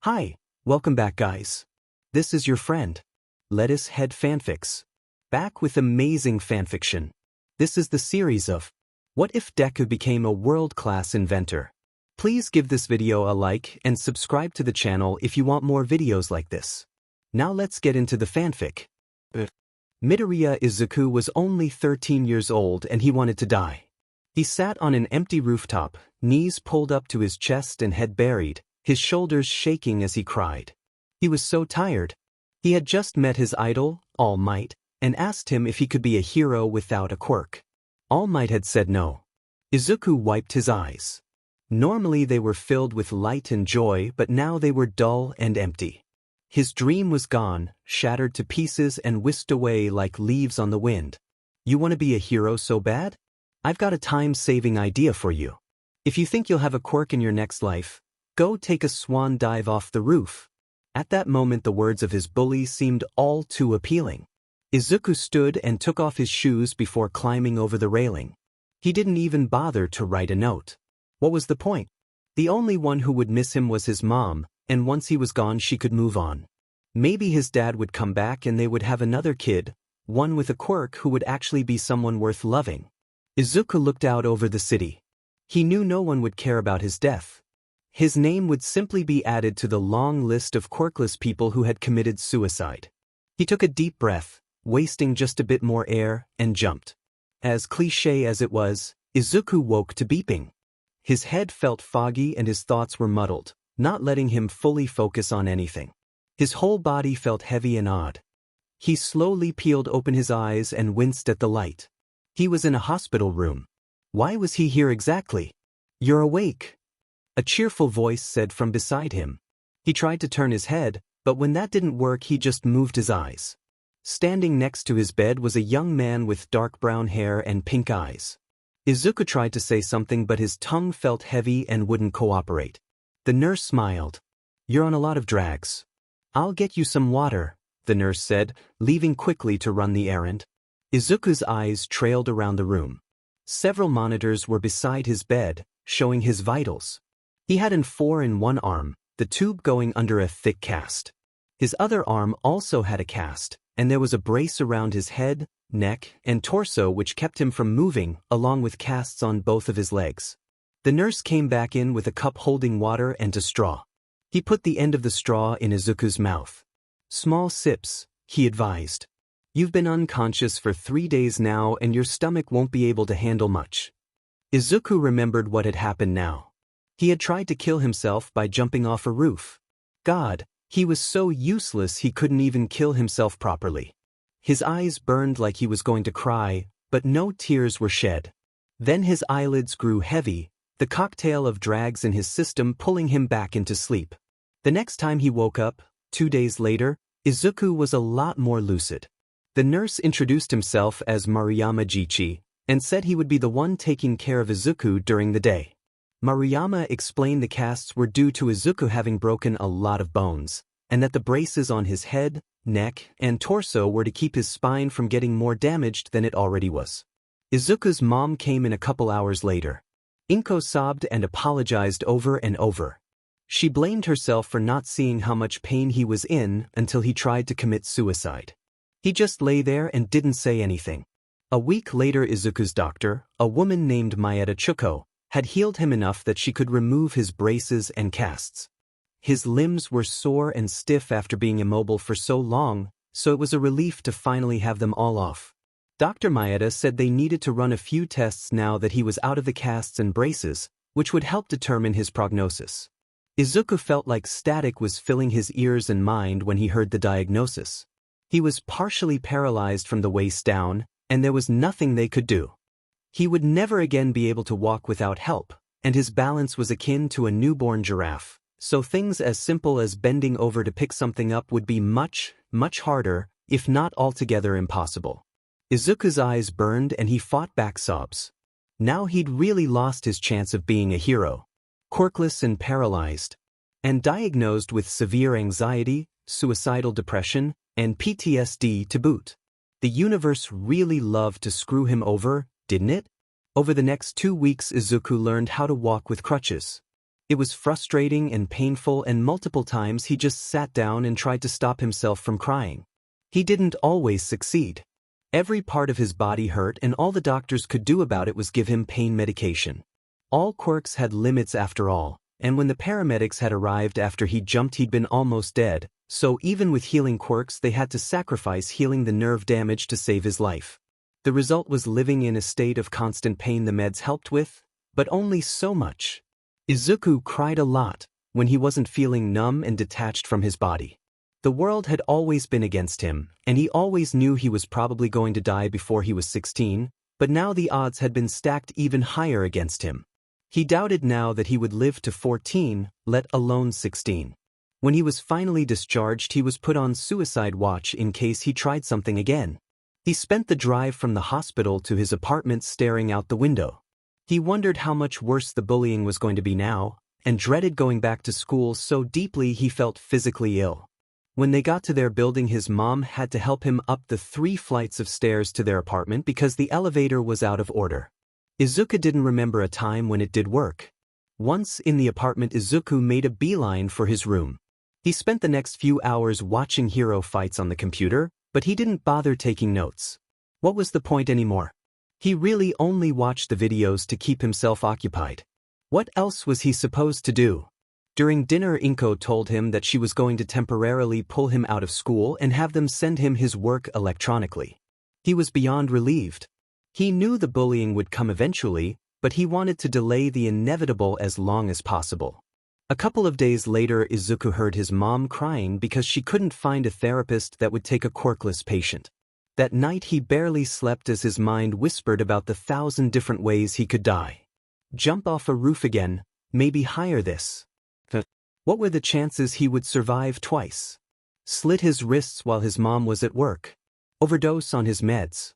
Hi, welcome back guys. This is your friend, Lettuce Head Fanfics. Back with amazing fanfiction. This is the series of What If Deku Became a World-Class Inventor? Please give this video a like and subscribe to the channel if you want more videos like this. Now let's get into the fanfic. Midoriya Izuku was only 13 years old and he wanted to die. He sat on an empty rooftop, knees pulled up to his chest and head buried, his shoulders shaking as he cried. He was so tired. He had just met his idol, All Might, and asked him if he could be a hero without a quirk. All Might had said no. Izuku wiped his eyes. Normally they were filled with light and joy, but now they were dull and empty. His dream was gone, shattered to pieces and whisked away like leaves on the wind. You want to be a hero so bad? I've got a time-saving idea for you. If you think you'll have a quirk in your next life, go take a swan dive off the roof. At that moment the words of his bully seemed all too appealing. Izuku stood and took off his shoes before climbing over the railing. He didn't even bother to write a note. What was the point? The only one who would miss him was his mom, and once he was gone she could move on. Maybe his dad would come back and they would have another kid, one with a quirk who would actually be someone worth loving. Izuku looked out over the city. He knew no one would care about his death. His name would simply be added to the long list of quirkless people who had committed suicide. He took a deep breath, wasting just a bit more air, and jumped. As cliché as it was, Izuku woke to beeping. His head felt foggy and his thoughts were muddled, not letting him fully focus on anything. His whole body felt heavy and odd. He slowly peeled open his eyes and winced at the light. He was in a hospital room. Why was he here exactly? "You're awake," a cheerful voice said from beside him. He tried to turn his head, but when that didn't work he just moved his eyes. Standing next to his bed was a young man with dark brown hair and pink eyes. Izuku tried to say something but his tongue felt heavy and wouldn't cooperate. The nurse smiled. "You're on a lot of drags. I'll get you some water," the nurse said, leaving quickly to run the errand. Izuku's eyes trailed around the room. Several monitors were beside his bed, showing his vitals. He had four in one arm, the tube going under a thick cast. His other arm also had a cast, and there was a brace around his head, neck, and torso which kept him from moving, along with casts on both of his legs. The nurse came back in with a cup holding water and a straw. He put the end of the straw in Izuku's mouth. "Small sips," he advised. "You've been unconscious for 3 days now and your stomach won't be able to handle much." Izuku remembered what had happened now. He had tried to kill himself by jumping off a roof. God, he was so useless he couldn't even kill himself properly. His eyes burned like he was going to cry, but no tears were shed. Then his eyelids grew heavy, the cocktail of drags in his system pulling him back into sleep. The next time he woke up, 2 days later, Izuku was a lot more lucid. The nurse introduced himself as Maruyama Jichi, and said he would be the one taking care of Izuku during the day. Maruyama explained the casts were due to Izuku having broken a lot of bones, and that the braces on his head, neck, and torso were to keep his spine from getting more damaged than it already was. Izuku's mom came in a couple hours later. Inko sobbed and apologized over and over. She blamed herself for not seeing how much pain he was in until he tried to commit suicide. He just lay there and didn't say anything. A week later Izuku's doctor, a woman named Maeda Chuko, had healed him enough that she could remove his braces and casts. His limbs were sore and stiff after being immobile for so long, so it was a relief to finally have them all off. Dr. Maeda said they needed to run a few tests now that he was out of the casts and braces, which would help determine his prognosis. Izuku felt like static was filling his ears and mind when he heard the diagnosis. He was partially paralyzed from the waist down, and there was nothing they could do. He would never again be able to walk without help, and his balance was akin to a newborn giraffe, so things as simple as bending over to pick something up would be much, much harder, if not altogether impossible. Izuku's eyes burned and he fought back sobs. Now he'd really lost his chance of being a hero. Quirkless and paralyzed. And diagnosed with severe anxiety, suicidal depression, and PTSD to boot. The universe really loved to screw him over, didn't it? Over the next 2 weeks Izuku learned how to walk with crutches. It was frustrating and painful, and multiple times he just sat down and tried to stop himself from crying. He didn't always succeed. Every part of his body hurt, and all the doctors could do about it was give him pain medication. All quirks had limits after all, and when the paramedics had arrived after he jumped, he'd been almost dead, so even with healing quirks they had to sacrifice healing the nerve damage to save his life. The result was living in a state of constant pain the meds helped with, but only so much. Izuku cried a lot when he wasn't feeling numb and detached from his body. The world had always been against him, and he always knew he was probably going to die before he was 16, but now the odds had been stacked even higher against him. He doubted now that he would live to 14, let alone 16. When he was finally discharged, he was put on suicide watch in case he tried something again. He spent the drive from the hospital to his apartment staring out the window. He wondered how much worse the bullying was going to be now, and dreaded going back to school so deeply he felt physically ill. When they got to their building, his mom had to help him up the 3 flights of stairs to their apartment because the elevator was out of order. Izuku didn't remember a time when it did work. Once in the apartment, Izuku made a beeline for his room. He spent the next few hours watching hero fights on the computer, but he didn't bother taking notes. What was the point anymore? He really only watched the videos to keep himself occupied. What else was he supposed to do? During dinner, Inko told him that she was going to temporarily pull him out of school and have them send him his work electronically. He was beyond relieved. He knew the bullying would come eventually, but he wanted to delay the inevitable as long as possible. A couple of days later, Izuku heard his mom crying because she couldn't find a therapist that would take a quirkless patient. That night he barely slept as his mind whispered about the 1,000 different ways he could die. Jump off a roof again, maybe hire this. What were the chances he would survive twice? Slit his wrists while his mom was at work. Overdose on his meds.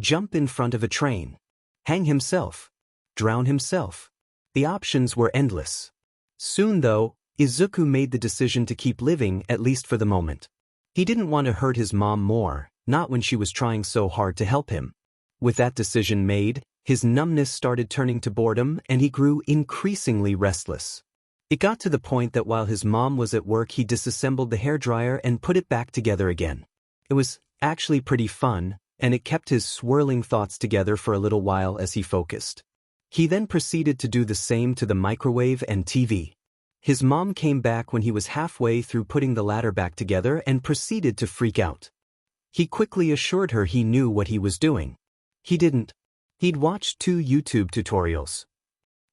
Jump in front of a train. Hang himself. Drown himself. The options were endless. Soon, though, Izuku made the decision to keep living, at least for the moment. He didn't want to hurt his mom more, not when she was trying so hard to help him. With that decision made, his numbness started turning to boredom, and he grew increasingly restless. It got to the point that while his mom was at work, he disassembled the hairdryer and put it back together again. It was actually pretty fun, and it kept his swirling thoughts together for a little while as he focused. He then proceeded to do the same to the microwave and TV. His mom came back when he was halfway through putting the latter back together and proceeded to freak out. He quickly assured her he knew what he was doing. He didn't. He'd watched 2 YouTube tutorials.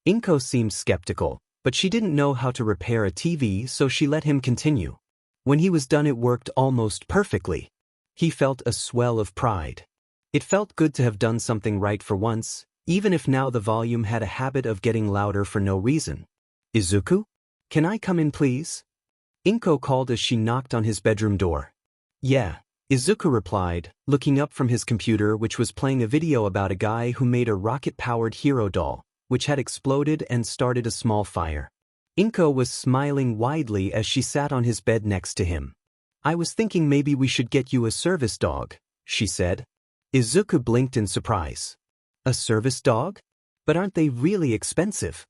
Inko seemed skeptical, but she didn't know how to repair a TV, so she let him continue. When he was done, it worked almost perfectly. He felt a swell of pride. It felt good to have done something right for once, even if now the volume had a habit of getting louder for no reason. Izuku? Can I come in, please? Inko called as she knocked on his bedroom door. Yeah, Izuku replied, looking up from his computer, which was playing a video about a guy who made a rocket-powered hero doll, which had exploded and started a small fire. Inko was smiling widely as she sat on his bed next to him. I was thinking maybe we should get you a service dog, she said. Izuku blinked in surprise. A service dog? But aren't they really expensive?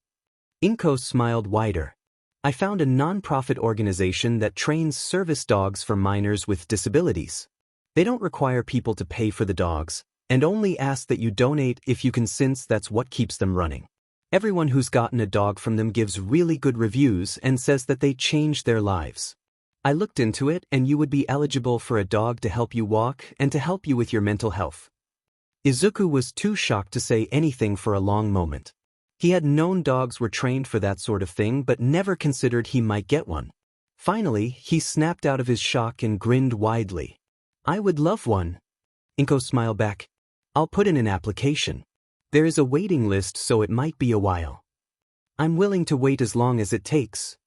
Inko smiled wider. I found a non-profit organization that trains service dogs for minors with disabilities. They don't require people to pay for the dogs, and only ask that you donate if you can, since that's what keeps them running. Everyone who's gotten a dog from them gives really good reviews and says that they changed their lives. I looked into it, and you would be eligible for a dog to help you walk and to help you with your mental health. Izuku was too shocked to say anything for a long moment. He had known dogs were trained for that sort of thing, but never considered he might get one. Finally, he snapped out of his shock and grinned widely. I would love one. Inko smiled back. I'll put in an application. There is a waiting list, so it might be a while. I'm willing to wait as long as it takes.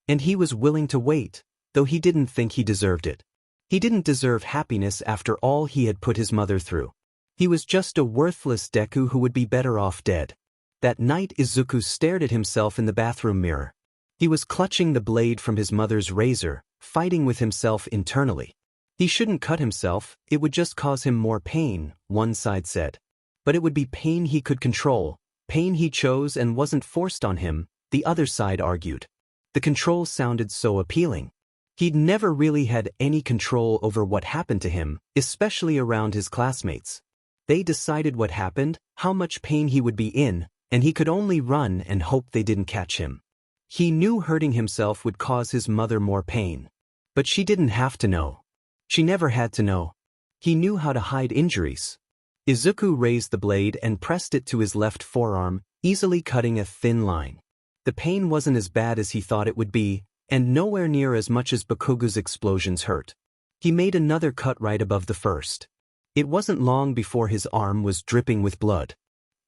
And he was willing to wait, though he didn't think he deserved it. He didn't deserve happiness after all he had put his mother through. He was just a worthless Deku who would be better off dead. That night, Izuku stared at himself in the bathroom mirror. He was clutching the blade from his mother's razor, fighting with himself internally. He shouldn't cut himself, it would just cause him more pain, one side said. But it would be pain he could control, pain he chose and wasn't forced on him, the other side argued. The control sounded so appealing. He'd never really had any control over what happened to him, especially around his classmates. They decided what happened, how much pain he would be in, and he could only run and hope they didn't catch him. He knew hurting himself would cause his mother more pain. But she didn't have to know. She never had to know. He knew how to hide injuries. Izuku raised the blade and pressed it to his left forearm, easily cutting a thin line. The pain wasn't as bad as he thought it would be, and nowhere near as much as Bakugo's explosions hurt. He made another cut right above the first. It wasn't long before his arm was dripping with blood.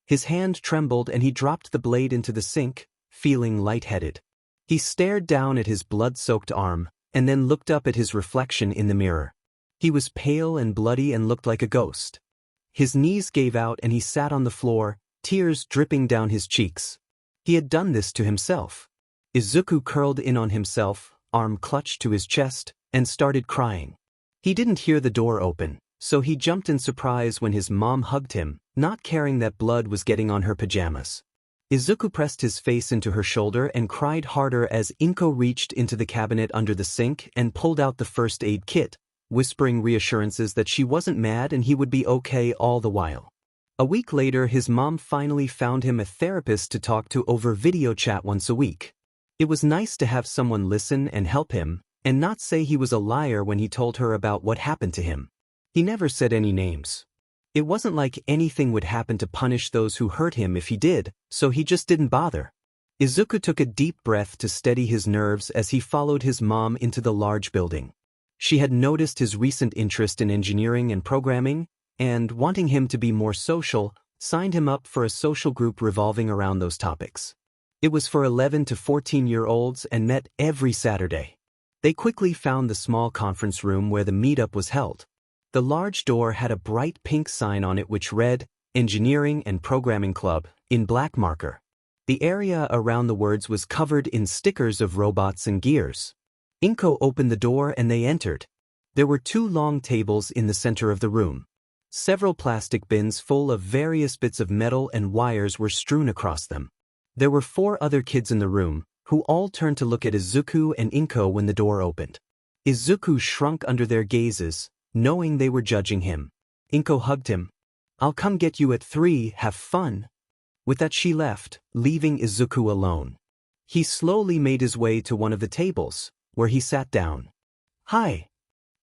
His hand trembled and he dropped the blade into the sink, feeling lightheaded. He stared down at his blood-soaked arm, and then looked up at his reflection in the mirror. He was pale and bloody and looked like a ghost. His knees gave out and he sat on the floor, tears dripping down his cheeks. He had done this to himself. Izuku curled in on himself, arm clutched to his chest, and started crying. He didn't hear the door open, so he jumped in surprise when his mom hugged him, not caring that blood was getting on her pajamas. Izuku pressed his face into her shoulder and cried harder as Inko reached into the cabinet under the sink and pulled out the first aid kit, whispering reassurances that she wasn't mad and he would be okay all the while. A week later, his mom finally found him a therapist to talk to over video chat once a week. It was nice to have someone listen and help him, and not say he was a liar when he told her about what happened to him. He never said any names. It wasn't like anything would happen to punish those who hurt him if he did, so he just didn't bother. Izuku took a deep breath to steady his nerves as he followed his mom into the large building. She had noticed his recent interest in engineering and programming, and, wanting him to be more social, signed him up for a social group revolving around those topics. It was for 11 to 14-year-olds and met every Saturday. They quickly found the small conference room where the meetup was held. The large door had a bright pink sign on it which read, Engineering and Programming Club, in black marker. The area around the words was covered in stickers of robots and gears. Inko opened the door and they entered. There were 2 long tables in the center of the room. Several plastic bins full of various bits of metal and wires were strewn across them. There were 4 other kids in the room, who all turned to look at Izuku and Inko when the door opened. Izuku shrunk under their gazes, knowing they were judging him. Inko hugged him. "I'll come get you at 3, have fun." With that she left, leaving Izuku alone. He slowly made his way to one of the tables, where he sat down. "Hi."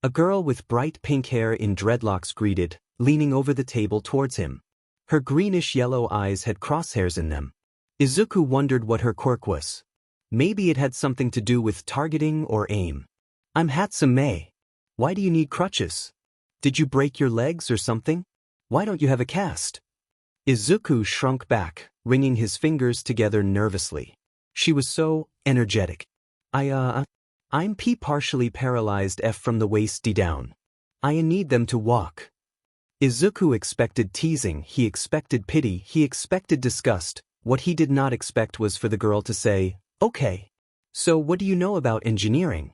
A girl with bright pink hair in dreadlocks greeted, leaning over the table towards him. Her greenish-yellow eyes had crosshairs in them. Izuku wondered what her quirk was. Maybe it had something to do with targeting or aim. "I'm Hatsume. Why do you need crutches? Did you break your legs or something? Why don't you have a cast?" Izuku shrunk back, wringing his fingers together nervously. She was so energetic. I'm partially paralyzed F from the waist D down. I need them to walk." Izuku expected teasing, he expected pity, he expected disgust. What he did not expect was for the girl to say, "Okay. So what do you know about engineering?"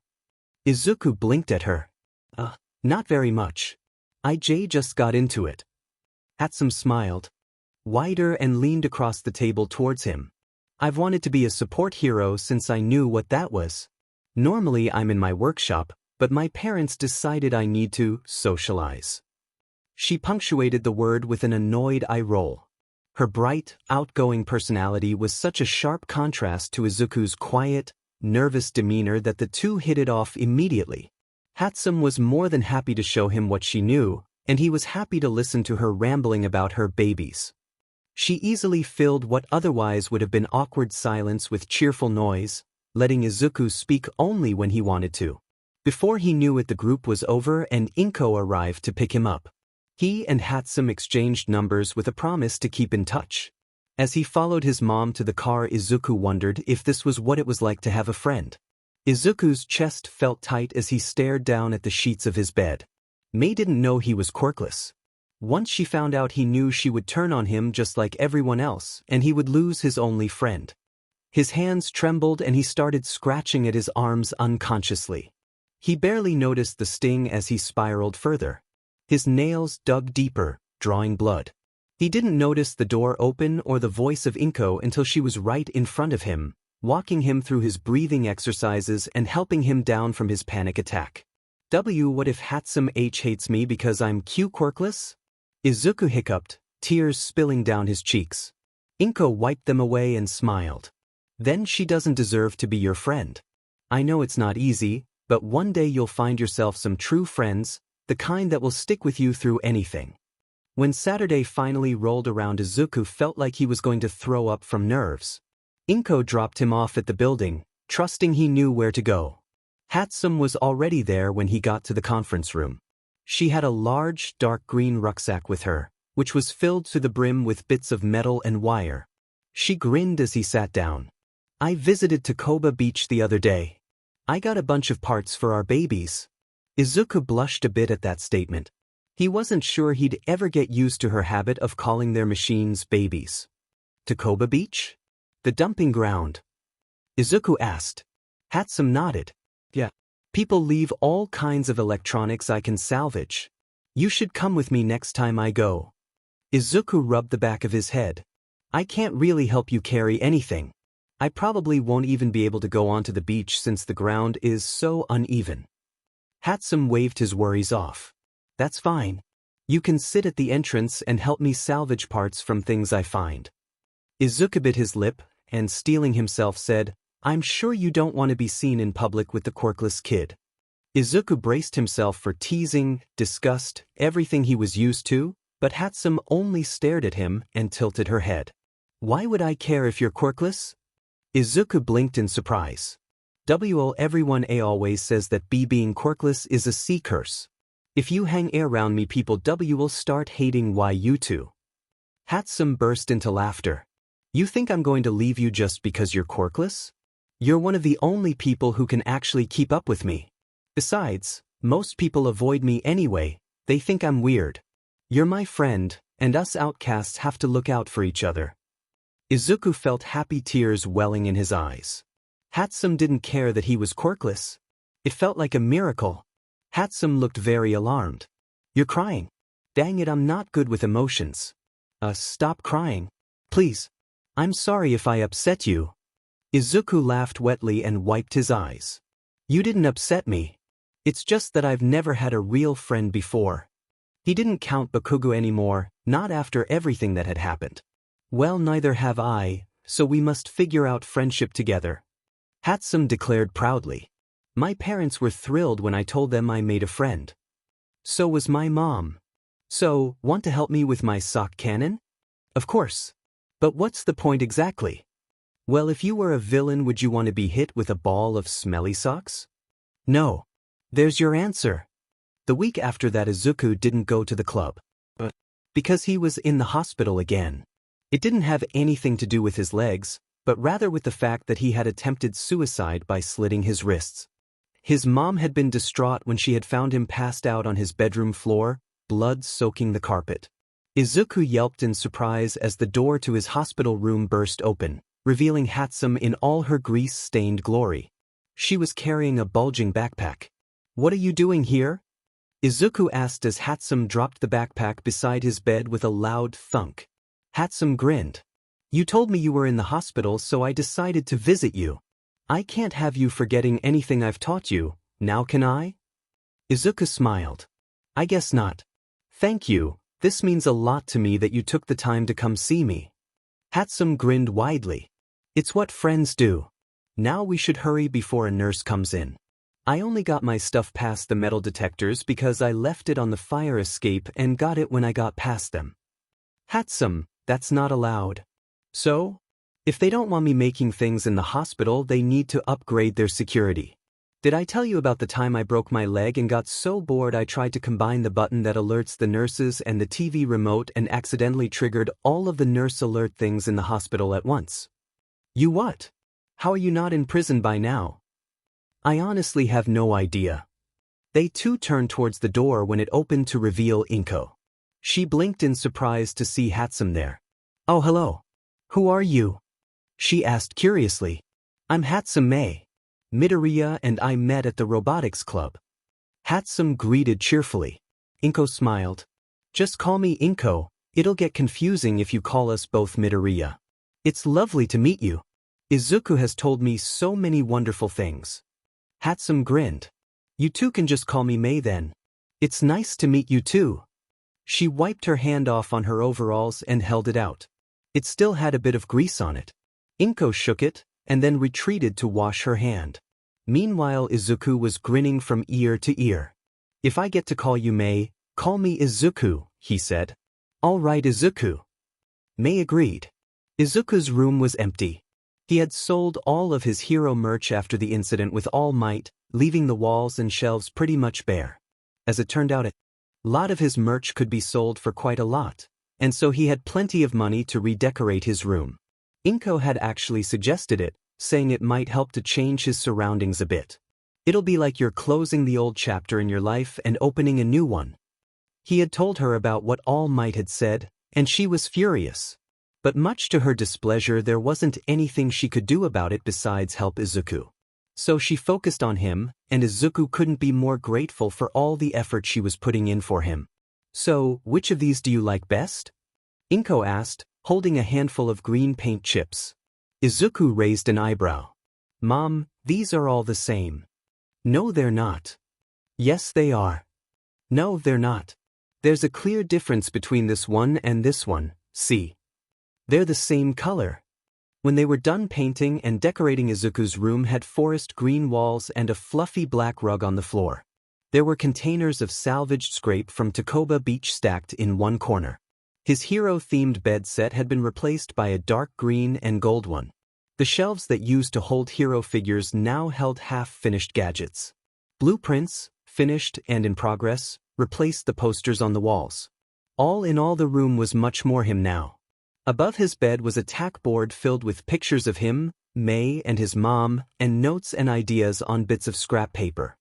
Izuku blinked at her. Not very much. I just got into it." Hatsum smiled wider and leaned across the table towards him. "I've wanted to be a support hero since I knew what that was. Normally I'm in my workshop, but my parents decided I need to socialize." She punctuated the word with an annoyed eye roll. Her bright, outgoing personality was such a sharp contrast to Izuku's quiet, nervous demeanor that the two hit it off immediately. Hatsum was more than happy to show him what she knew, and he was happy to listen to her rambling about her babies. She easily filled what otherwise would have been awkward silence with cheerful noise, letting Izuku speak only when he wanted to. Before he knew it, the group was over and Inko arrived to pick him up. He and Hatsum exchanged numbers with a promise to keep in touch. As he followed his mom to the car, Izuku wondered if this was what it was like to have a friend. Izuku's chest felt tight as he stared down at the sheets of his bed. Mei didn't know he was quirkless. Once she found out, he knew she would turn on him just like everyone else, and he would lose his only friend. His hands trembled and he started scratching at his arms unconsciously. He barely noticed the sting as he spiraled further. His nails dug deeper, drawing blood. He didn't notice the door open or the voice of Inko until she was right in front of him, walking him through his breathing exercises and helping him down from his panic attack. What if Hatsum H hates me because I'm quirkless? Izuku hiccuped, tears spilling down his cheeks. Inko wiped them away and smiled. Then she doesn't deserve to be your friend. I know it's not easy, but one day you'll find yourself some true friends, the kind that will stick with you through anything. When Saturday finally rolled around, Izuku felt like he was going to throw up from nerves. Inko dropped him off at the building, trusting he knew where to go. Hatsum was already there when he got to the conference room. She had a large, dark green rucksack with her, which was filled to the brim with bits of metal and wire. She grinned as he sat down. I visited Takoba Beach the other day. I got a bunch of parts for our babies. Izuku blushed a bit at that statement. He wasn't sure he'd ever get used to her habit of calling their machines babies. Takoba Beach? The dumping ground? Izuku asked. Hatsum nodded. Yeah. People leave all kinds of electronics I can salvage. You should come with me next time I go. Izuku rubbed the back of his head. I can't really help you carry anything. I probably won't even be able to go onto the beach since the ground is so uneven. Hatsum waved his worries off. That's fine. You can sit at the entrance and help me salvage parts from things I find. Izuku bit his lip and, steeling himself, said, I'm sure you don't want to be seen in public with the quirkless kid. Izuku braced himself for teasing, disgust, everything he was used to, but Hatsum only stared at him and tilted her head. Why would I care if you're quirkless? Izuku blinked in surprise. Everyone always says that being quirkless is a C curse. If you hang around me, people will start hating you too. Hatsum burst into laughter. You think I'm going to leave you just because you're quirkless? You're one of the only people who can actually keep up with me. Besides, most people avoid me anyway, they think I'm weird. You're my friend, and us outcasts have to look out for each other. Izuku felt happy tears welling in his eyes. Hatsum didn't care that he was quirkless. It felt like a miracle. Hatsum looked very alarmed. You're crying. Dang it, I'm not good with emotions. Stop crying. Please. I'm sorry if I upset you. Izuku laughed wetly and wiped his eyes. You didn't upset me. It's just that I've never had a real friend before. He didn't count Bakugo anymore, not after everything that had happened. Well, neither have I, so we must figure out friendship together. Hatsum declared proudly. My parents were thrilled when I told them I made a friend. So was my mom. So, want to help me with my sock cannon? Of course. But what's the point exactly? Well, if you were a villain, would you want to be hit with a ball of smelly socks? No. There's your answer. The week after that, Izuku didn't go to the club. But because he was in the hospital again. It didn't have anything to do with his legs, but rather with the fact that he had attempted suicide by slitting his wrists. His mom had been distraught when she had found him passed out on his bedroom floor, blood soaking the carpet. Izuku yelped in surprise as the door to his hospital room burst open, revealing Hatsum in all her grease-stained glory. She was carrying a bulging backpack. What are you doing here? Izuku asked as Hatsum dropped the backpack beside his bed with a loud thunk. Hatsum grinned. You told me you were in the hospital, so I decided to visit you. I can't have you forgetting anything I've taught you, now can I? Izuku smiled. I guess not. Thank you, this means a lot to me that you took the time to come see me. Hatsum grinned widely. It's what friends do. Now we should hurry before a nurse comes in. I only got my stuff past the metal detectors because I left it on the fire escape and got it when I got past them. Hatsum, that's not allowed. So? If they don't want me making things in the hospital, they need to upgrade their security. Did I tell you about the time I broke my leg and got so bored I tried to combine the button that alerts the nurses and the TV remote and accidentally triggered all of the nurse alert things in the hospital at once? You what? How are you not in prison by now? I honestly have no idea. They too turned towards the door when it opened to reveal Inko. She blinked in surprise to see Hatsum there. Oh, hello. Who are you? She asked curiously. I'm Hatsum Mei. Midoriya and I met at the robotics club. Hatsum greeted cheerfully. Inko smiled. Just call me Inko, it'll get confusing if you call us both Midoriya. It's lovely to meet you. Izuku has told me so many wonderful things. Hatsum grinned. You two can just call me Mei then. It's nice to meet you too. She wiped her hand off on her overalls and held it out. It still had a bit of grease on it. Inko shook it, and then retreated to wash her hand. Meanwhile Izuku was grinning from ear to ear. If I get to call you Mei, call me Izuku, he said. All right Izuku. Mei agreed. Izuku's room was empty. He had sold all of his hero merch after the incident with All Might, leaving the walls and shelves pretty much bare. As it turned out, a lot of his merch could be sold for quite a lot, and so he had plenty of money to redecorate his room. Inko had actually suggested it, saying it might help to change his surroundings a bit. It'll be like you're closing the old chapter in your life and opening a new one. He had told her about what All Might had said, and she was furious. But much to her displeasure, there wasn't anything she could do about it besides help Izuku. So she focused on him, and Izuku couldn't be more grateful for all the effort she was putting in for him. So, which of these do you like best? Inko asked, holding a handful of green paint chips. Izuku raised an eyebrow. Mom, these are all the same. No, they're not. Yes, they are. No, they're not. There's a clear difference between this one and this one, see? They're the same color. When they were done painting and decorating, Izuku's room had forest green walls and a fluffy black rug on the floor. There were containers of salvaged scrape from Takoba Beach stacked in one corner. His hero-themed bed set had been replaced by a dark green and gold one. The shelves that used to hold hero figures now held half-finished gadgets. Blueprints, finished and in progress, replaced the posters on the walls. All in all, the room was much more him now. Above his bed was a tack board filled with pictures of him, Mei and his mom, and notes and ideas on bits of scrap paper.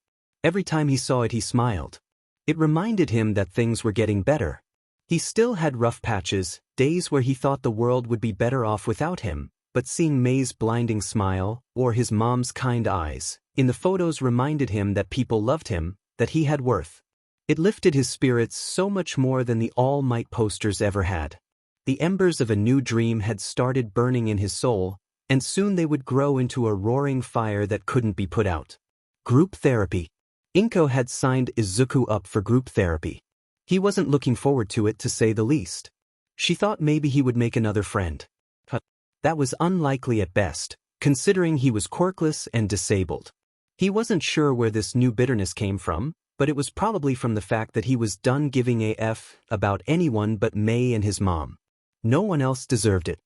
Every time he saw it, he smiled. It reminded him that things were getting better. He still had rough patches, days where he thought the world would be better off without him, but seeing Mei's blinding smile, or his mom's kind eyes, in the photos reminded him that people loved him, that he had worth. It lifted his spirits so much more than the All Might posters ever had. The embers of a new dream had started burning in his soul, and soon they would grow into a roaring fire that couldn't be put out. Group therapy. Inko had signed Izuku up for group therapy. He wasn't looking forward to it, to say the least. She thought maybe he would make another friend. But that was unlikely at best, considering he was quirkless and disabled. He wasn't sure where this new bitterness came from, but it was probably from the fact that he was done giving a F about anyone but Mei and his mom. No one else deserved it.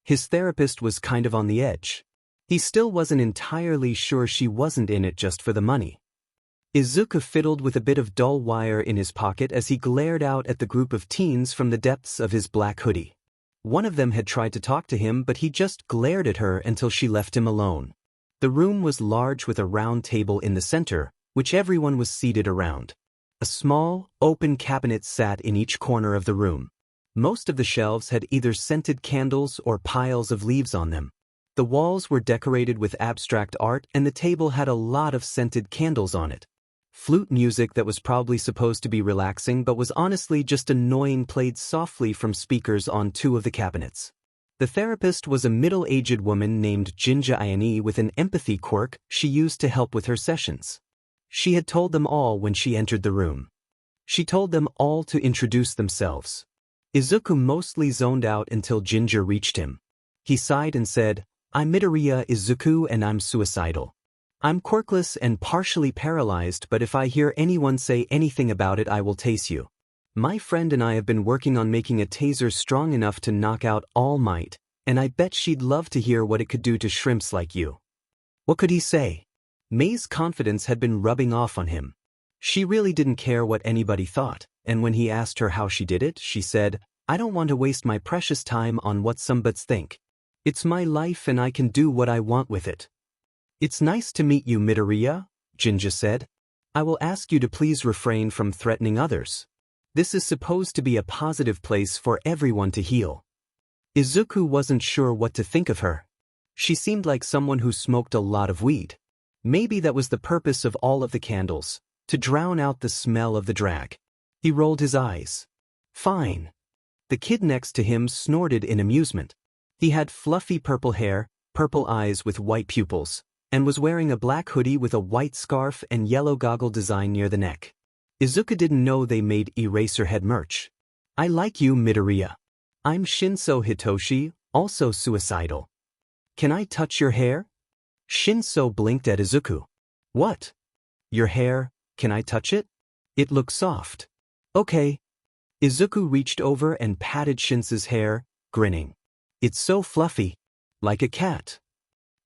His therapist was kind of on the edge. He still wasn't entirely sure she wasn't in it just for the money. Izuku fiddled with a bit of dull wire in his pocket as he glared out at the group of teens from the depths of his black hoodie. One of them had tried to talk to him, but he just glared at her until she left him alone. The room was large with a round table in the center, which everyone was seated around. A small, open cabinet sat in each corner of the room. Most of the shelves had either scented candles or piles of leaves on them. The walls were decorated with abstract art, and the table had a lot of scented candles on it. Flute music that was probably supposed to be relaxing but was honestly just annoying played softly from speakers on two of the cabinets. The therapist was a middle-aged woman named Jinja Ayane with an empathy quirk she used to help with her sessions. She had told them all when she entered the room. She told them all to introduce themselves. Izuku mostly zoned out until Ginger reached him. He sighed and said, I'm Midoriya Izuku and I'm suicidal. I'm quirkless and partially paralyzed, but if I hear anyone say anything about it, I will tase you. My friend and I have been working on making a taser strong enough to knock out All Might, and I bet she'd love to hear what it could do to shrimps like you. What could he say? Mei's confidence had been rubbing off on him. She really didn't care what anybody thought, and when he asked her how she did it, she said, I don't want to waste my precious time on what some butts think. It's my life and I can do what I want with it. It's nice to meet you, Midoriya, Jinja said. I will ask you to please refrain from threatening others. This is supposed to be a positive place for everyone to heal. Izuku wasn't sure what to think of her. She seemed like someone who smoked a lot of weed. Maybe that was the purpose of all of the candles, to drown out the smell of the drag. He rolled his eyes. Fine. The kid next to him snorted in amusement. He had fluffy purple hair, purple eyes with white pupils, and was wearing a black hoodie with a white scarf and yellow goggle design near the neck. Izuku didn't know they made Eraserhead merch. I like you, Midoriya. I'm Shinso Hitoshi, also suicidal. Can I touch your hair? Shinso blinked at Izuku. What? Your hair, can I touch it? It looks soft. Okay. Izuku reached over and patted Shinso's hair, grinning. It's so fluffy. Like a cat.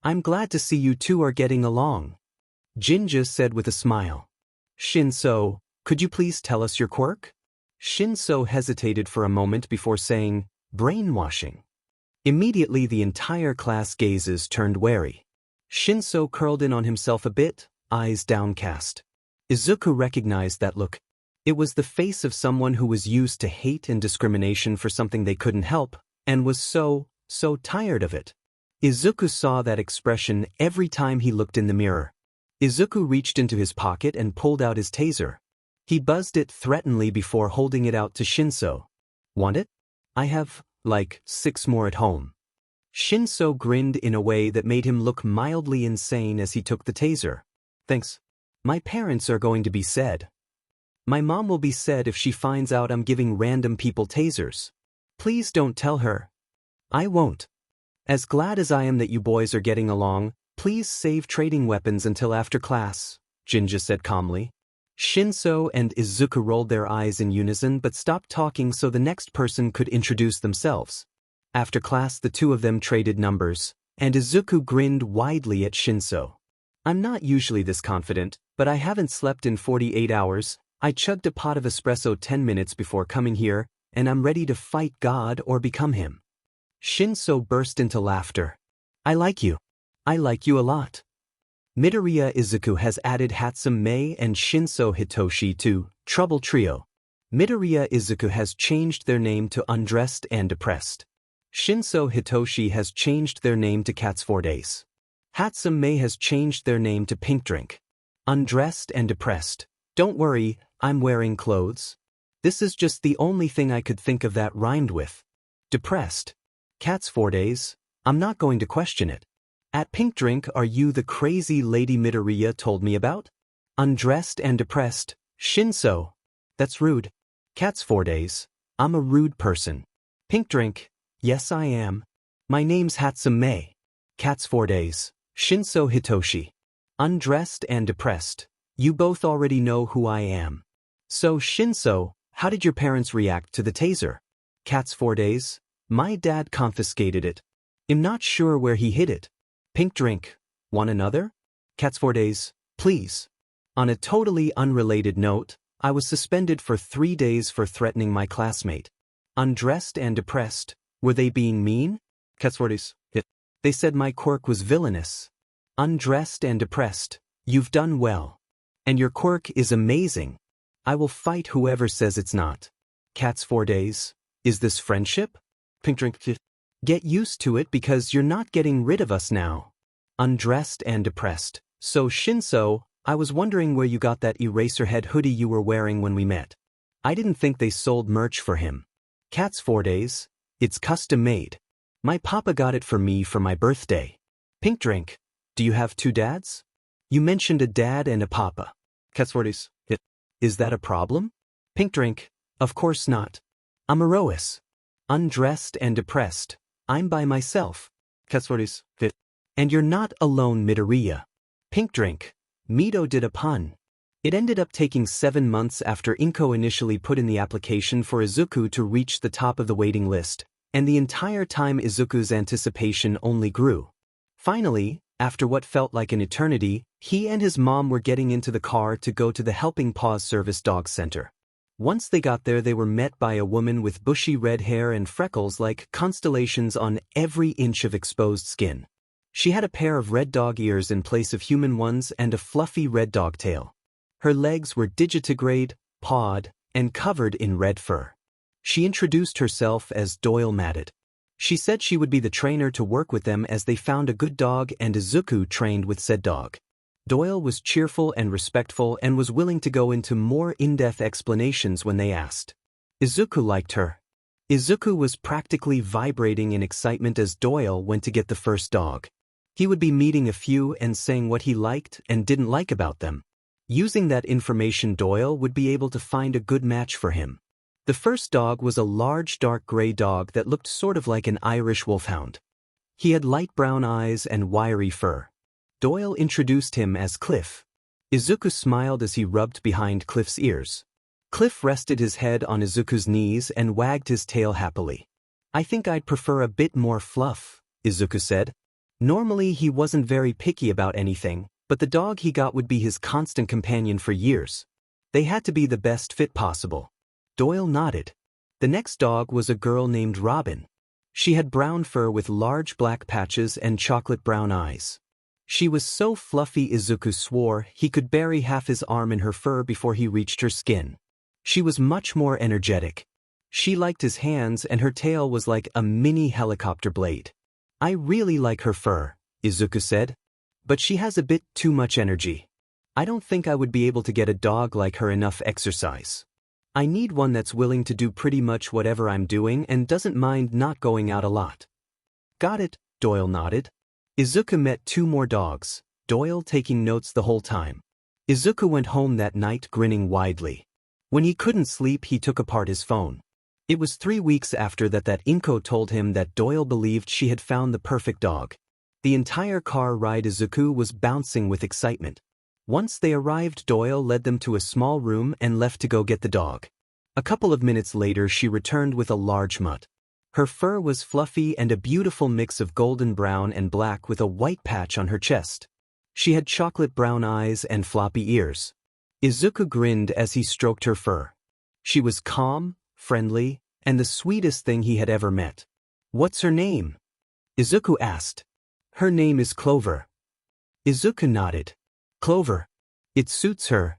I'm glad to see you two are getting along. Jinja said with a smile. Shinso, could you please tell us your quirk? Shinso hesitated for a moment before saying, brainwashing. Immediately the entire class gazes turned wary. Shinso curled in on himself a bit, eyes downcast. Izuku recognized that look. It was the face of someone who was used to hate and discrimination for something they couldn't help, and was so tired of it. Izuku saw that expression every time he looked in the mirror. Izuku reached into his pocket and pulled out his taser. He buzzed it threateningly before holding it out to Shinso. Want it? I have, like, 6 more at home. Shinso grinned in a way that made him look mildly insane as he took the taser. Thanks. My parents are going to be sad. My mom will be sad if she finds out I'm giving random people tasers. Please don't tell her. I won't. As glad as I am that you boys are getting along, please save trading weapons until after class, Jinja said calmly. Shinso and Izuku rolled their eyes in unison but stopped talking so the next person could introduce themselves. After class the two of them traded numbers, and Izuku grinned widely at Shinso. I'm not usually this confident, but I haven't slept in 48 hours, I chugged a pot of espresso 10 minutes before coming here, and I'm ready to fight God or become him. Shinso burst into laughter. I like you. I like you a lot. Midoriya Izuku has added Hatsum Mei and Shinso Hitoshi to Trouble Trio. Midoriya Izuku has changed their name to Undressed and Depressed. Shinso Hitoshi has changed their name to Cats 4 Days. Hatsum Mei has changed their name to Pink Drink. Undressed and Depressed. Don't worry, I'm wearing clothes. This is just the only thing I could think of that rhymed with. Depressed. Cats 4 Days. I'm not going to question it. At Pink Drink, are you the crazy lady Midoriya told me about? Undressed and Depressed. Shinso. That's rude. Cats 4 Days. I'm a rude person. Pink Drink. Yes I am. My name's Hatsum Mei. Cats 4 Days. Shinso Hitoshi. Undressed and Depressed. You both already know who I am. So Shinso, how did your parents react to the taser? Cats 4 Days. My dad confiscated it. I'm not sure where he hid it. Pink Drink. Want another? Cats 4 Days. Please. On a totally unrelated note, I was suspended for 3 days for threatening my classmate. Undressed and Depressed. Were they being mean? Cats 4 Days. They said my quirk was villainous. Undressed and Depressed. You've done well. And your quirk is amazing. I will fight whoever says it's not. Cats 4 Days. Is this friendship? Pink Drink. Get used to it because you're not getting rid of us now. Undressed and Depressed. So Shinso, I was wondering where you got that Eraserhead hoodie you were wearing when we met. I didn't think they sold merch for him. Cats 4 Days. It's custom made. My papa got it for me for my birthday. Pink Drink. Do you have 2 dads? You mentioned a dad and a papa. Cats 4 Days. Is that a problem? Pink Drink. Of course not. I'm Erois. Undressed and Depressed. I'm by myself. Cats 4 Days. And you're not alone, Midoriya. Pink Drink. Mito did a pun. It ended up taking 7 months after Inko initially put in the application for Izuku to reach the top of the waiting list, and the entire time Izuku's anticipation only grew. Finally, after what felt like an eternity, he and his mom were getting into the car to go to the Helping Paws Service Dog Center. Once they got there, they were met by a woman with bushy red hair and freckles like constellations on every inch of exposed skin. She had a pair of red dog ears in place of human ones and a fluffy red dog tail. Her legs were digitigrade, pawed, and covered in red fur. She introduced herself as Doyle Matted. She said she would be the trainer to work with them as they found a good dog and Izuku trained with said dog. Doyle was cheerful and respectful and was willing to go into more in-depth explanations when they asked. Izuku liked her. Izuku was practically vibrating in excitement as Doyle went to get the first dog. He would be meeting a few and saying what he liked and didn't like about them. Using that information, Doyle would be able to find a good match for him. The first dog was a large dark gray dog that looked sort of like an Irish wolfhound. He had light brown eyes and wiry fur. Doyle introduced him as Cliff. Izuku smiled as he rubbed behind Cliff's ears. Cliff rested his head on Izuku's knees and wagged his tail happily. "I think I'd prefer a bit more fluff," Izuku said. Normally he wasn't very picky about anything, but the dog he got would be his constant companion for years. They had to be the best fit possible. Doyle nodded. The next dog was a girl named Robin. She had brown fur with large black patches and chocolate brown eyes. She was so fluffy Izuku swore he could bury half his arm in her fur before he reached her skin. She was much more energetic. She liked his hands and her tail was like a mini helicopter blade. "I really like her fur," Izuku said. "But she has a bit too much energy. I don't think I would be able to get a dog like her enough exercise. I need one that's willing to do pretty much whatever I'm doing and doesn't mind not going out a lot." "Got it," Doyle nodded. Izuku met 2 more dogs, Doyle taking notes the whole time. Izuku went home that night grinning widely. When he couldn't sleep, he took apart his phone. It was 3 weeks after that Inko told him that Doyle believed she had found the perfect dog. The entire car ride Izuku was bouncing with excitement. Once they arrived, Doyle led them to a small room and left to go get the dog. A couple of minutes later she returned with a large mutt. Her fur was fluffy and a beautiful mix of golden brown and black with a white patch on her chest. She had chocolate brown eyes and floppy ears. Izuku grinned as he stroked her fur. She was calm, friendly, and the sweetest thing he had ever met. "What's her name?" Izuku asked. "Her name is Clover." Izuku nodded. "Clover. It suits her."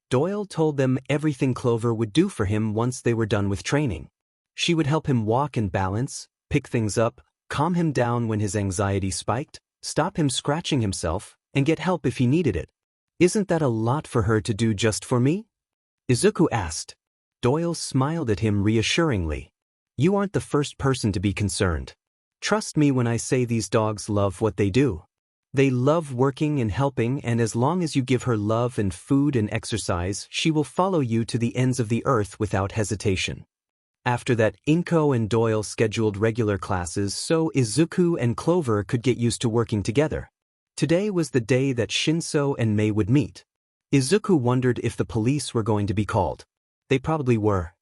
Doyle told them everything Clover would do for him once they were done with training. She would help him walk and balance, pick things up, calm him down when his anxiety spiked, stop him scratching himself, and get help if he needed it. "Isn't that a lot for her to do just for me?" Izuku asked. Doyle smiled at him reassuringly. "You aren't the first person to be concerned. Trust me when I say these dogs love what they do. They love working and helping, and as long as you give her love and food and exercise, she will follow you to the ends of the earth without hesitation." After that, Inko and Doyle scheduled regular classes so Izuku and Clover could get used to working together. Today was the day that Shinso and Mei would meet. Izuku wondered if the police were going to be called. They probably were.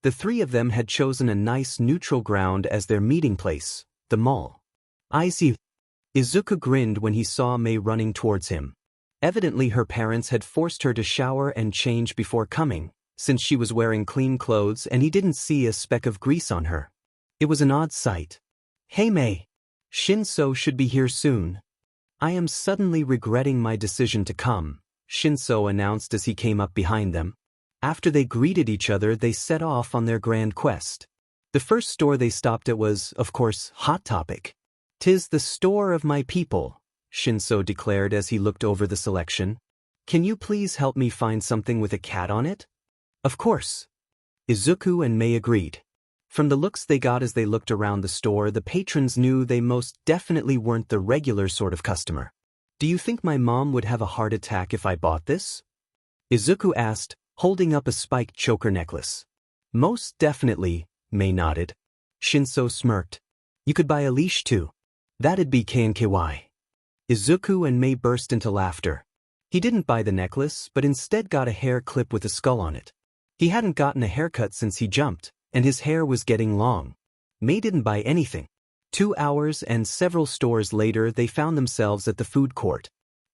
The 3 of them had chosen a nice neutral ground as their meeting place, the mall. "I see." Izuku grinned when he saw Mei running towards him. Evidently her parents had forced her to shower and change before coming, since she was wearing clean clothes and he didn't see a speck of grease on her. It was an odd sight. "Hey Mei. Shinso should be here soon." "I am suddenly regretting my decision to come," Shinso announced as he came up behind them. After they greeted each other, they set off on their grand quest. The first store they stopped at was, of course, Hot Topic. "'Tis the store of my people," Shinso declared as he looked over the selection. "Can you please help me find something with a cat on it?" "Of course." Izuku and Mei agreed. From the looks they got as they looked around the store, the patrons knew they most definitely weren't the regular sort of customer. "Do you think my mom would have a heart attack if I bought this?" Izuku asked, holding up a spiked choker necklace. "Most definitely," Mei nodded. Shinso smirked. "You could buy a leash too. That'd be KNKY." Izuku and Mei burst into laughter. He didn't buy the necklace, but instead got a hair clip with a skull on it. He hadn't gotten a haircut since he jumped, and his hair was getting long. Mei didn't buy anything. 2 hours and several stores later, they found themselves at the food court.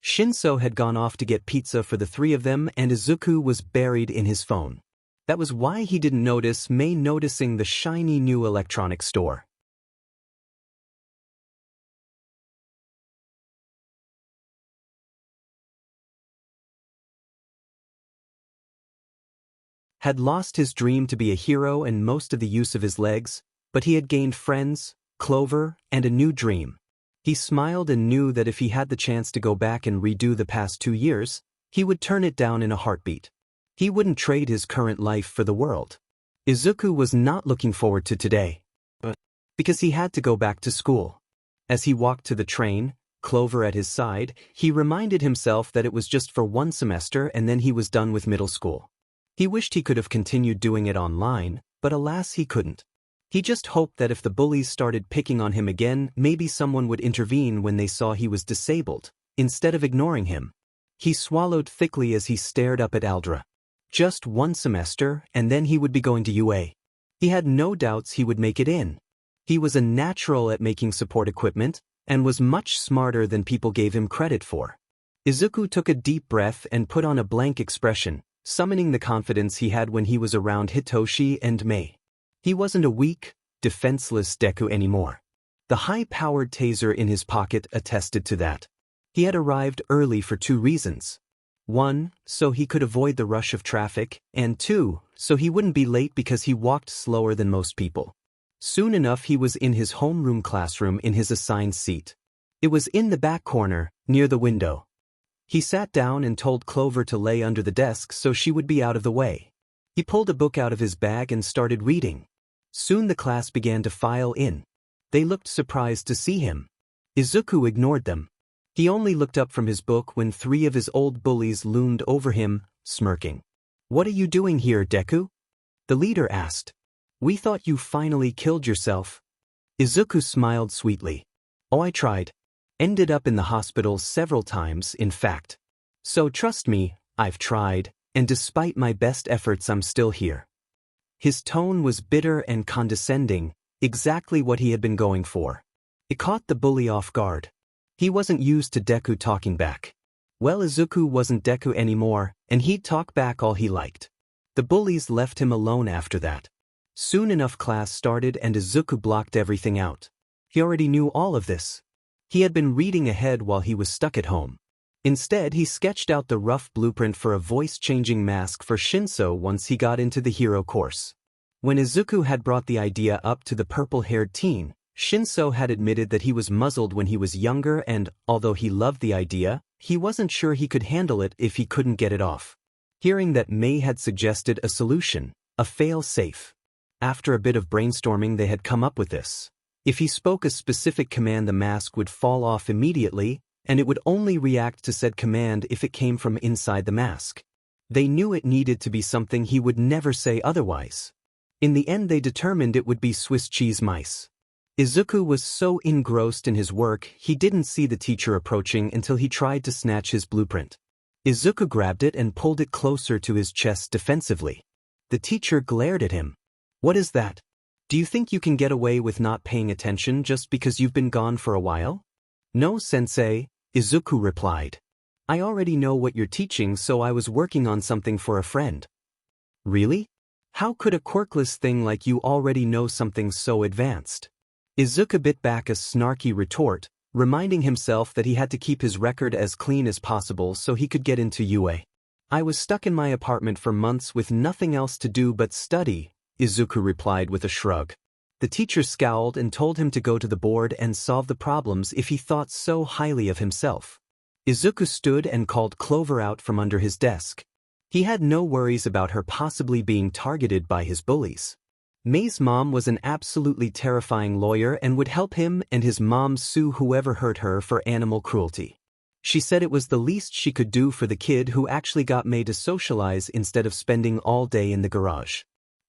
Shinso had gone off to get pizza for the 3 of them, and Izuku was buried in his phone. That was why he didn't notice Mei noticing the shiny new electronics store. Had lost his dream to be a hero and most of the use of his legs, but he had gained friends, Clover, and a new dream. He smiled and knew that if he had the chance to go back and redo the past 2 years, he would turn it down in a heartbeat. He wouldn't trade his current life for the world. Izuku was not looking forward to today, because he had to go back to school. As he walked to the train, Clover at his side, he reminded himself that it was just for one semester and then he was done with middle school. He wished he could have continued doing it online, but alas he couldn't. He just hoped that if the bullies started picking on him again, maybe someone would intervene when they saw he was disabled, instead of ignoring him. He swallowed thickly as he stared up at Aldra. Just one semester, and then he would be going to UA. He had no doubts he would make it in. He was a natural at making support equipment, and was much smarter than people gave him credit for. Izuku took a deep breath and put on a blank expression, summoning the confidence he had when he was around Hitoshi and Mei. He wasn't a weak, defenseless Deku anymore. The high-powered taser in his pocket attested to that. He had arrived early for 2 reasons. 1, so he could avoid the rush of traffic, and 2, so he wouldn't be late because he walked slower than most people. Soon enough he was in his homeroom classroom in his assigned seat. It was in the back corner, near the window. He sat down and told Clover to lay under the desk so she would be out of the way. He pulled a book out of his bag and started reading. Soon the class began to file in. They looked surprised to see him. Izuku ignored them. He only looked up from his book when 3 of his old bullies loomed over him, smirking. "What are you doing here, Deku?" the leader asked. "We thought you finally killed yourself." Izuku smiled sweetly. "Oh, I tried. Ended up in the hospital several times, in fact. So trust me, I've tried, and despite my best efforts I'm still here." His tone was bitter and condescending, exactly what he had been going for. It caught the bully off guard. He wasn't used to Deku talking back. Well, Izuku wasn't Deku anymore, and he'd talk back all he liked. The bullies left him alone after that. Soon enough class started and Izuku blocked everything out. He already knew all of this. He had been reading ahead while he was stuck at home. Instead, he sketched out the rough blueprint for a voice-changing mask for Shinso once he got into the hero course. When Izuku had brought the idea up to the purple-haired teen, Shinso had admitted that he was muzzled when he was younger and, although he loved the idea, he wasn't sure he could handle it if he couldn't get it off. Hearing that Mei had suggested a solution, a fail-safe. After a bit of brainstorming they had come up with this. If he spoke a specific command the mask would fall off immediately, and it would only react to said command if it came from inside the mask. They knew it needed to be something he would never say otherwise. In the end they determined it would be Swiss cheese mice. Izuku was so engrossed in his work he didn't see the teacher approaching until he tried to snatch his blueprint. Izuku grabbed it and pulled it closer to his chest defensively. The teacher glared at him. "What is that? Do you think you can get away with not paying attention just because you've been gone for a while?" "No, sensei," Izuku replied. "I already know what you're teaching, so I was working on something for a friend." "Really? How could a quirkless thing like you already know something so advanced?" Izuku bit back a snarky retort, reminding himself that he had to keep his record as clean as possible so he could get into UA. "I was stuck in my apartment for months with nothing else to do but study," Izuku replied with a shrug. The teacher scowled and told him to go to the board and solve the problems if he thought so highly of himself. Izuku stood and called Clover out from under his desk. He had no worries about her possibly being targeted by his bullies. Mei's mom was an absolutely terrifying lawyer and would help him and his mom sue whoever hurt her for animal cruelty. She said it was the least she could do for the kid who actually got Mei to socialize instead of spending all day in the garage.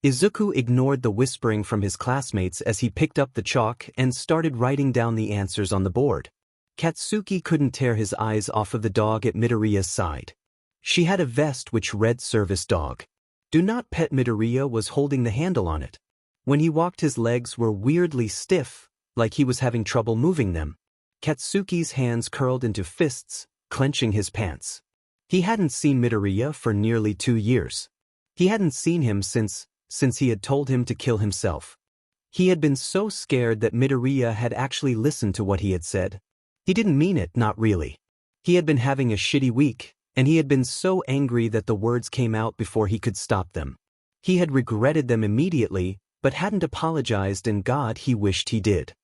Izuku ignored the whispering from his classmates as he picked up the chalk and started writing down the answers on the board. Katsuki couldn't tear his eyes off of the dog at Midoriya's side. She had a vest which read service dog. Do Not Pet. Midoriya was holding the handle on it. When he walked his legs were weirdly stiff, like he was having trouble moving them. Katsuki's hands curled into fists, clenching his pants. He hadn't seen Midoriya for nearly 2 years. He hadn't seen him since he had told him to kill himself. He had been so scared that Midoriya had actually listened to what he had said. He didn't mean it, not really. He had been having a shitty week, and he had been so angry that the words came out before he could stop them. He had regretted them immediately, but hadn't apologized, and God, he wished he did.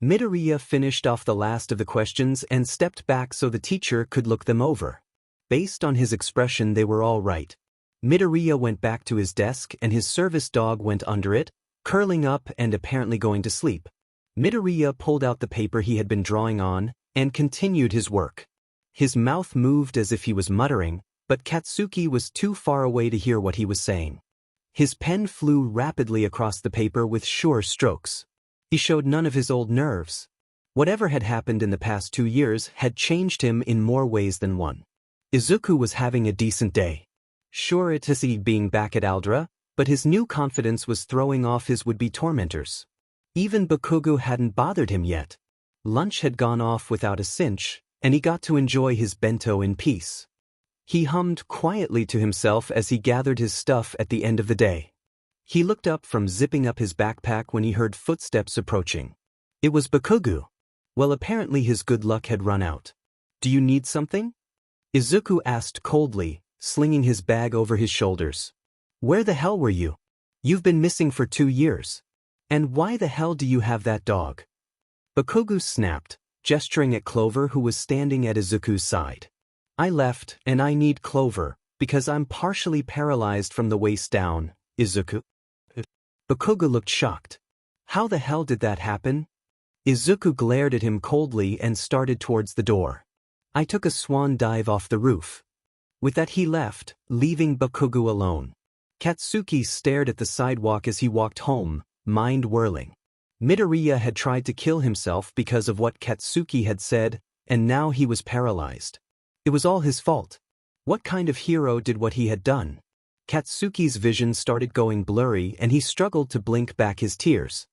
Midoriya finished off the last of the questions and stepped back so the teacher could look them over. Based on his expression, they were all right. Midoriya went back to his desk and his service dog went under it, curling up and apparently going to sleep. Midoriya pulled out the paper he had been drawing on, and continued his work. His mouth moved as if he was muttering, but Katsuki was too far away to hear what he was saying. His pen flew rapidly across the paper with sure strokes. He showed none of his old nerves. Whatever had happened in the past 2 years had changed him in more ways than one. Izuku was having a decent day. Sure, it is he being back at Aldra, but his new confidence was throwing off his would-be tormentors. Even Bakugo hadn't bothered him yet. Lunch had gone off without a cinch, and he got to enjoy his bento in peace. He hummed quietly to himself as he gathered his stuff at the end of the day. He looked up from zipping up his backpack when he heard footsteps approaching. It was Bakugo. Well, apparently his good luck had run out. "Do you need something?" Izuku asked coldly, slinging his bag over his shoulders. "Where the hell were you? You've been missing for 2 years. And why the hell do you have that dog?" Bakugo snapped, gesturing at Clover, who was standing at Izuku's side. "I left, and I need Clover, because I'm partially paralyzed from the waist down, Izuku." Bakugo looked shocked. "How the hell did that happen?" Izuku glared at him coldly and started towards the door. "I took a swan dive off the roof." With that he left, leaving Bakugo alone. Katsuki stared at the sidewalk as he walked home, mind whirling. Midoriya had tried to kill himself because of what Katsuki had said, and now he was paralyzed. It was all his fault. What kind of hero did what he had done? Katsuki's vision started going blurry and he struggled to blink back his tears.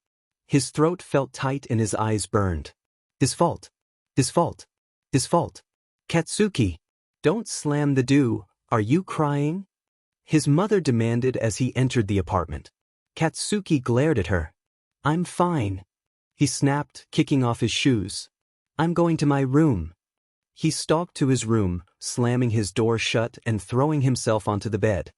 His throat felt tight and his eyes burned. His fault. His fault. His fault. "Katsuki! Don't slam the door, are you crying?" his mother demanded as he entered the apartment. Katsuki glared at her. "I'm fine," he snapped, kicking off his shoes. "I'm going to my room." He stalked to his room, slamming his door shut and throwing himself onto the bed.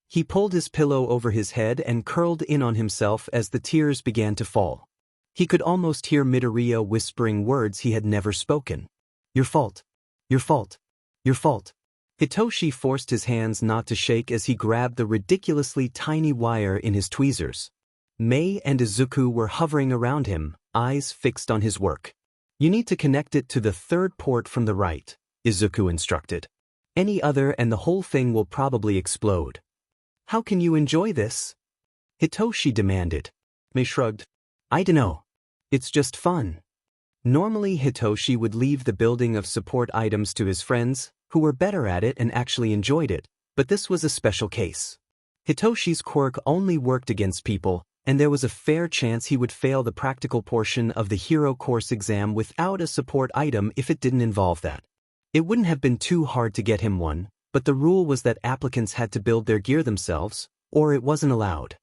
He pulled his pillow over his head and curled in on himself as the tears began to fall. He could almost hear Midoriya whispering words he had never spoken. "Your fault. Your fault. Your fault." Hitoshi forced his hands not to shake as he grabbed the ridiculously tiny wire in his tweezers. Mei and Izuku were hovering around him, eyes fixed on his work. "You need to connect it to the third port from the right," Izuku instructed. "Any other and the whole thing will probably explode." "How can you enjoy this?" Hitoshi demanded. Mei shrugged. "I dunno. It's just fun." Normally Hitoshi would leave the building of support items to his friends, who were better at it and actually enjoyed it, but this was a special case. Hitoshi's quirk only worked against people, and there was a fair chance he would fail the practical portion of the hero course exam without a support item if it didn't involve that. It wouldn't have been too hard to get him one, but the rule was that applicants had to build their gear themselves, or it wasn't allowed.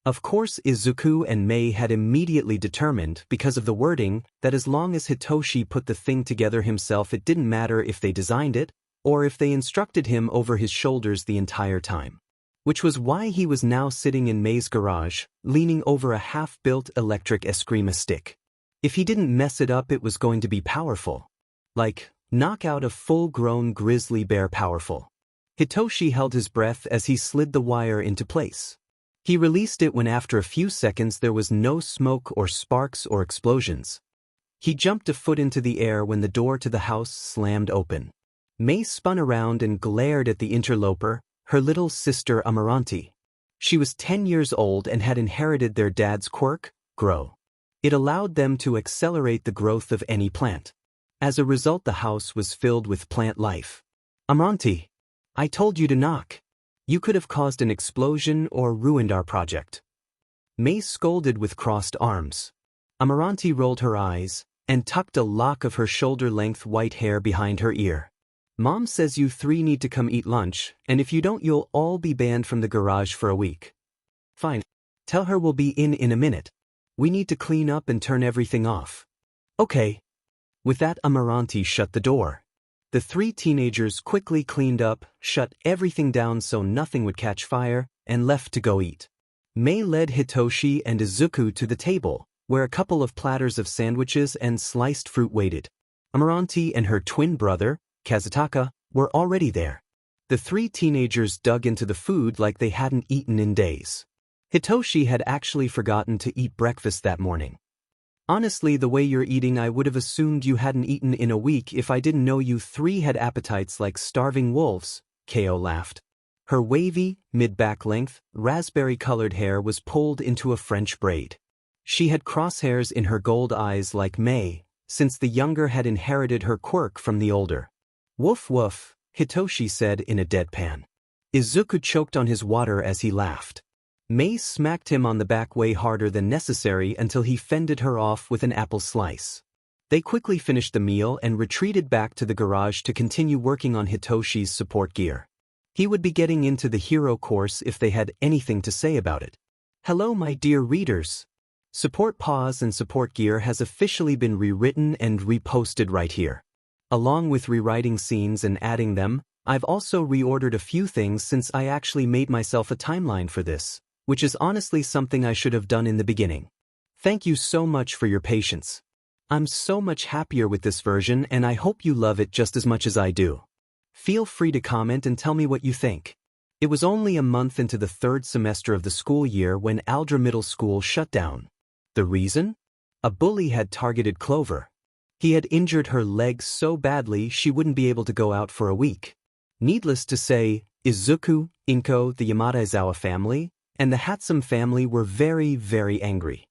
Of course, Izuku and Mei had immediately determined, because of the wording, that as long as Hitoshi put the thing together himself, it didn't matter if they designed it, or if they instructed him over his shoulders the entire time. Which was why he was now sitting in Mei's garage, leaning over a half-built electric Eskrima stick. If he didn't mess it up, it was going to be powerful. Like, knock out a full-grown grizzly bear powerful. Hitoshi held his breath as he slid the wire into place. He released it when after a few seconds there was no smoke or sparks or explosions. He jumped a foot into the air when the door to the house slammed open. Mei spun around and glared at the interloper, her little sister Amarante. She was 10 years old and had inherited their dad's quirk, grow. It allowed them to accelerate the growth of any plant. As a result, the house was filled with plant life. "Amarante, I told you to knock. You could have caused an explosion or ruined our project." Mei scolded with crossed arms. Amarante rolled her eyes and tucked a lock of her shoulder-length white hair behind her ear. "Mom says you 3 need to come eat lunch, and if you don't you'll all be banned from the garage for a week." "Fine. Tell her we'll be in a minute. We need to clean up and turn everything off." "Okay." With that, Amarante shut the door. The 3 teenagers quickly cleaned up, shut everything down so nothing would catch fire, and left to go eat. Mei led Hitoshi and Izuku to the table, where a couple of platters of sandwiches and sliced fruit waited. Amarante and her twin brother, Kazutaka, were already there. The 3 teenagers dug into the food like they hadn't eaten in days. Hitoshi had actually forgotten to eat breakfast that morning. Honestly, the way you're eating, I would have assumed you hadn't eaten in a week if I didn't know you three had appetites like starving wolves, Ko laughed. Her wavy, mid-back length, raspberry-colored hair was pulled into a French braid. She had crosshairs in her gold eyes like May, since the younger had inherited her quirk from the older. Woof woof, Hitoshi said in a deadpan. Izuku choked on his water as he laughed. May smacked him on the back way harder than necessary until he fended her off with an apple slice. They quickly finished the meal and retreated back to the garage to continue working on Hitoshi's support gear. He would be getting into the hero course if they had anything to say about it. Hello my dear readers. Support Paws and support gear has officially been rewritten and reposted right here. Along with rewriting scenes and adding them, I've also reordered a few things since I actually made myself a timeline for this, which is honestly something I should have done in the beginning. Thank you so much for your patience. I'm so much happier with this version and I hope you love it just as much as I do. Feel free to comment and tell me what you think. It was only a month into the third semester of the school year when Aldra Middle School shut down. The reason? A bully had targeted Clover. He had injured her leg so badly she wouldn't be able to go out for a week. Needless to say, Izuku, Inko, the Yamada-Izawa family, and the Hatsum family were very, very angry.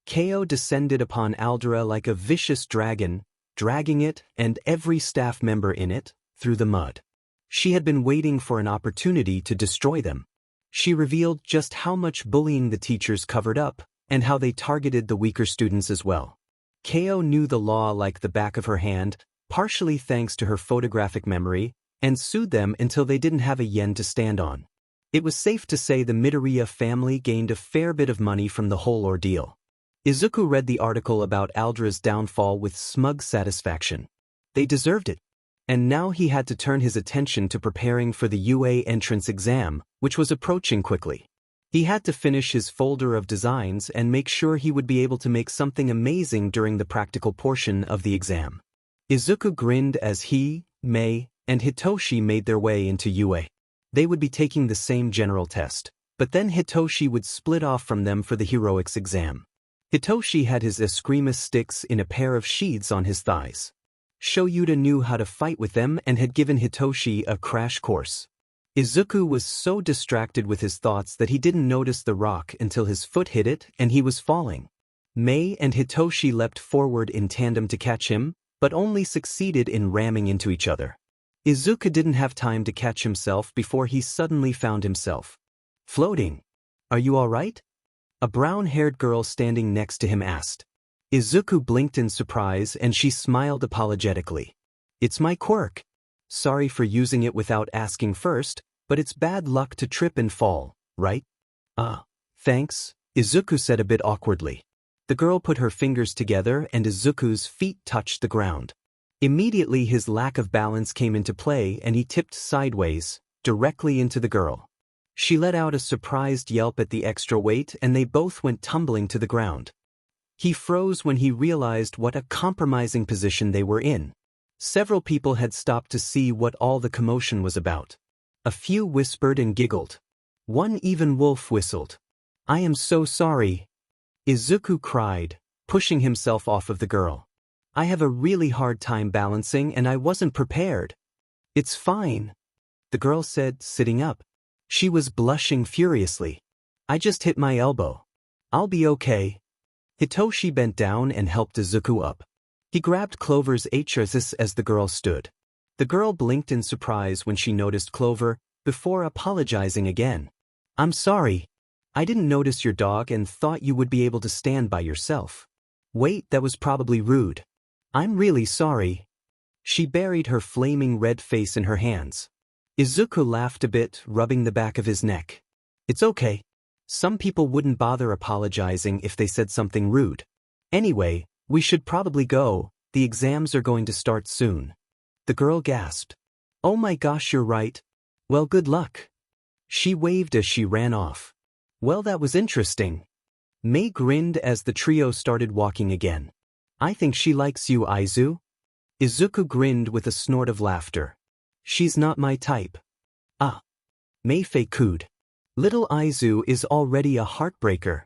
Ko descended upon Aldra like a vicious dragon, dragging it, and every staff member in it, through the mud. She had been waiting for an opportunity to destroy them. She revealed just how much bullying the teachers covered up, and how they targeted the weaker students as well. Ko knew the law like the back of her hand, partially thanks to her photographic memory, and sued them until they didn't have a yen to stand on. It was safe to say the Midoriya family gained a fair bit of money from the whole ordeal. Izuku read the article about Aldra's downfall with smug satisfaction. They deserved it. And now he had to turn his attention to preparing for the UA entrance exam, which was approaching quickly. He had to finish his folder of designs and make sure he would be able to make something amazing during the practical portion of the exam. Izuku grinned as he, Mei, and Hitoshi made their way into UA. They would be taking the same general test, but then Hitoshi would split off from them for the heroics exam. Hitoshi had his escrima sticks in a pair of sheaths on his thighs. Shoyuta knew how to fight with them and had given Hitoshi a crash course. Izuku was so distracted with his thoughts that he didn't notice the rock until his foot hit it and he was falling. Mei and Hitoshi leapt forward in tandem to catch him, but only succeeded in ramming into each other. Izuku didn't have time to catch himself before he suddenly found himself floating. Are you all right? A brown-haired girl standing next to him asked. Izuku blinked in surprise and she smiled apologetically. It's my quirk. Sorry for using it without asking first, but it's bad luck to trip and fall, right? Thanks, Izuku said a bit awkwardly. The girl put her fingers together and Izuku's feet touched the ground. Immediately his lack of balance came into play and he tipped sideways, directly into the girl. She let out a surprised yelp at the extra weight and they both went tumbling to the ground. He froze when he realized what a compromising position they were in. Several people had stopped to see what all the commotion was about. A few whispered and giggled. One even wolf whistled. I am so sorry. Izuku cried, pushing himself off of the girl. I have a really hard time balancing and I wasn't prepared. It's fine, the girl said, sitting up. She was blushing furiously. I just hit my elbow. I'll be okay. Hitoshi bent down and helped Izuku up. He grabbed Clover's hs as the girl stood. The girl blinked in surprise when she noticed Clover, before apologizing again. I'm sorry. I didn't notice your dog and thought you would be able to stand by yourself. Wait, that was probably rude. I'm really sorry. She buried her flaming red face in her hands. Izuku laughed a bit, rubbing the back of his neck. It's okay. Some people wouldn't bother apologizing if they said something rude. Anyway, we should probably go, the exams are going to start soon. The girl gasped. Oh my gosh, you're right. Well, good luck. She waved as she ran off. Well, that was interesting. Mei grinned as the trio started walking again. I think she likes you, Aizu. Izuku grinned with a snort of laughter. She's not my type. Mei cooed. Little Aizu is already a heartbreaker.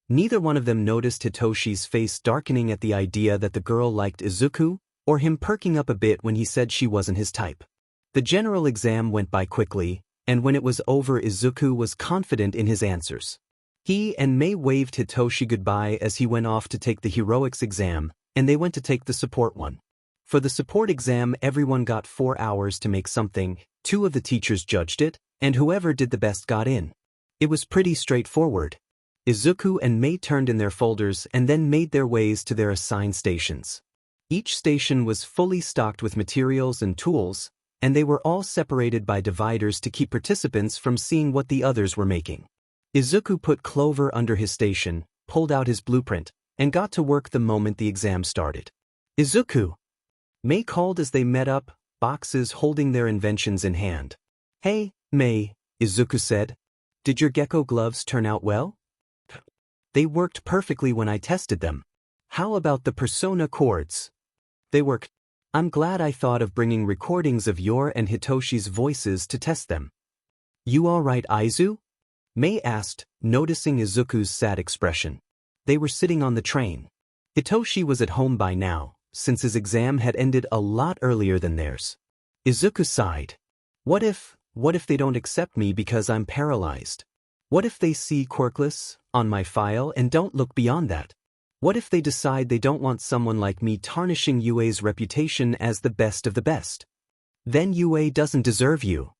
Neither one of them noticed Hitoshi's face darkening at the idea that the girl liked Izuku, or him perking up a bit when he said she wasn't his type. The general exam went by quickly, and when it was over Izuku was confident in his answers. He and Mei waved Hitoshi goodbye as he went off to take the heroics exam, and they went to take the support one. For the support exam everyone got 4 hours to make something, 2 of the teachers judged it, and whoever did the best got in. It was pretty straightforward. Izuku and Mei turned in their folders and then made their ways to their assigned stations. Each station was fully stocked with materials and tools, and they were all separated by dividers to keep participants from seeing what the others were making. Izuku put Clover under his station, pulled out his blueprint, and got to work the moment the exam started. "Izuku!" Mei called as they met up, boxes holding their inventions in hand. "Hey, Mei," Izuku said. "Did your gecko gloves turn out well?" "They worked perfectly when I tested them." "How about the persona chords?" "They worked." "I'm glad I thought of bringing recordings of your and Hitoshi's voices to test them." "You all right, Izu?" Mei asked, noticing Izuku's sad expression. They were sitting on the train. Hitoshi was at home by now, since his exam had ended a lot earlier than theirs. Izuku sighed. What if they don't accept me because I'm paralyzed? What if they see quirkless on my file and don't look beyond that? What if they decide they don't want someone like me tarnishing UA's reputation as the best of the best? Then UA doesn't deserve you.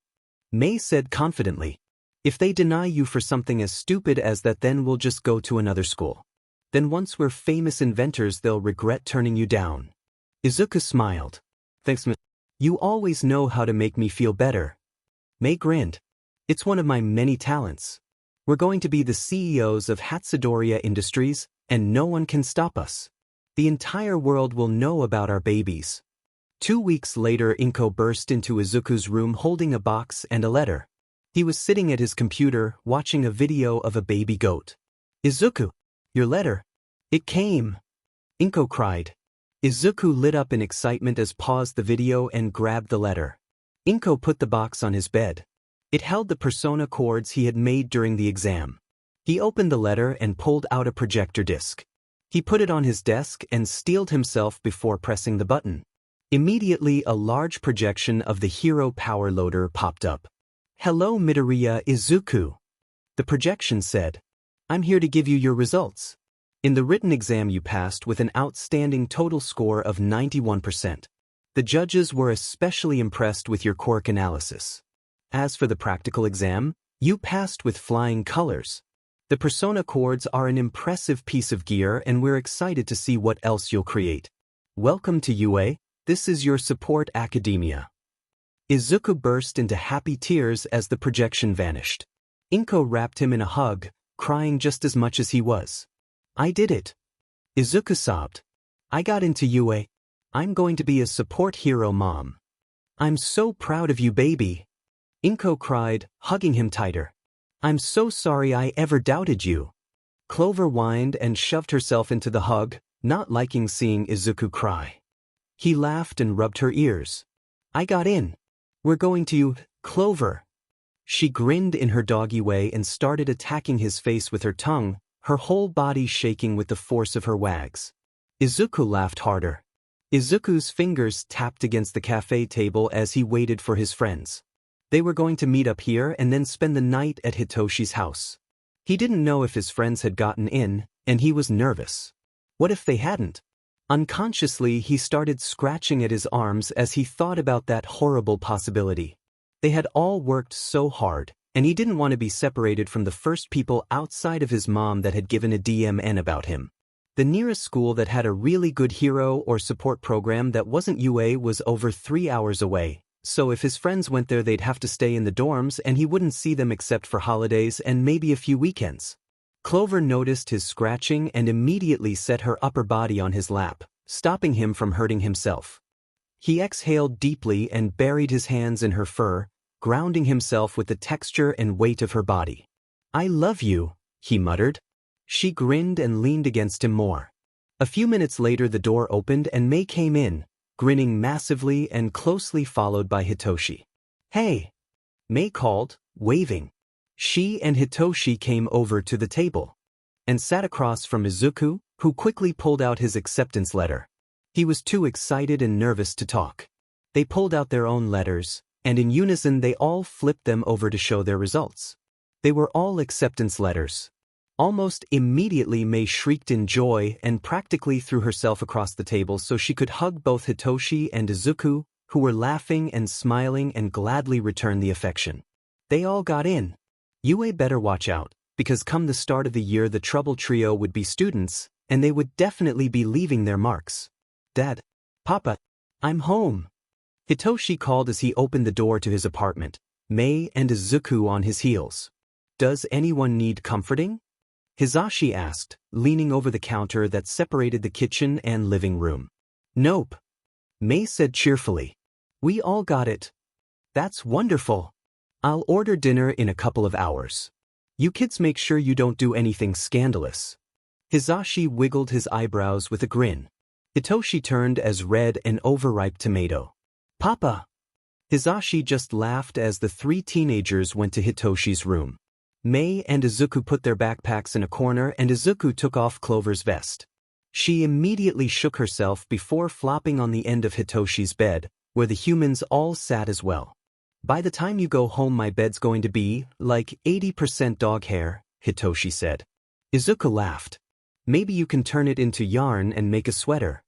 Mei said confidently. If they deny you for something as stupid as that, then we'll just go to another school. Then once we're famous inventors, they'll regret turning you down. Izuku smiled. Thanks, you always know how to make me feel better. Mei grinned. It's one of my many talents. We're going to be the CEOs of Hatsudoria Industries, and no one can stop us. The entire world will know about our babies. 2 weeks later, Inko burst into Izuku's room holding a box and a letter. He was sitting at his computer, watching a video of a baby goat. "Izuku, your letter. It came!" Inko cried. Izuku lit up in excitement as paused the video and grabbed the letter. Inko put the box on his bed. It held the persona chords he had made during the exam. He opened the letter and pulled out a projector disc. He put it on his desk and steeled himself before pressing the button. Immediately, a large projection of the hero power loader popped up. "Hello, Midoriya Izuku," the projection said. "I'm here to give you your results. In the written exam you passed with an outstanding total score of 91%. The judges were especially impressed with your quirk analysis. As for the practical exam, you passed with flying colors. The persona chords are an impressive piece of gear and we're excited to see what else you'll create. Welcome to UA, this is your support academia." Izuku burst into happy tears as the projection vanished. Inko wrapped him in a hug, crying just as much as he was. "I did it." Izuku sobbed. "I got into UA. I'm going to be a support hero, Mom." "I'm so proud of you, baby." Inko cried, hugging him tighter. "I'm so sorry I ever doubted you." Clover whined and shoved herself into the hug, not liking seeing Izuku cry. He laughed and rubbed her ears. "I got in. We're going to Clover." She grinned in her doggy way and started attacking his face with her tongue, her whole body shaking with the force of her wags. Izuku laughed harder. Izuku's fingers tapped against the cafe table as he waited for his friends. They were going to meet up here and then spend the night at Hitoshi's house. He didn't know if his friends had gotten in, and he was nervous. What if they hadn't? Unconsciously, he started scratching at his arms as he thought about that horrible possibility. They had all worked so hard, and he didn't want to be separated from the first people outside of his mom that had given a DMN about him. The nearest school that had a really good hero or support program that wasn't UA was over 3 hours away, so if his friends went there they'd have to stay in the dorms and he wouldn't see them except for holidays and maybe a few weekends. Clover noticed his scratching and immediately set her upper body on his lap, stopping him from hurting himself. He exhaled deeply and buried his hands in her fur, grounding himself with the texture and weight of her body. "I love you," he muttered. She grinned and leaned against him more. A few minutes later the door opened and Mei came in, grinning massively and closely followed by Hitoshi. "Hey!" Mei called, waving. She and Hitoshi came over to the table. and sat across from Izuku, who quickly pulled out his acceptance letter. He was too excited and nervous to talk. They pulled out their own letters, and in unison they all flipped them over to show their results. They were all acceptance letters. Almost immediately Mei shrieked in joy and practically threw herself across the table so she could hug both Hitoshi and Izuku, who were laughing and smiling and gladly returned the affection. They all got in. Yue better watch out, because come the start of the year the Trouble Trio would be students, and they would definitely be leaving their marks. Dad. Papa. I'm home. Hitoshi called as he opened the door to his apartment, Mei and Izuku on his heels. Does anyone need comforting? Hisashi asked, leaning over the counter that separated the kitchen and living room. Nope. Mei said cheerfully. We all got it. That's wonderful. I'll order dinner in a couple of hours. You kids make sure you don't do anything scandalous. Hisashi wiggled his eyebrows with a grin. Hitoshi turned as red an overripe tomato. Papa! Hisashi just laughed as the three teenagers went to Hitoshi's room. Mei and Izuku put their backpacks in a corner and Izuku took off Clover's vest. She immediately shook herself before flopping on the end of Hitoshi's bed, where the humans all sat as well. By the time you go home my bed's going to be, like 80% dog hair, Hitoshi said. Izuku laughed. Maybe you can turn it into yarn and make a sweater.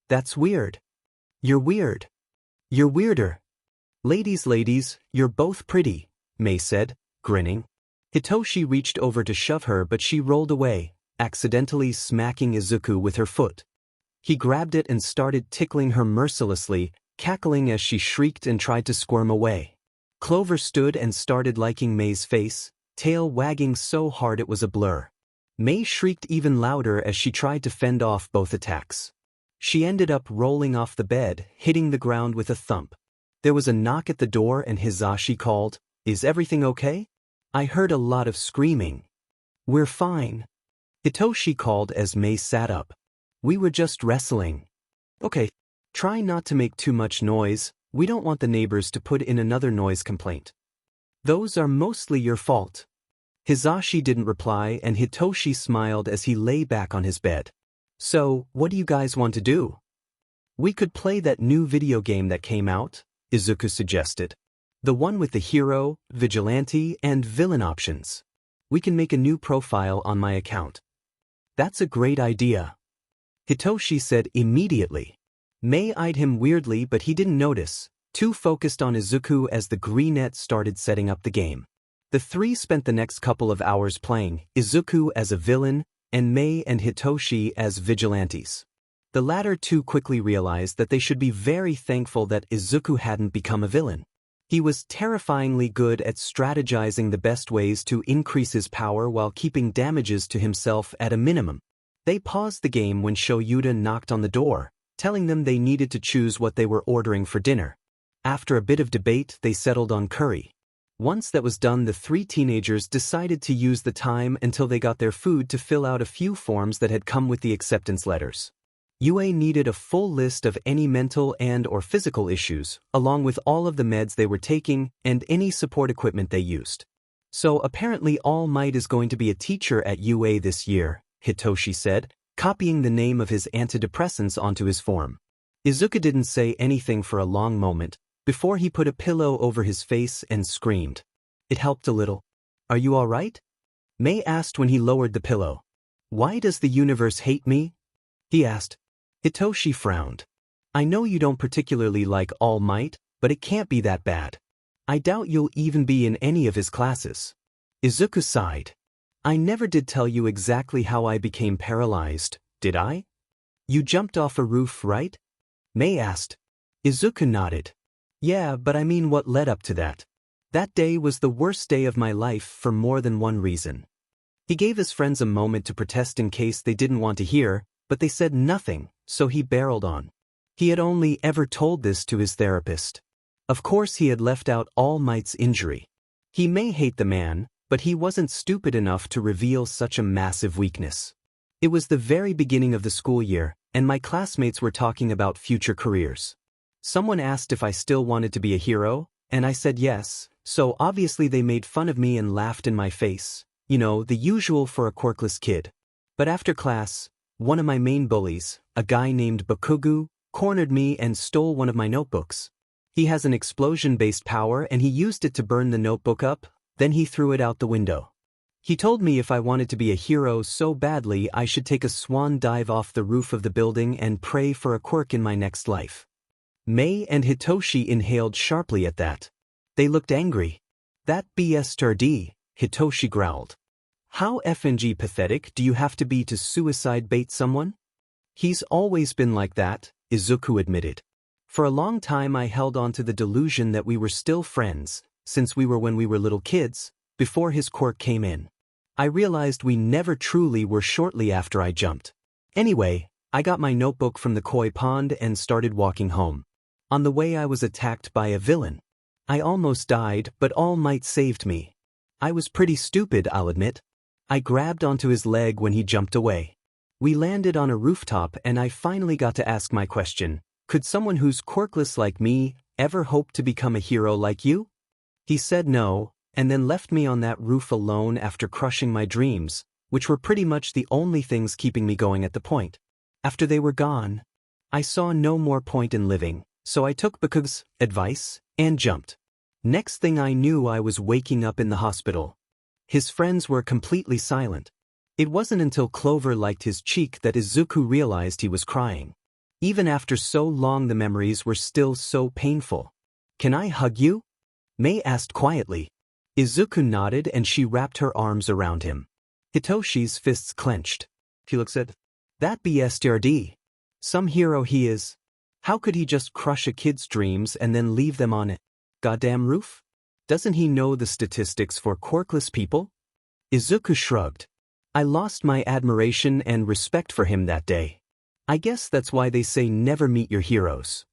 That's weird. You're weird. You're weirder. Ladies, you're both pretty, Mei said, grinning. Hitoshi reached over to shove her but she rolled away, accidentally smacking Izuku with her foot. He grabbed it and started tickling her mercilessly, cackling as she shrieked and tried to squirm away. Clover stood and started liking Mei's face, tail wagging so hard it was a blur. Mei shrieked even louder as she tried to fend off both attacks. She ended up rolling off the bed, hitting the ground with a thump. There was a knock at the door and Hisashi called, Is everything okay? I heard a lot of screaming. We're fine. Hitoshi called as Mei sat up. We were just wrestling. Okay. Try not to make too much noise, we don't want the neighbors to put in another noise complaint. Those are mostly your fault. Hisashi didn't reply and Hitoshi smiled as he lay back on his bed. So, what do you guys want to do? We could play that new video game that came out, Izuku suggested. The one with the hero, vigilante, and villain options. We can make a new profile on my account. That's a great idea. Hitoshi said immediately. Mei eyed him weirdly but he didn't notice, too focused on Izuku as the greenette started setting up the game. The three spent the next couple of hours playing, Izuku as a villain, and Mei and Hitoshi as vigilantes. The latter two quickly realized that they should be very thankful that Izuku hadn't become a villain. He was terrifyingly good at strategizing the best ways to increase his power while keeping damages to himself at a minimum. They paused the game when Shoyuta knocked on the door, telling them they needed to choose what they were ordering for dinner. After a bit of debate, they settled on curry. Once that was done, the three teenagers decided to use the time until they got their food to fill out a few forms that had come with the acceptance letters. Yue needed a full list of any mental and/or physical issues, along with all of the meds they were taking and any support equipment they used. So apparently All Might is going to be a teacher at UA this year, Hitoshi said, copying the name of his antidepressants onto his form. Izuku didn't say anything for a long moment, before he put a pillow over his face and screamed. It helped a little. Are you all right? Mei asked when he lowered the pillow. Why does the universe hate me? He asked. Hitoshi frowned. I know you don't particularly like All Might, but it can't be that bad. I doubt you'll even be in any of his classes. Izuku sighed. I never did tell you exactly how I became paralyzed, did I? You jumped off a roof, right? Mei asked. Izuku nodded. Yeah, but I mean what led up to that. That day was the worst day of my life for more than one reason. He gave his friends a moment to protest in case they didn't want to hear, but they said nothing, so he barreled on. He had only ever told this to his therapist. Of course he had left out All Might's injury. He may hate the man, but he wasn't stupid enough to reveal such a massive weakness. It was the very beginning of the school year, and my classmates were talking about future careers. Someone asked if I still wanted to be a hero, and I said yes, so obviously they made fun of me and laughed in my face, You know, the usual for a quirkless kid. But after class, one of my main bullies, a guy named Bakugu, cornered me and stole one of my notebooks. He has an explosion-based power and he used it to burn the notebook up, then he threw it out the window. He told me if I wanted to be a hero so badly I should take a swan dive off the roof of the building and pray for a quirk in my next life. Mei and Hitoshi inhaled sharply at that. They looked angry. That BS Hitoshi growled. How FNG pathetic do you have to be to suicide bait someone? He's always been like that, Izuku admitted. For a long time I held on to the delusion that we were still friends, since we were when we were little kids, before his quirk came in. I realized we never truly were shortly after I jumped. Anyway, I got my notebook from the koi pond and started walking home. On the way I was attacked by a villain. I almost died, but All Might saved me. I was pretty stupid, I'll admit. I grabbed onto his leg when he jumped away. We landed on a rooftop and I finally got to ask my question. Could someone who's quirkless like me ever hope to become a hero like you? He said no, and then left me on that roof alone after crushing my dreams, which were pretty much the only things keeping me going at the point. After they were gone, I saw no more point in living, so I took Bakugu's advice and jumped. Next thing I knew I was waking up in the hospital. His friends were completely silent. It wasn't until Clover liked his cheek that Izuku realized he was crying. Even after so long the memories were still so painful. Can I hug you? Mei asked quietly. Izuku nodded and she wrapped her arms around him. Hitoshi's fists clenched. He looked at that BSTRD. Some hero he is. How could he just crush a kid's dreams and then leave them on a goddamn roof? Doesn't he know the statistics for quirkless people? Izuku shrugged. I lost my admiration and respect for him that day. I guess that's why they say never meet your heroes.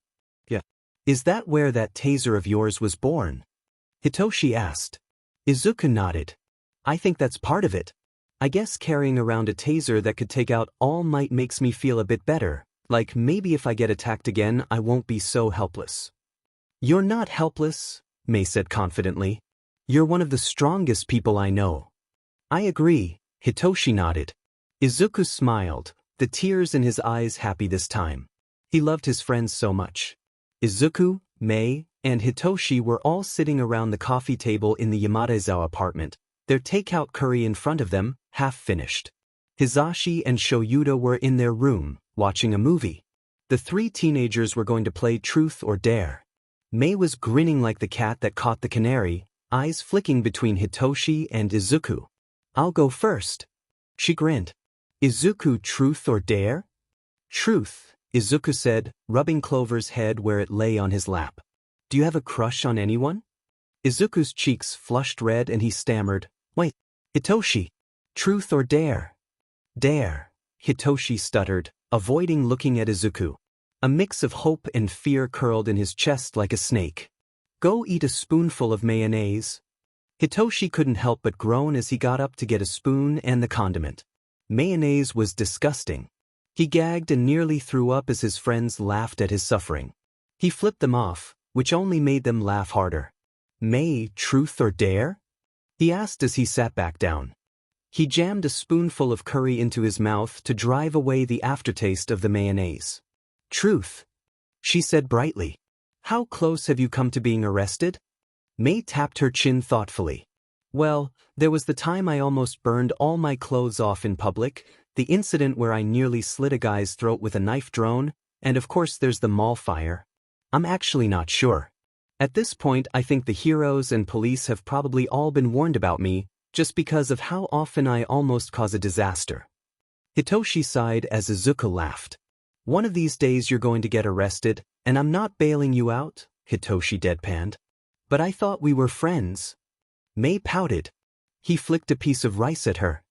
Yeah. Is that where that taser of yours was born? Hitoshi asked. Izuku nodded. I think that's part of it. I guess carrying around a taser that could take out All Might makes me feel a bit better, like maybe if I get attacked again I won't be so helpless. You're not helpless, Mei said confidently. You're one of the strongest people I know. I agree, Hitoshi nodded. Izuku smiled, the tears in his eyes happy this time. He loved his friends so much. Izuku, Mei, and Hitoshi were all sitting around the coffee table in the Yamadezawa apartment, their takeout curry in front of them, half finished. Hizashi and Shoyuta were in their room, watching a movie. The three teenagers were going to play Truth or Dare. Mei was grinning like the cat that caught the canary, eyes flicking between Hitoshi and Izuku. I'll go first. She grinned. Izuku, Truth or Dare? Truth, Izuku said, rubbing Clover's head where it lay on his lap. Do you have a crush on anyone? Izuku's cheeks flushed red and he stammered, Wait, Hitoshi. Truth or Dare? Dare, Hitoshi stuttered, avoiding looking at Izuku. A mix of hope and fear curled in his chest like a snake. Go eat a spoonful of mayonnaise. Hitoshi couldn't help but groan as he got up to get a spoon and the condiment. Mayonnaise was disgusting. He gagged and nearly threw up as his friends laughed at his suffering. He flipped them off, which only made them laugh harder. Mei, Truth or Dare? He asked as he sat back down. He jammed a spoonful of curry into his mouth to drive away the aftertaste of the mayonnaise. Truth, she said brightly. How close have you come to being arrested? Mei tapped her chin thoughtfully. Well, there was the time I almost burned all my clothes off in public, the incident where I nearly slit a guy's throat with a knife drone, and of course there's the mall fire. I'm actually not sure. At this point I think the heroes and police have probably all been warned about me, just because of how often I almost cause a disaster. Hitoshi sighed as Izuku laughed. One of these days you're going to get arrested, and I'm not bailing you out, Hitoshi deadpanned. But I thought we were friends. Mei pouted. He flicked a piece of rice at her.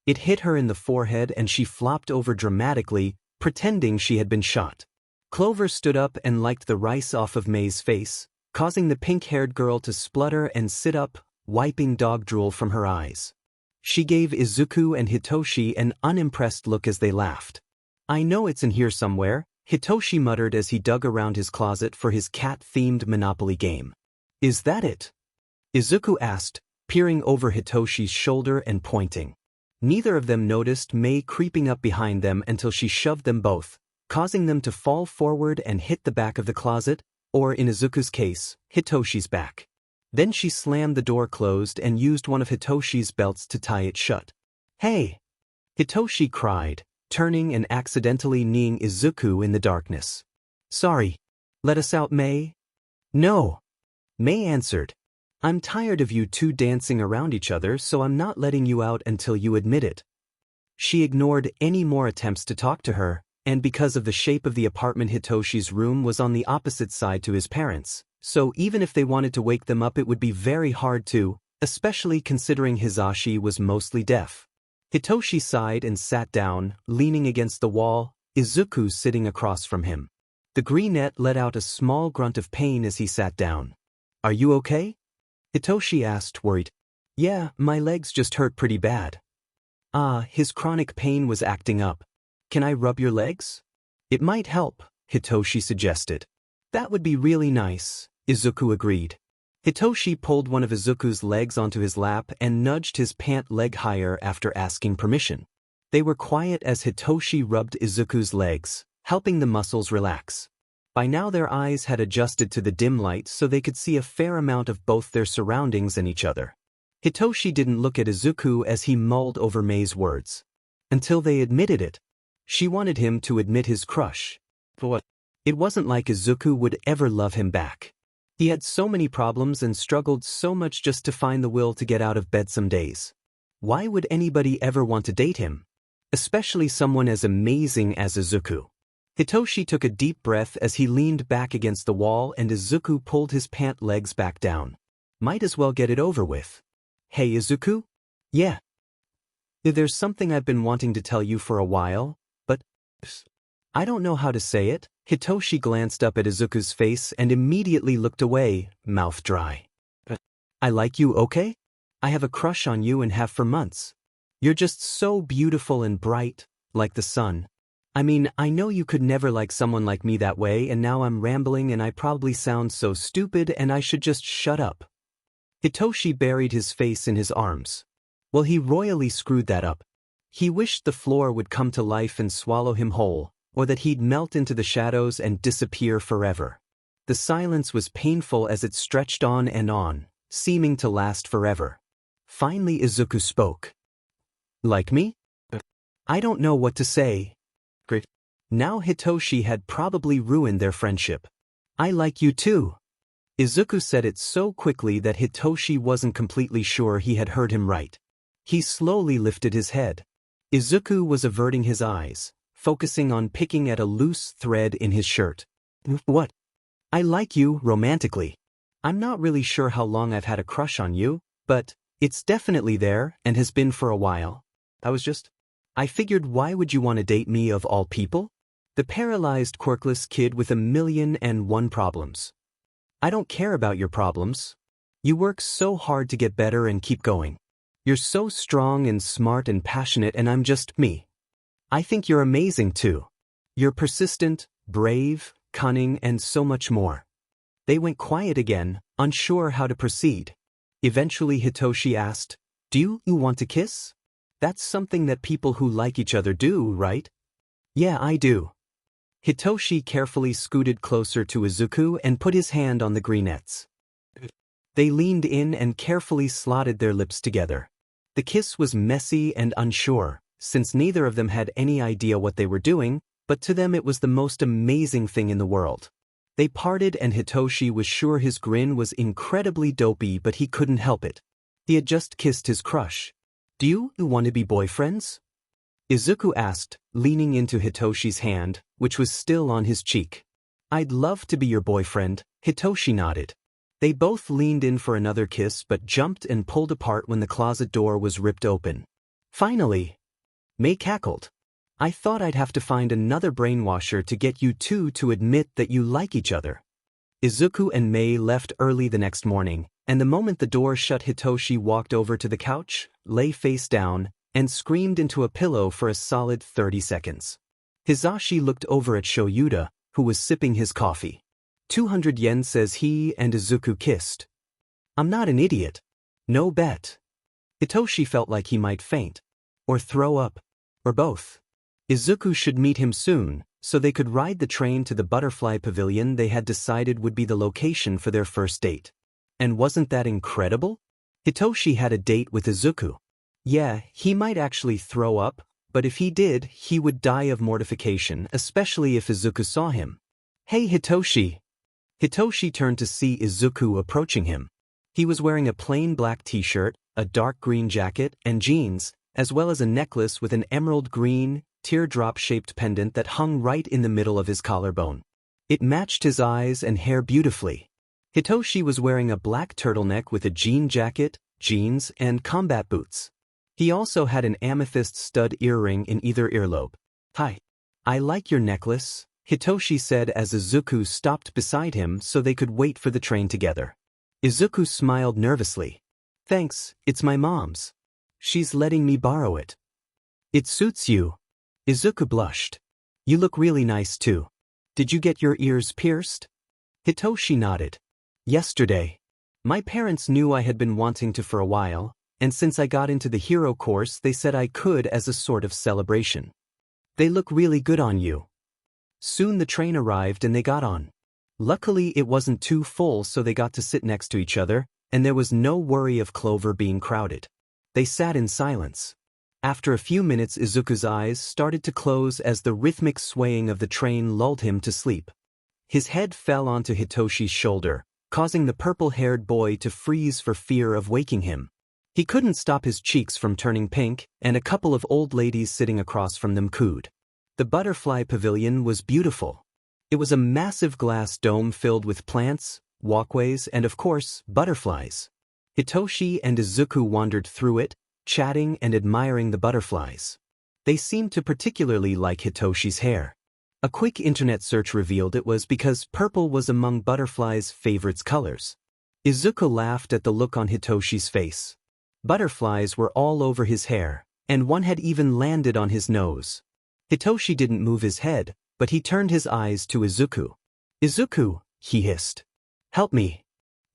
It hit her in the forehead and she flopped over dramatically, pretending she had been shot. Clover stood up and liked the rice off of Mei's face, causing the pink-haired girl to splutter and sit up, wiping dog drool from her eyes. She gave Izuku and Hitoshi an unimpressed look as they laughed. I know it's in here somewhere, Hitoshi muttered as he dug around his closet for his cat-themed Monopoly game. Is that it? Izuku asked, peering over Hitoshi's shoulder and pointing. Neither of them noticed Mei creeping up behind them until she shoved them both, causing them to fall forward and hit the back of the closet, or in Izuku's case, Hitoshi's back. Then she slammed the door closed and used one of Hitoshi's belts to tie it shut. "Hey!" Hitoshi cried, turning and accidentally kneeing Izuku in the darkness. "Sorry. Let us out, Mei?" "No." Mei answered. "I'm tired of you two dancing around each other, so I'm not letting you out until you admit it." She ignored any more attempts to talk to her, and because of the shape of the apartment, Hitoshi's room was on the opposite side to his parents', so even if they wanted to wake them up it would be very hard to, especially considering Hisashi was mostly deaf. Hitoshi sighed and sat down, leaning against the wall, Izuku sitting across from him. The greenette let out a small grunt of pain as he sat down. "Are you okay?" Hitoshi asked, worried. "Yeah, my legs just hurt pretty bad." His chronic pain was acting up. "Can I rub your legs?" "It might help," Hitoshi suggested. "That would be really nice," Izuku agreed. Hitoshi pulled one of Izuku's legs onto his lap and nudged his pant leg higher after asking permission. They were quiet as Hitoshi rubbed Izuku's legs, helping the muscles relax. By now their eyes had adjusted to the dim light so they could see a fair amount of both their surroundings and each other. Hitoshi didn't look at Izuku as he mulled over Mei's words. Until they admitted it. She wanted him to admit his crush. But it wasn't like Izuku would ever love him back. He had so many problems and struggled so much just to find the will to get out of bed some days. Why would anybody ever want to date him? Especially someone as amazing as Izuku. Hitoshi took a deep breath as he leaned back against the wall and Izuku pulled his pant legs back down. Might as well get it over with. "Hey Izuku?" "Yeah." "There's something I've been wanting to tell you for a while, but I don't know how to say it." Hitoshi glanced up at Izuku's face and immediately looked away, mouth dry. "I like you, okay? I have a crush on you and have for months. You're just so beautiful and bright, like the sun. I mean, I know you could never like someone like me that way, and now I'm rambling and I probably sound so stupid and I should just shut up." Hitoshi buried his face in his arms. Well, he royally screwed that up. He wished the floor would come to life and swallow him whole, or that he'd melt into the shadows and disappear forever. The silence was painful as it stretched on, seeming to last forever. Finally Izuku spoke. "Like me?" "I don't know what to say." Great. Now Hitoshi had probably ruined their friendship. "I like you too." Izuku said it so quickly that Hitoshi wasn't completely sure he had heard him right. He slowly lifted his head. Izuku was averting his eyes, focusing on picking at a loose thread in his shirt. "What?" "I like you romantically. I'm not really sure how long I've had a crush on you, but it's definitely there and has been for a while. I figured, why would you want to date me of all people? The paralyzed quirkless kid with 1,000,001 problems. I don't care about your problems. You work so hard to get better and keep going. You're so strong and smart and passionate, and I'm just me. I think you're amazing too. You're persistent, brave, cunning, and so much more." They went quiet again, unsure how to proceed. Eventually Hitoshi asked, "Do you want to kiss? That's something that people who like each other do, right?" "Yeah, I do." Hitoshi carefully scooted closer to Izuku and put his hand on the greenettes. They leaned in and carefully slotted their lips together. The kiss was messy and unsure, since neither of them had any idea what they were doing, but to them it was the most amazing thing in the world. They parted and Hitoshi was sure his grin was incredibly dopey, but he couldn't help it. He had just kissed his crush. "Do you want to be boyfriends?" Izuku asked, leaning into Hitoshi's hand, which was still on his cheek. "I'd love to be your boyfriend," Hitoshi nodded. They both leaned in for another kiss but jumped and pulled apart when the closet door was ripped open. "Finally!" Mei cackled. "I thought I'd have to find another brainwasher to get you two to admit that you like each other." Izuku and Mei left early the next morning, and the moment the door shut, Hitoshi walked over to the couch, lay face down, and screamed into a pillow for a solid 30 seconds. Hisashi looked over at Shoyuta, who was sipping his coffee. 200 yen, says he, and Izuku kissed. "I'm not an idiot." No bet. Hitoshi felt like he might faint. Or throw up. Or both. Izuku should meet him soon, so they could ride the train to the butterfly pavilion they had decided would be the location for their first date. And wasn't that incredible? Hitoshi had a date with Izuku. Yeah, he might actually throw up, but if he did, he would die of mortification, especially if Izuku saw him. Hey Hitoshi! Hitoshi turned to see Izuku approaching him. He was wearing a plain black t-shirt, a dark green jacket, and jeans, as well as a necklace with an emerald green, teardrop-shaped pendant that hung right in the middle of his collarbone. It matched his eyes and hair beautifully. Hitoshi was wearing a black turtleneck with a jean jacket, jeans, and combat boots. He also had an amethyst stud earring in either earlobe. Hi. I like your necklace, Hitoshi said as Izuku stopped beside him so they could wait for the train together. Izuku smiled nervously. Thanks, it's my mom's. She's letting me borrow it. It suits you. Izuku blushed. You look really nice too. Did you get your ears pierced? Hitoshi nodded. Yesterday. My parents knew I had been wanting to for a while, and since I got into the hero course they said I could as a sort of celebration. They look really good on you. Soon the train arrived and they got on. Luckily it wasn't too full so they got to sit next to each other, and there was no worry of Clover being crowded. They sat in silence. After a few minutes Izuku's eyes started to close as the rhythmic swaying of the train lulled him to sleep. His head fell onto Hitoshi's shoulder, causing the purple-haired boy to freeze for fear of waking him. He couldn't stop his cheeks from turning pink, and a couple of old ladies sitting across from them cooed. The butterfly pavilion was beautiful. It was a massive glass dome filled with plants, walkways, and of course, butterflies. Hitoshi and Izuku wandered through it, chatting and admiring the butterflies. They seemed to particularly like Hitoshi's hair. A quick internet search revealed it was because purple was among butterflies' favorite colors. Izuku laughed at the look on Hitoshi's face. Butterflies were all over his hair, and one had even landed on his nose. Hitoshi didn't move his head, but he turned his eyes to Izuku. Izuku, he hissed. Help me.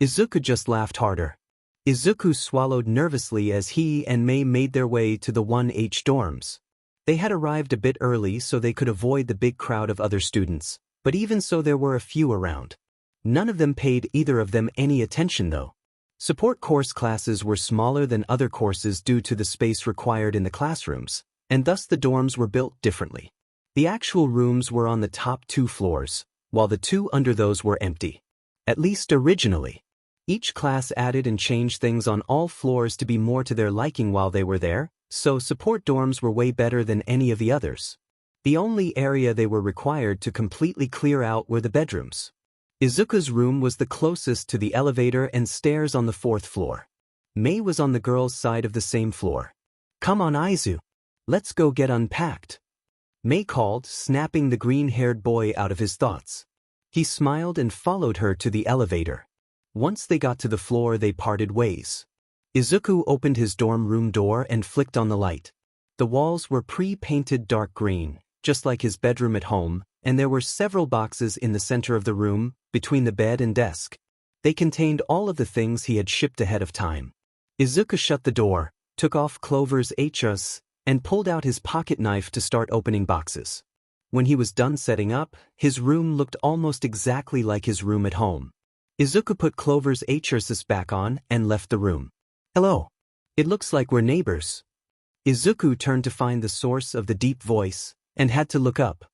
Izuku just laughed harder. Izuku swallowed nervously as he and Mei made their way to the 1H dorms. They had arrived a bit early so they could avoid the big crowd of other students, but even so there were a few around. None of them paid either of them any attention though. Support course classes were smaller than other courses due to the space required in the classrooms, and thus the dorms were built differently. The actual rooms were on the top 2 floors, while the 2 under those were empty. At least originally. Each class added and changed things on all floors to be more to their liking while they were there, so support dorms were way better than any of the others. The only area they were required to completely clear out were the bedrooms. Izuku's room was the closest to the elevator and stairs on the 4th floor. Mei was on the girls' side of the same floor. Come on Izu. Let's go get unpacked. Mei called, snapping the green-haired boy out of his thoughts. He smiled and followed her to the elevator. Once they got to the floor they parted ways. Izuku opened his dorm room door and flicked on the light. The walls were pre-painted dark green, just like his bedroom at home, and there were several boxes in the center of the room, between the bed and desk. They contained all of the things he had shipped ahead of time. Izuku shut the door, took off Clover's HS, and pulled out his pocket knife to start opening boxes. When he was done setting up, his room looked almost exactly like his room at home. Izuku put Clover's HS back on and left the room. Hello. It looks like we're neighbors. Izuku turned to find the source of the deep voice, and had to look up.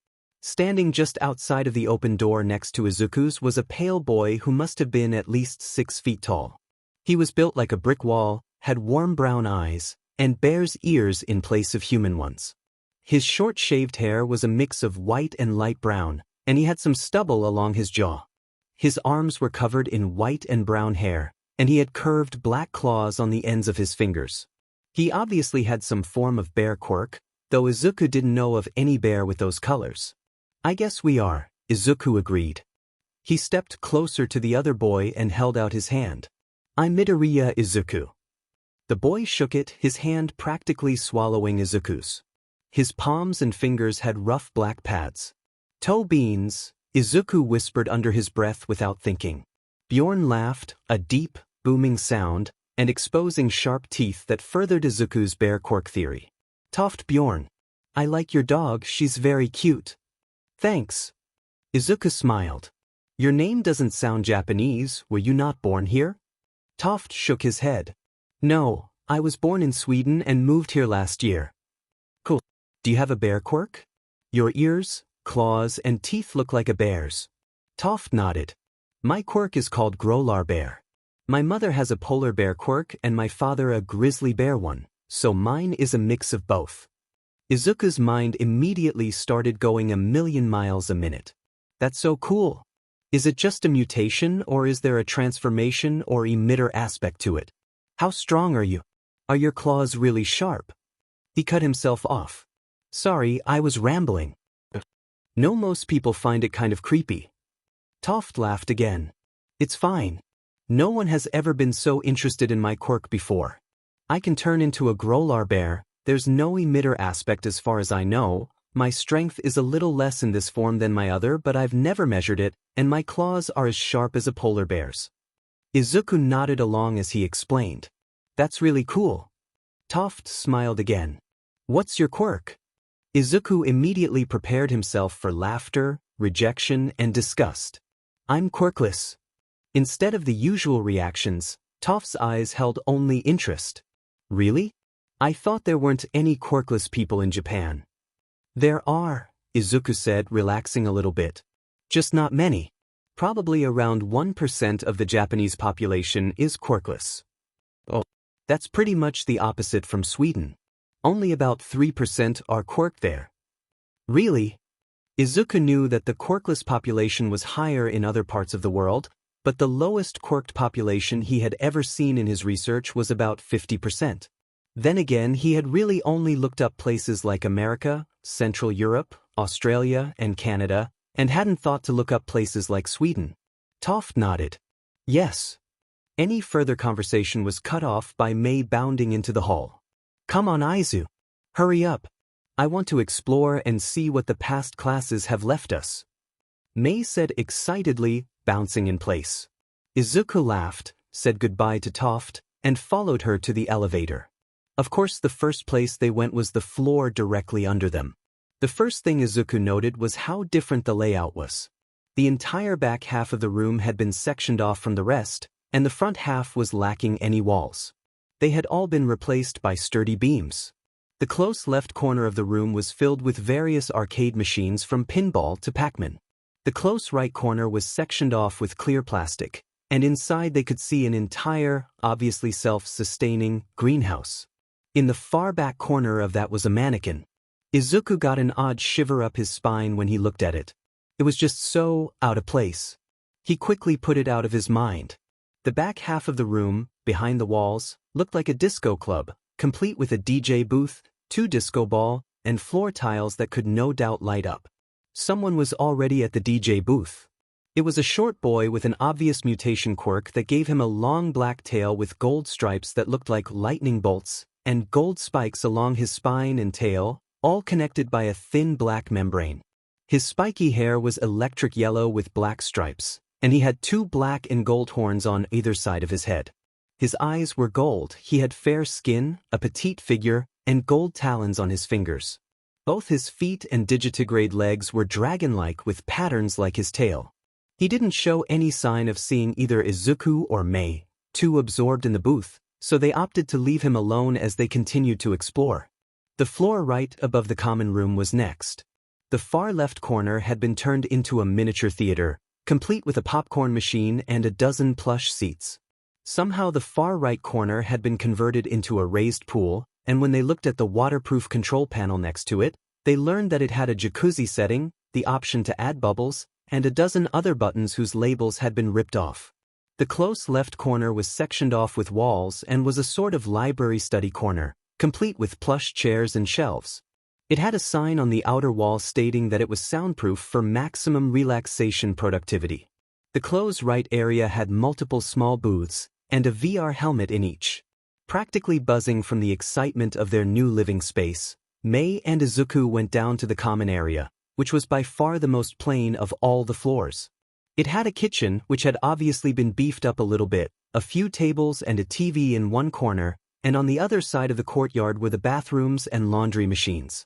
Standing just outside of the open door next to Izuku's was a pale boy who must have been at least 6 feet tall. He was built like a brick wall, had warm brown eyes, and bear's ears in place of human ones. His short shaved hair was a mix of white and light brown, and he had some stubble along his jaw. His arms were covered in white and brown hair, and he had curved black claws on the ends of his fingers. He obviously had some form of bear quirk, though Izuku didn't know of any bear with those colors. I guess we are, Izuku agreed. He stepped closer to the other boy and held out his hand. I'm Midoriya Izuku. The boy shook it, his hand practically swallowing Izuku's. His palms and fingers had rough black pads. Toe beans, Izuku whispered under his breath without thinking. Bjorn laughed, a deep, booming sound, and exposing sharp teeth that furthered Izuku's bear quirk theory. Toft Bjorn. I like your dog, she's very cute. Thanks. Izuku smiled. Your name doesn't sound Japanese, were you not born here? Toft shook his head. No, I was born in Sweden and moved here last year. Cool. Do you have a bear quirk? Your ears, claws, and teeth look like a bear's. Toft nodded. My quirk is called Grolar Bear. My mother has a polar bear quirk and my father a grizzly bear one, so mine is a mix of both. Izuku's mind immediately started going 1,000,000 miles a minute. That's so cool. Is it just a mutation or is there a transformation or emitter aspect to it? How strong are you? Are your claws really sharp? He cut himself off. Sorry, I was rambling. No, most people find it kind of creepy. Toft laughed again. It's fine. No one has ever been so interested in my quirk before. I can turn into a Grolar bear, there's no emitter aspect as far as I know, my strength is a little less in this form than my other but I've never measured it, and my claws are as sharp as a polar bear's. Izuku nodded along as he explained. That's really cool. Toft smiled again. What's your quirk? Izuku immediately prepared himself for laughter, rejection, and disgust. I'm quirkless. Instead of the usual reactions, Toft's eyes held only interest. Really? I thought there weren't any quirkless people in Japan. There are, Izuku said, relaxing a little bit. Just not many. Probably around 1% of the Japanese population is quirkless. Oh, that's pretty much the opposite from Sweden. Only about 3% are quirked there. Really? Izuku knew that the quirkless population was higher in other parts of the world, but the lowest quirked population he had ever seen in his research was about 50%. Then again, he had really only looked up places like America, Central Europe, Australia, and Canada, and hadn't thought to look up places like Sweden. Toft nodded. Yes. Any further conversation was cut off by Mei bounding into the hall. Come on, Izu. Hurry up. I want to explore and see what the past classes have left us. Mei said excitedly, bouncing in place. Izuku laughed, said goodbye to Toft, and followed her to the elevator. Of course, the first place they went was the floor directly under them. The first thing Izuku noted was how different the layout was. The entire back half of the room had been sectioned off from the rest, and the front half was lacking any walls. They had all been replaced by sturdy beams. The close left corner of the room was filled with various arcade machines from pinball to Pac-Man. The close right corner was sectioned off with clear plastic, and inside they could see an entire, obviously self-sustaining, greenhouse. In the far back corner of that was a mannequin. Izuku got an odd shiver up his spine when he looked at it. It was just so out of place. He quickly put it out of his mind. The back half of the room, behind the walls, looked like a disco club, complete with a DJ booth, 2 disco ball, and floor tiles that could no doubt light up. Someone was already at the DJ booth. It was a short boy with an obvious mutation quirk that gave him a long black tail with gold stripes that looked like lightning bolts, and gold spikes along his spine and tail, all connected by a thin black membrane. His spiky hair was electric yellow with black stripes, and he had 2 black and gold horns on either side of his head. His eyes were gold, he had fair skin, a petite figure, and gold talons on his fingers. Both his feet and digitigrade legs were dragon-like with patterns like his tail. He didn't show any sign of seeing either Izuku or Mei, too absorbed in the booth, so they opted to leave him alone as they continued to explore. The floor right above the common room was next. The far left corner had been turned into a miniature theater, complete with a popcorn machine and a dozen plush seats. Somehow the far right corner had been converted into a raised pool, and when they looked at the waterproof control panel next to it, they learned that it had a jacuzzi setting, the option to add bubbles, and a dozen other buttons whose labels had been ripped off. The close left corner was sectioned off with walls and was a sort of library study corner, complete with plush chairs and shelves. It had a sign on the outer wall stating that it was soundproof for maximum relaxation productivity. The close right area had multiple small booths, and a VR helmet in each. Practically buzzing from the excitement of their new living space, Mei and Izuku went down to the common area, which was by far the most plain of all the floors. It had a kitchen, which had obviously been beefed up a little bit, a few tables and a TV in one corner, and on the other side of the courtyard were the bathrooms and laundry machines.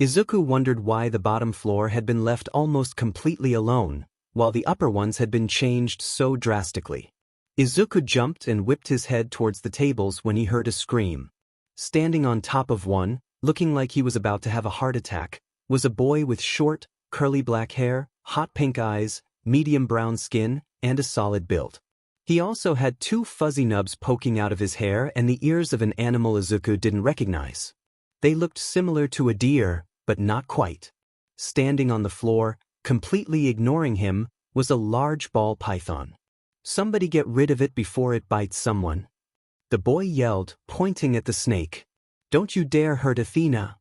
Izuku wondered why the bottom floor had been left almost completely alone, while the upper ones had been changed so drastically. Izuku jumped and whipped his head towards the tables when he heard a scream. Standing on top of one, looking like he was about to have a heart attack, was a boy with short, curly black hair, hot pink eyes, medium brown skin, and a solid build. He also had two fuzzy nubs poking out of his hair and the ears of an animal Izuku didn't recognize. They looked similar to a deer, but not quite. Standing on the floor, completely ignoring him, was a large ball python. Somebody get rid of it before it bites someone. The boy yelled, pointing at the snake. Don't you dare hurt Athena.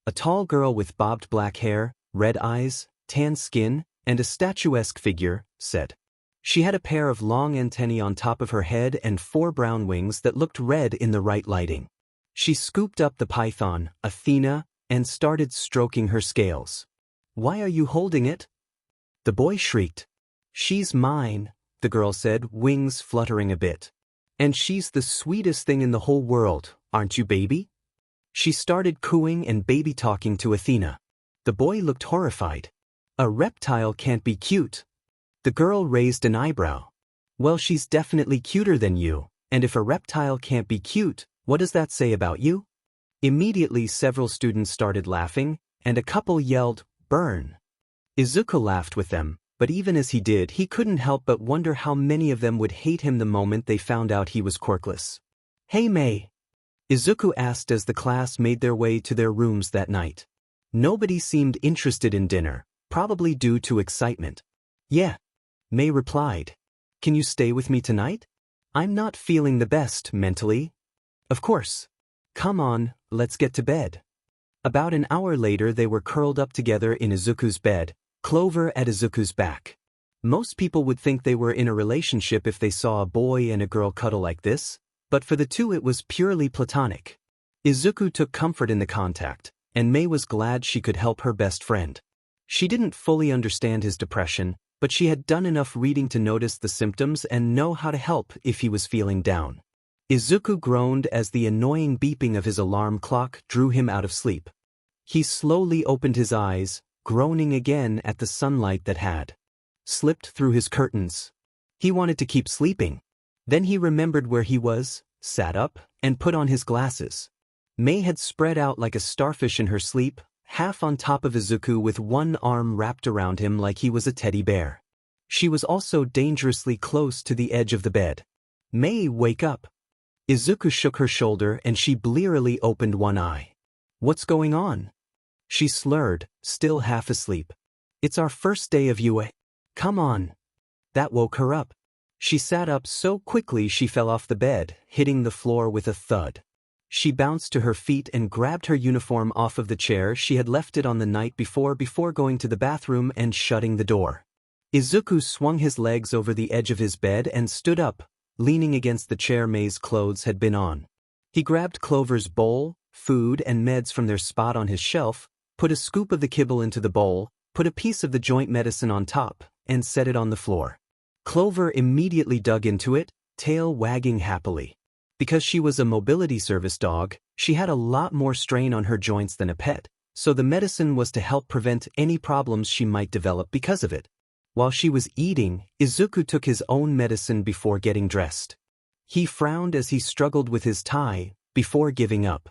A tall girl with bobbed black hair, red eyes, tan skin, and a statuesque figure, said. She had a pair of long antennae on top of her head and 4 brown wings that looked red in the right lighting. She scooped up the python, Athena, and started stroking her scales. Why are you holding it? The boy shrieked. She's mine, the girl said, wings fluttering a bit. And she's the sweetest thing in the whole world, aren't you, baby? She started cooing and baby-talking to Athena. The boy looked horrified. A reptile can't be cute. The girl raised an eyebrow. Well, she's definitely cuter than you, and if a reptile can't be cute, what does that say about you? Immediately several students started laughing, and a couple yelled, burn. Izuku laughed with them, but even as he did, he couldn't help but wonder how many of them would hate him the moment they found out he was quirkless. Hey May, Izuku asked as the class made their way to their rooms that night. Nobody seemed interested in dinner, probably due to excitement. Yeah, May replied. Can you stay with me tonight? I'm not feeling the best mentally. Of course. Come on, let's get to bed. About an hour later they were curled up together in Izuku's bed, Clover at Izuku's back. Most people would think they were in a relationship if they saw a boy and a girl cuddle like this, but for the two it was purely platonic. Izuku took comfort in the contact, and May was glad she could help her best friend. She didn't fully understand his depression, but she had done enough reading to notice the symptoms and know how to help if he was feeling down. Izuku groaned as the annoying beeping of his alarm clock drew him out of sleep. He slowly opened his eyes, groaning again at the sunlight that had slipped through his curtains. He wanted to keep sleeping. Then he remembered where he was, sat up, and put on his glasses. May had spread out like a starfish in her sleep, half on top of Izuku with one arm wrapped around him like he was a teddy bear. She was also dangerously close to the edge of the bed. May, wake up. Izuku shook her shoulder and she blearily opened one eye. What's going on? She slurred, still half asleep. It's our first day of UA. Come on. That woke her up. She sat up so quickly she fell off the bed, hitting the floor with a thud. She bounced to her feet and grabbed her uniform off of the chair she had left it on the night before going to the bathroom and shutting the door. Izuku swung his legs over the edge of his bed and stood up, leaning against the chair May's clothes had been on. He grabbed Clover's bowl, food and meds from their spot on his shelf, put a scoop of the kibble into the bowl, put a piece of the joint medicine on top, and set it on the floor. Clover immediately dug into it, tail wagging happily. Because she was a mobility service dog, she had a lot more strain on her joints than a pet, so the medicine was to help prevent any problems she might develop because of it. While she was eating, Izuku took his own medicine before getting dressed. He frowned as he struggled with his tie, before giving up.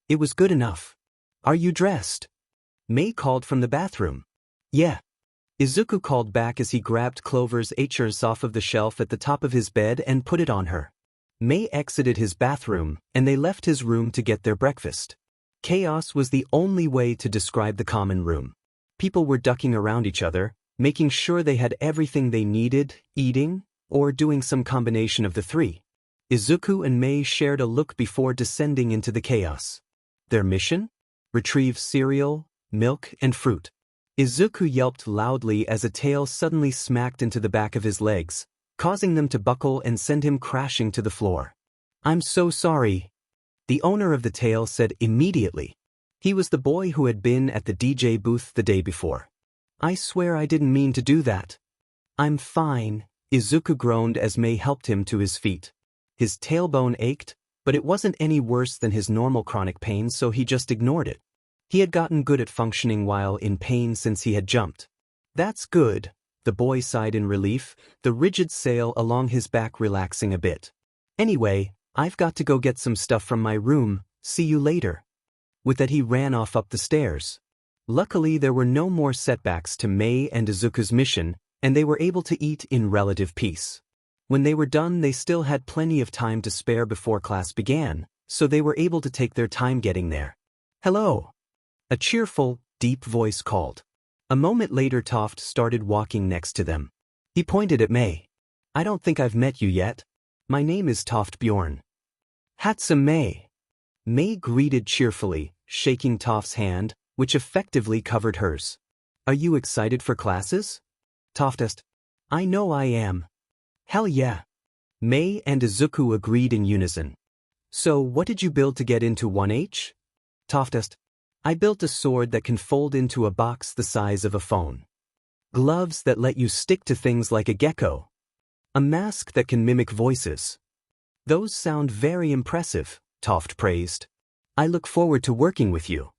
It was good enough. Are you dressed? May called from the bathroom. Yeah. Izuku called back as he grabbed Clover's hers off of the shelf at the top of his bed and put it on her. May exited his bathroom, and they left his room to get their breakfast. Chaos was the only way to describe the common room. People were ducking around each other, making sure they had everything they needed, eating, or doing some combination of the three. Izuku and May shared a look before descending into the chaos. Their mission? Retrieve cereal, milk, and fruit. Izuku yelped loudly as a tail suddenly smacked into the back of his legs, causing them to buckle and send him crashing to the floor. I'm so sorry, the owner of the tail said immediately. He was the boy who had been at the DJ booth the day before. I swear I didn't mean to do that. I'm fine, Izuku groaned as Mei helped him to his feet. His tailbone ached, but it wasn't any worse than his normal chronic pain, so he just ignored it. He had gotten good at functioning while in pain since he had jumped. That's good, the boy sighed in relief, the rigid sail along his back relaxing a bit. Anyway, I've got to go get some stuff from my room, see you later. With that he ran off up the stairs. Luckily there were no more setbacks to Mei and Izuku's mission, and they were able to eat in relative peace. When they were done they still had plenty of time to spare before class began, so they were able to take their time getting there. Hello. A cheerful, deep voice called. A moment later Toft started walking next to them. He pointed at Mei. I don't think I've met you yet. My name is Toft Bjorn. Hatsa Mei. Mei greeted cheerfully, shaking Toft's hand, which effectively covered hers. Are you excited for classes? Toft asked. I know I am. Hell yeah. Mei and Izuku agreed in unison. So what did you build to get into 1H? Toft asked. I built a sword that can fold into a box the size of a phone. Gloves that let you stick to things like a gecko. A mask that can mimic voices. Those sound very impressive, Toft praised. I look forward to working with you.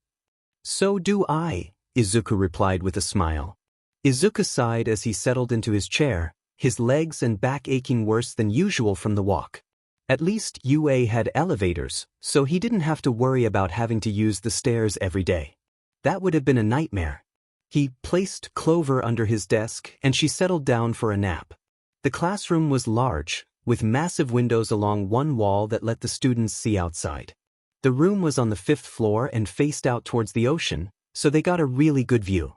So do I, Izuku replied with a smile. Izuku sighed as he settled into his chair, his legs and back aching worse than usual from the walk. At least UA had elevators, so he didn't have to worry about having to use the stairs every day. That would have been a nightmare. He placed Clover under his desk and she settled down for a nap. The classroom was large, with massive windows along one wall that let the students see outside. The room was on the 5th floor and faced out towards the ocean, so they got a really good view.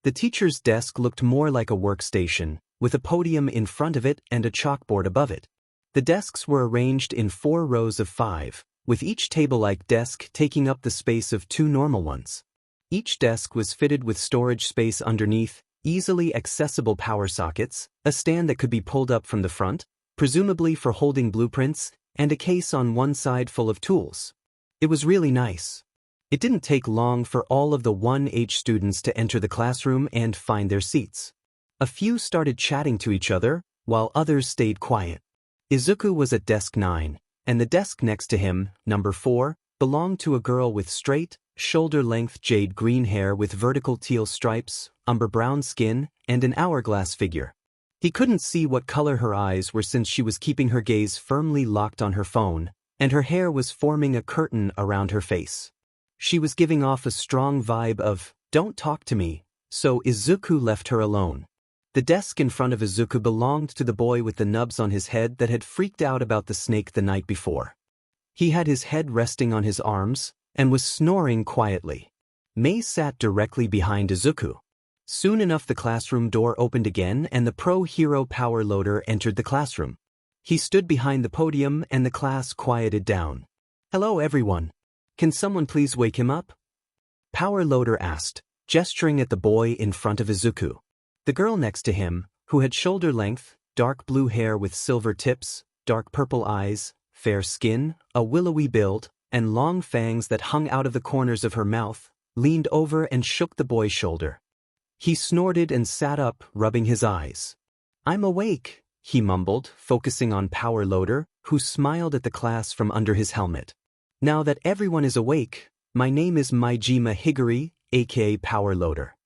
The teacher's desk looked more like a workstation, with a podium in front of it and a chalkboard above it. The desks were arranged in 4 rows of 5, with each table-like desk taking up the space of 2 normal ones. Each desk was fitted with storage space underneath, easily accessible power sockets, a stand that could be pulled up from the front, presumably for holding blueprints, and a case on one side full of tools. It was really nice. It didn't take long for all of the 1H students to enter the classroom and find their seats. A few started chatting to each other, while others stayed quiet. Izuku was at desk 9, and the desk next to him, number 4, belonged to a girl with straight, shoulder-length jade green hair with vertical teal stripes, umber-brown skin, and an hourglass figure. He couldn't see what color her eyes were since she was keeping her gaze firmly locked on her phone, and her hair was forming a curtain around her face. She was giving off a strong vibe of, "Don't talk to me," so Izuku left her alone. The desk in front of Izuku belonged to the boy with the nubs on his head that had freaked out about the snake the night before. He had his head resting on his arms, and was snoring quietly. Mei sat directly behind Izuku. Soon enough the classroom door opened again and the pro-hero power loader entered the classroom. He stood behind the podium and the class quieted down. "Hello everyone. Can someone please wake him up?" Power loader asked, gesturing at the boy in front of Izuku. The girl next to him, who had shoulder-length, dark blue hair with silver tips, dark purple eyes, fair skin, a willowy build, and long fangs that hung out of the corners of her mouth, leaned over and shook the boy's shoulder. He snorted and sat up, rubbing his eyes. "I'm awake," he mumbled, focusing on Power Loader, who smiled at the class from under his helmet. "Now that everyone is awake, my name is Maijima Higuri, aka Power Loader.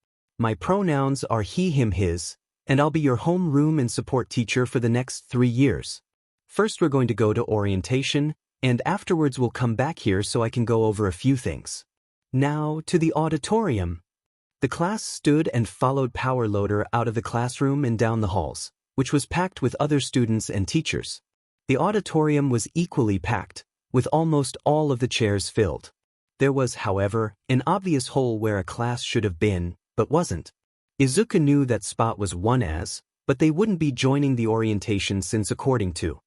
My pronouns are he, him, his, and I'll be your homeroom and support teacher for the next 3 years. First we're going to go to orientation, and afterwards we'll come back here so I can go over a few things. Now to the auditorium." The class stood and followed Power Loader out of the classroom and down the halls, which was packed with other students and teachers. The auditorium was equally packed, with almost all of the chairs filled. There was, however, an obvious hole where a class should have been, but wasn't. Izuku knew that spot was 1As, but they wouldn't be joining the orientation since according to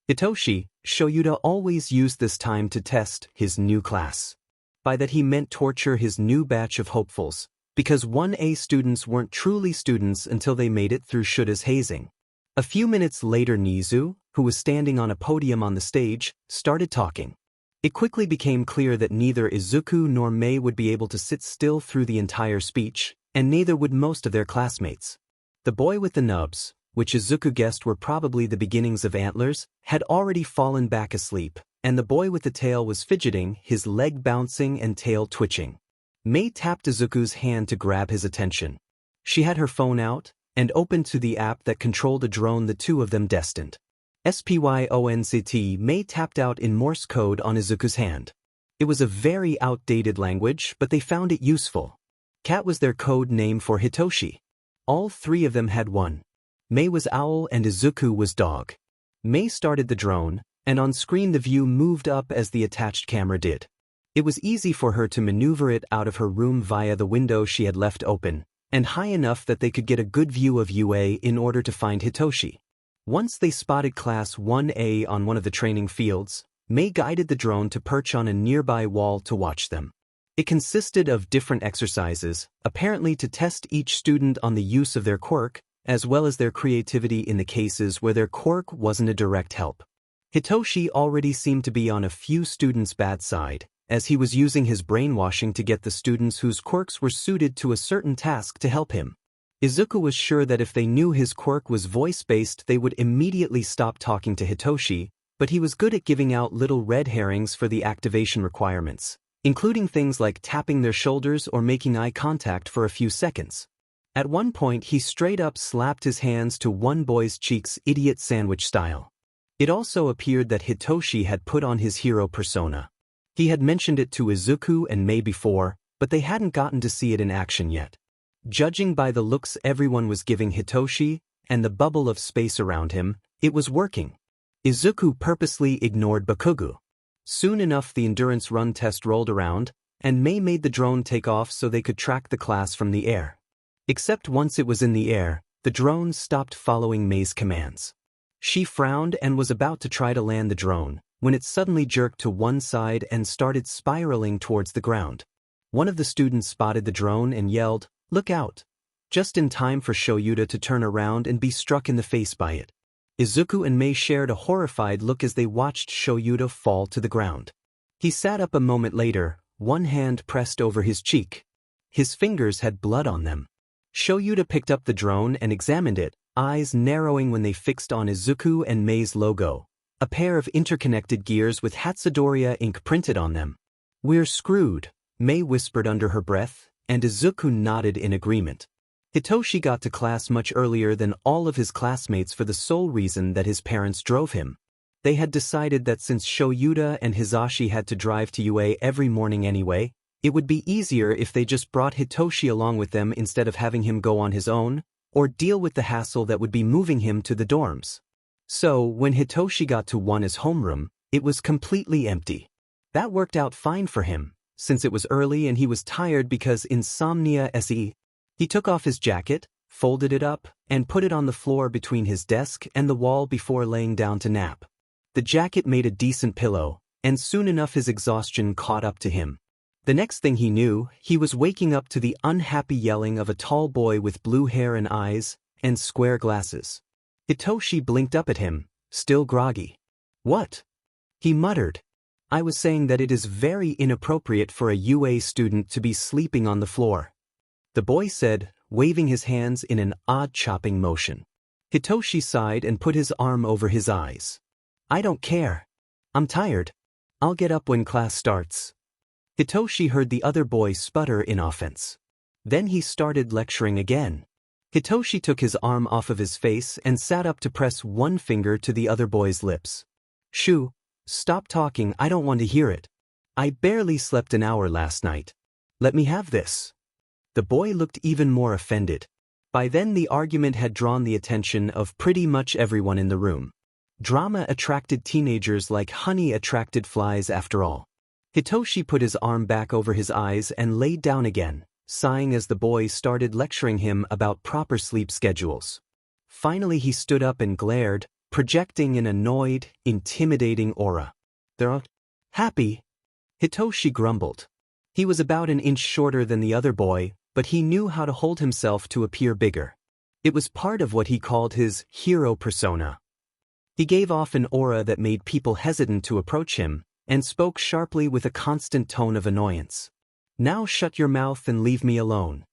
Hitoshi, Shoyuta always used this time to test his new class. By that he meant torture his new batch of hopefuls, because 1A students weren't truly students until they made it through Shuta's hazing. A few minutes later Nizu, who was standing on a podium on the stage, started talking. It quickly became clear that neither Izuku nor Mei would be able to sit still through the entire speech, and neither would most of their classmates. The boy with the nubs, which Izuku guessed were probably the beginnings of antlers, had already fallen back asleep, and the boy with the tail was fidgeting, his leg bouncing and tail twitching. Mei tapped Izuku's hand to grab his attention. She had her phone out and opened to the app that controlled a drone the two of them destined. SPYONCT. Mei tapped out in Morse code on Izuku's hand. It was a very outdated language, but they found it useful. Cat was their code name for Hitoshi. All three of them had one. Mei was owl and Izuku was dog. Mei started the drone, and on screen the view moved up as the attached camera did. It was easy for her to maneuver it out of her room via the window she had left open, and high enough that they could get a good view of UA in order to find Hitoshi. Once they spotted Class 1A on one of the training fields, Mei guided the drone to perch on a nearby wall to watch them. It consisted of different exercises, apparently to test each student on the use of their quirk, as well as their creativity in the cases where their quirk wasn't a direct help. Hitoshi already seemed to be on a few students' bad side, as he was using his brainwashing to get the students whose quirks were suited to a certain task to help him. Izuku was sure that if they knew his quirk was voice-based they would immediately stop talking to Hitoshi, but he was good at giving out little red herrings for the activation requirements, including things like tapping their shoulders or making eye contact for a few seconds. At one point he straight up slapped his hands to one boy's cheeks idiot sandwich style. It also appeared that Hitoshi had put on his hero persona. He had mentioned it to Izuku and Mei before, but they hadn't gotten to see it in action yet. Judging by the looks everyone was giving Hitoshi, and the bubble of space around him, it was working. Izuku purposely ignored Bakugo. Soon enough the endurance run test rolled around, and Mei made the drone take off so they could track the class from the air. Except once it was in the air, the drone stopped following Mei's commands. She frowned and was about to try to land the drone, when it suddenly jerked to one side and started spiraling towards the ground. One of the students spotted the drone and yelled, "Look out!" just in time for Shoyuta to turn around and be struck in the face by it. Izuku and Mei shared a horrified look as they watched Shoyuta fall to the ground. He sat up a moment later, one hand pressed over his cheek. His fingers had blood on them. Shoyuta picked up the drone and examined it, eyes narrowing when they fixed on Izuku and Mei's logo, a pair of interconnected gears with Hatsudoria ink printed on them. "We're screwed," Mei whispered under her breath, and Izuku nodded in agreement. Hitoshi got to class much earlier than all of his classmates for the sole reason that his parents drove him. They had decided that since Shoyuta and Hizashi had to drive to UA every morning anyway, it would be easier if they just brought Hitoshi along with them instead of having him go on his own, or deal with the hassle that would be moving him to the dorms. So, when Hitoshi got to Wana's homeroom, it was completely empty. That worked out fine for him, since it was early and he was tired because insomnia se. He took off his jacket, folded it up, and put it on the floor between his desk and the wall before laying down to nap. The jacket made a decent pillow, and soon enough his exhaustion caught up to him. The next thing he knew, he was waking up to the unhappy yelling of a tall boy with blue hair and eyes, and square glasses. Hitoshi blinked up at him, still groggy. "What?" he muttered. "I was saying that it is very inappropriate for a UA student to be sleeping on the floor," the boy said, waving his hands in an odd chopping motion. Hitoshi sighed and put his arm over his eyes. "I don't care. I'm tired. I'll get up when class starts." Hitoshi heard the other boy sputter in offense. Then he started lecturing again. Hitoshi took his arm off of his face and sat up to press one finger to the other boy's lips. "Shoo, stop talking, I don't want to hear it. I barely slept an hour last night. Let me have this." The boy looked even more offended. By then the argument had drawn the attention of pretty much everyone in the room. Drama attracted teenagers like honey attracted flies after all. Hitoshi put his arm back over his eyes and laid down again, sighing as the boy started lecturing him about proper sleep schedules. Finally he stood up and glared, projecting an annoyed, intimidating aura. "They're happy," Hitoshi grumbled. He was about an inch shorter than the other boy, but he knew how to hold himself to appear bigger. It was part of what he called his hero persona. He gave off an aura that made people hesitant to approach him, and spoke sharply with a constant tone of annoyance. "Now shut your mouth and leave me alone.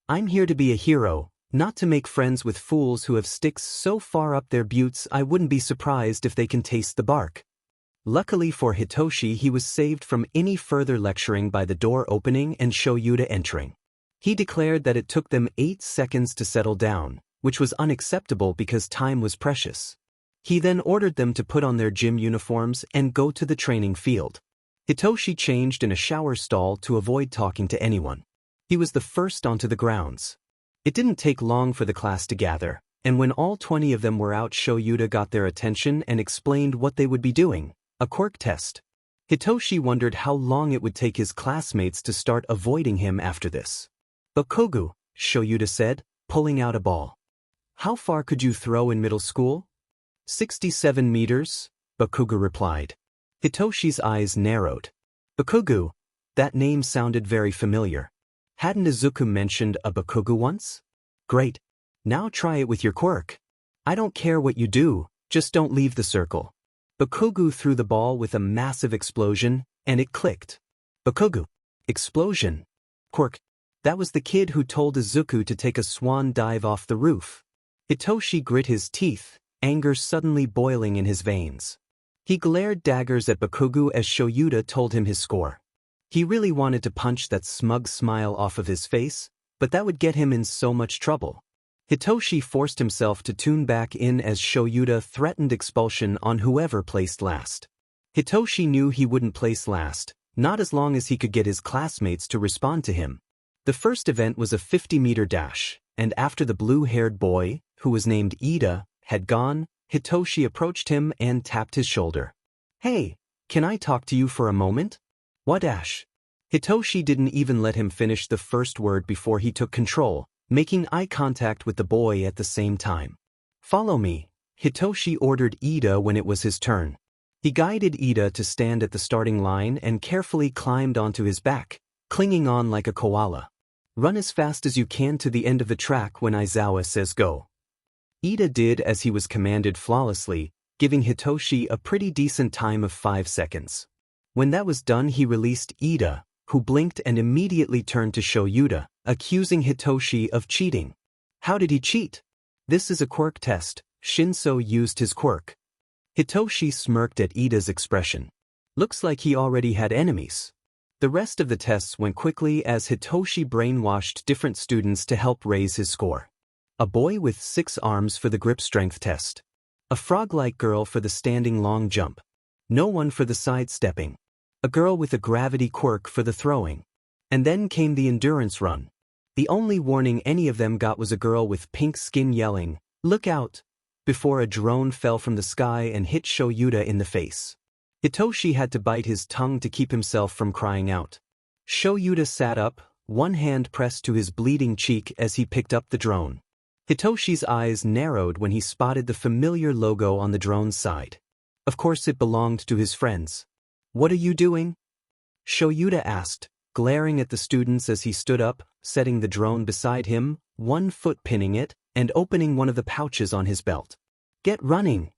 I'm here to be a hero, Not to make friends with fools who have sticks so far up their buttes I wouldn't be surprised if they can taste the bark. Luckily for Hitoshi, he was saved from any further lecturing by the door opening and Shoyuta entering. He declared that it took them 8 seconds to settle down, which was unacceptable because time was precious. He then ordered them to put on their gym uniforms and go to the training field. Hitoshi changed in a shower stall to avoid talking to anyone. He was the first onto the grounds. It didn't take long for the class to gather, and when all 20 of them were out, Shoyuta got their attention and explained what they would be doing, a quirk test. Hitoshi wondered how long it would take his classmates to start avoiding him after this. "Bakugu," Shoyuta said, pulling out a ball. "How far could you throw in middle school?" 67 meters, Bakugu replied. Hitoshi's eyes narrowed. Bakugu, that name sounded very familiar. Hadn't Izuku mentioned a Bakugu once? Great. Now try it with your quirk. I don't care what you do, just don't leave the circle. Bakugu threw the ball with a massive explosion, and it clicked. Bakugu. Explosion. Quirk. That was the kid who told Izuku to take a swan dive off the roof. Hitoshi grit his teeth, anger suddenly boiling in his veins. He glared daggers at Bakugu as Shoyuta told him his score. He really wanted to punch that smug smile off of his face, but that would get him in so much trouble. Hitoshi forced himself to tune back in as Shoyuta threatened expulsion on whoever placed last. Hitoshi knew he wouldn't place last, not as long as he could get his classmates to respond to him. The first event was a 50-meter dash, and after the blue-haired boy, who was named Ida, had gone, Hitoshi approached him and tapped his shoulder. "Hey, can I talk to you for a moment?" "What, Ash?" Hitoshi didn't even let him finish the first word before he took control, making eye contact with the boy at the same time. "Follow me," Hitoshi ordered Ida when it was his turn. He guided Ida to stand at the starting line and carefully climbed onto his back, clinging on like a koala. "Run as fast as you can to the end of the track when Aizawa says go." Ida did as he was commanded flawlessly, giving Hitoshi a pretty decent time of 5 seconds. When that was done, he released Ida, who blinked and immediately turned to Shoyuta, accusing Hitoshi of cheating. How did he cheat? "This is a quirk test. Shinso used his quirk." Hitoshi smirked at Ida's expression. Looks like he already had enemies. The rest of the tests went quickly as Hitoshi brainwashed different students to help raise his score. A boy with 6 arms for the grip strength test. A frog-like girl for the standing long jump. No one for the sidestepping. A girl with a gravity quirk for the throwing. And then came the endurance run. The only warning any of them got was a girl with pink skin yelling, "Look out!" before a drone fell from the sky and hit Shoyuta in the face. Hitoshi had to bite his tongue to keep himself from crying out. Shoyuta sat up, one hand pressed to his bleeding cheek as he picked up the drone. Hitoshi's eyes narrowed when he spotted the familiar logo on the drone's side. Of course it belonged to his friends. "What are you doing?" Shoyuta asked, glaring at the students as he stood up, setting the drone beside him, one foot pinning it, and opening one of the pouches on his belt. "Get running!"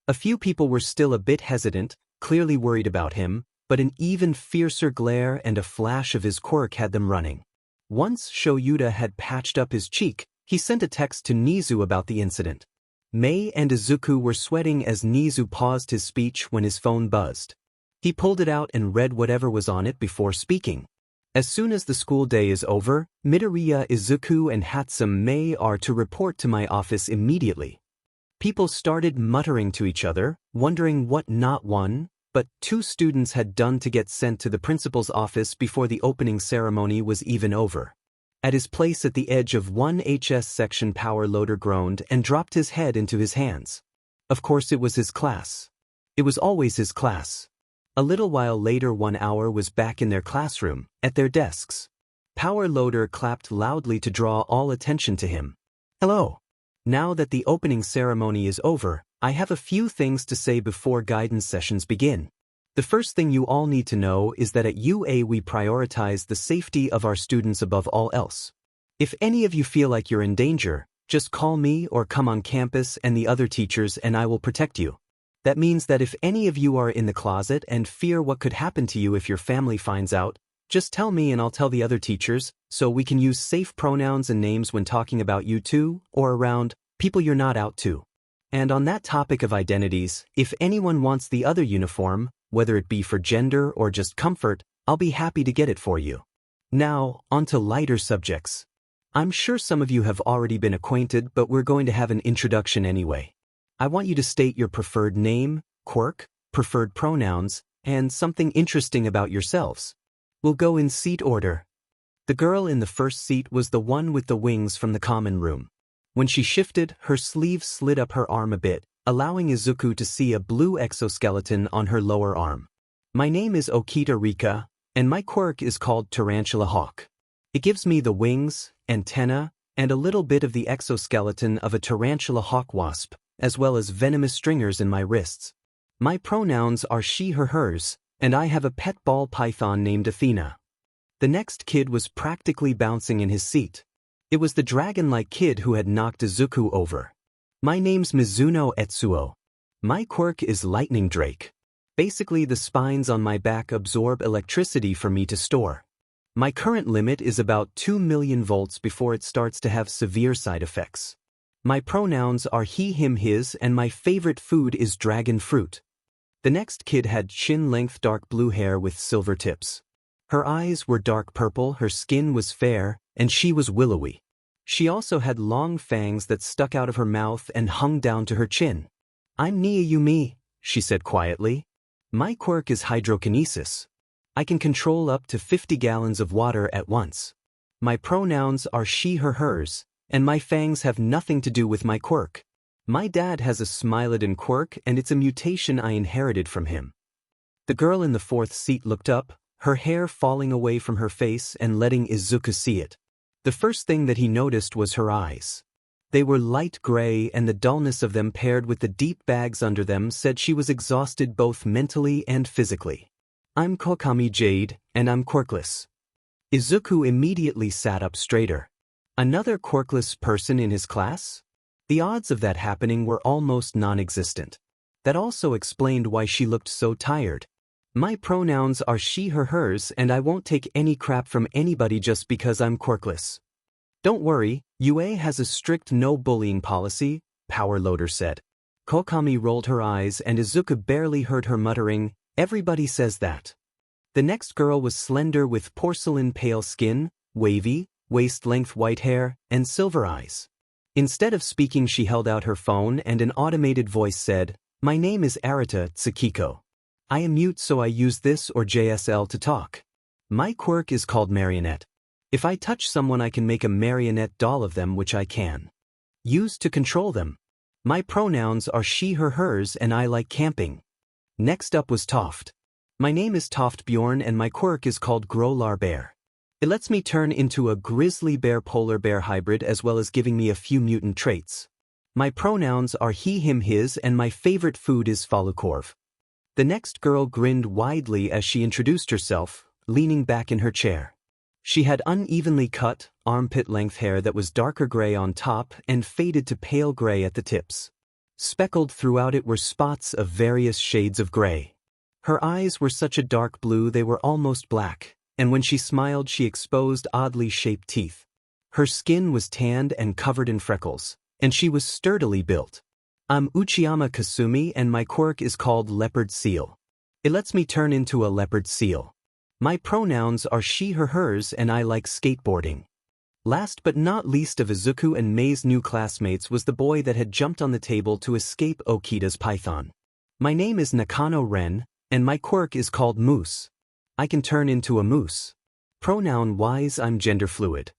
A few people were still a bit hesitant, clearly worried about him, but an even fiercer glare and a flash of his quirk had them running. Once Shoyuta had patched up his cheek, he sent a text to Nizu about the incident. Mei and Izuku were sweating as Nizu paused his speech when his phone buzzed. He pulled it out and read whatever was on it before speaking. "As soon as the school day is over, Midoriya, Izuku, and Hatsum Mei are to report to my office immediately." People started muttering to each other, wondering what not one, but 2 students had done to get sent to the principal's office before the opening ceremony was even over. At his place at the edge of 1HS section, Power Loader groaned and dropped his head into his hands. Of course it was his class. It was always his class. A little while later 1 hour was back in their classroom, at their desks. Power Loader clapped loudly to draw all attention to him. "Hello. Now that the opening ceremony is over, I have a few things to say before guidance sessions begin. The first thing you all need to know is that at UA we prioritize the safety of our students above all else. If any of you feel like you're in danger, just call me or come on campus and the other teachers and I will protect you. That means that if any of you are in the closet and fear what could happen to you if your family finds out, Just tell me and I'll tell the other teachers, so we can use safe pronouns and names when talking about you two, or around people you're not out to. And on that topic of identities, if anyone wants the other uniform, whether it be for gender or just comfort, I'll be happy to get it for you. Now, on to lighter subjects. I'm sure some of you have already been acquainted, but we're going to have an introduction anyway. I want you to state your preferred name, quirk, preferred pronouns, and something interesting about yourselves. We'll go in seat order. The girl in the first seat was the one with the wings from the common room. When she shifted, her sleeve slid up her arm a bit, allowing Izuku to see a blue exoskeleton on her lower arm. My name is Okita Rika, and my quirk is called Tarantula Hawk. It gives me the wings, antenna, and a little bit of the exoskeleton of a tarantula hawk wasp, as well as venomous stringers in my wrists. My pronouns are she, her, hers, and I have a pet ball python named Athena. The next kid was practically bouncing in his seat. It was the dragon-like kid who had knocked Izuku over. My name's Mizuno Etsuo. My quirk is Lightning Drake. Basically, the spines on my back absorb electricity for me to store. My current limit is about 2 million volts before it starts to have severe side effects. My pronouns are he, him, his, and my favorite food is dragon fruit. The next kid had chin-length dark blue hair with silver tips. Her eyes were dark purple, her skin was fair, and she was willowy. She also had long fangs that stuck out of her mouth and hung down to her chin. I'm Nia Yumi, she said quietly. My quirk is hydrokinesis. I can control up to 50 gallons of water at once. My pronouns are she, her, hers, and my fangs have nothing to do with my quirk. My dad has a Smilodon quirk and it's a mutation I inherited from him. The girl in the fourth seat looked up, her hair falling away from her face and letting Izuku see it. The first thing that he noticed was her eyes. They were light gray, and the dullness of them paired with the deep bags under them said she was exhausted both mentally and physically. I'm Kokami Jade, and I'm quirkless. Izuku immediately sat up straighter. Another quirkless person in his class? The odds of that happening were almost non-existent. That also explained why she looked so tired. My pronouns are she, her, hers, and I won't take any crap from anybody just because I'm quirkless. Don't worry, UA has a strict no-bullying policy, Power Loader said. Kokami rolled her eyes and Izuku barely heard her muttering, everybody says that. The next girl was slender with porcelain pale skin, wavy, waist-length white hair, and silver eyes. Instead of speaking, she held out her phone and an automated voice said, My name is Arita Tsukiko. I am mute, so I use this or JSL to talk. My quirk is called marionette. If I touch someone, I can make a marionette doll of them, which I can use to control them. My pronouns are she, her, hers, and I like camping. Next up was Toft. My name is Toft Bjorn and my quirk is called Growlar Bear. It lets me turn into a grizzly bear polar bear hybrid as well as giving me a few mutant traits. My pronouns are he, him, his, and my favorite food is falukorv. The next girl grinned widely as she introduced herself, leaning back in her chair. She had unevenly cut, armpit-length hair that was darker gray on top and faded to pale gray at the tips. Speckled throughout it were spots of various shades of gray. Her eyes were such a dark blue they were almost black, and when she smiled she exposed oddly shaped teeth. Her skin was tanned and covered in freckles, and she was sturdily built. I'm Uchiyama Kasumi and my quirk is called Leopard Seal. It lets me turn into a leopard seal. My pronouns are she, her, hers, and I like skateboarding. Last but not least of Izuku and Mei's new classmates was the boy that had jumped on the table to escape Okita's python. My name is Nakano Ren, and my quirk is called Moose. I can turn into a moose. Pronoun-wise, I'm gender fluid.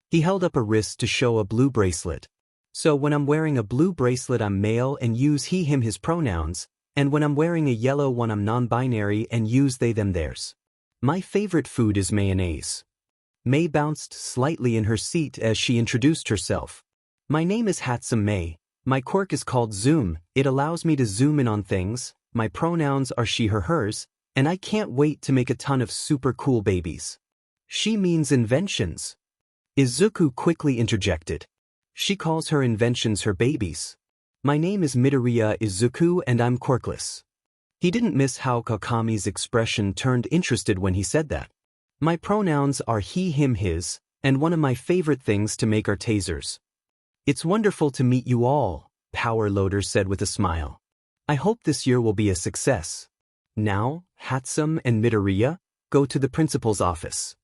He held up a wrist to show a blue bracelet. So when I'm wearing a blue bracelet I'm male and use he, him, his pronouns, and when I'm wearing a yellow one I'm non-binary and use they, them, theirs. My favorite food is mayonnaise. Mei bounced slightly in her seat as she introduced herself. My name is Hatsum Mei. My quirk is called Zoom. It allows me to zoom in on things. My pronouns are she, her, hers, and I can't wait to make a ton of super cool babies. She means inventions. Izuku quickly interjected. She calls her inventions her babies. My name is Midoriya Izuku and I'm quirkless. He didn't miss how Kokami's expression turned interested when he said that. My pronouns are he, him, his, and one of my favorite things to make are tasers. It's wonderful to meet you all, Power Loader said with a smile. I hope this year will be a success. Now, Hatsum and Midoriya, go to the principal's office.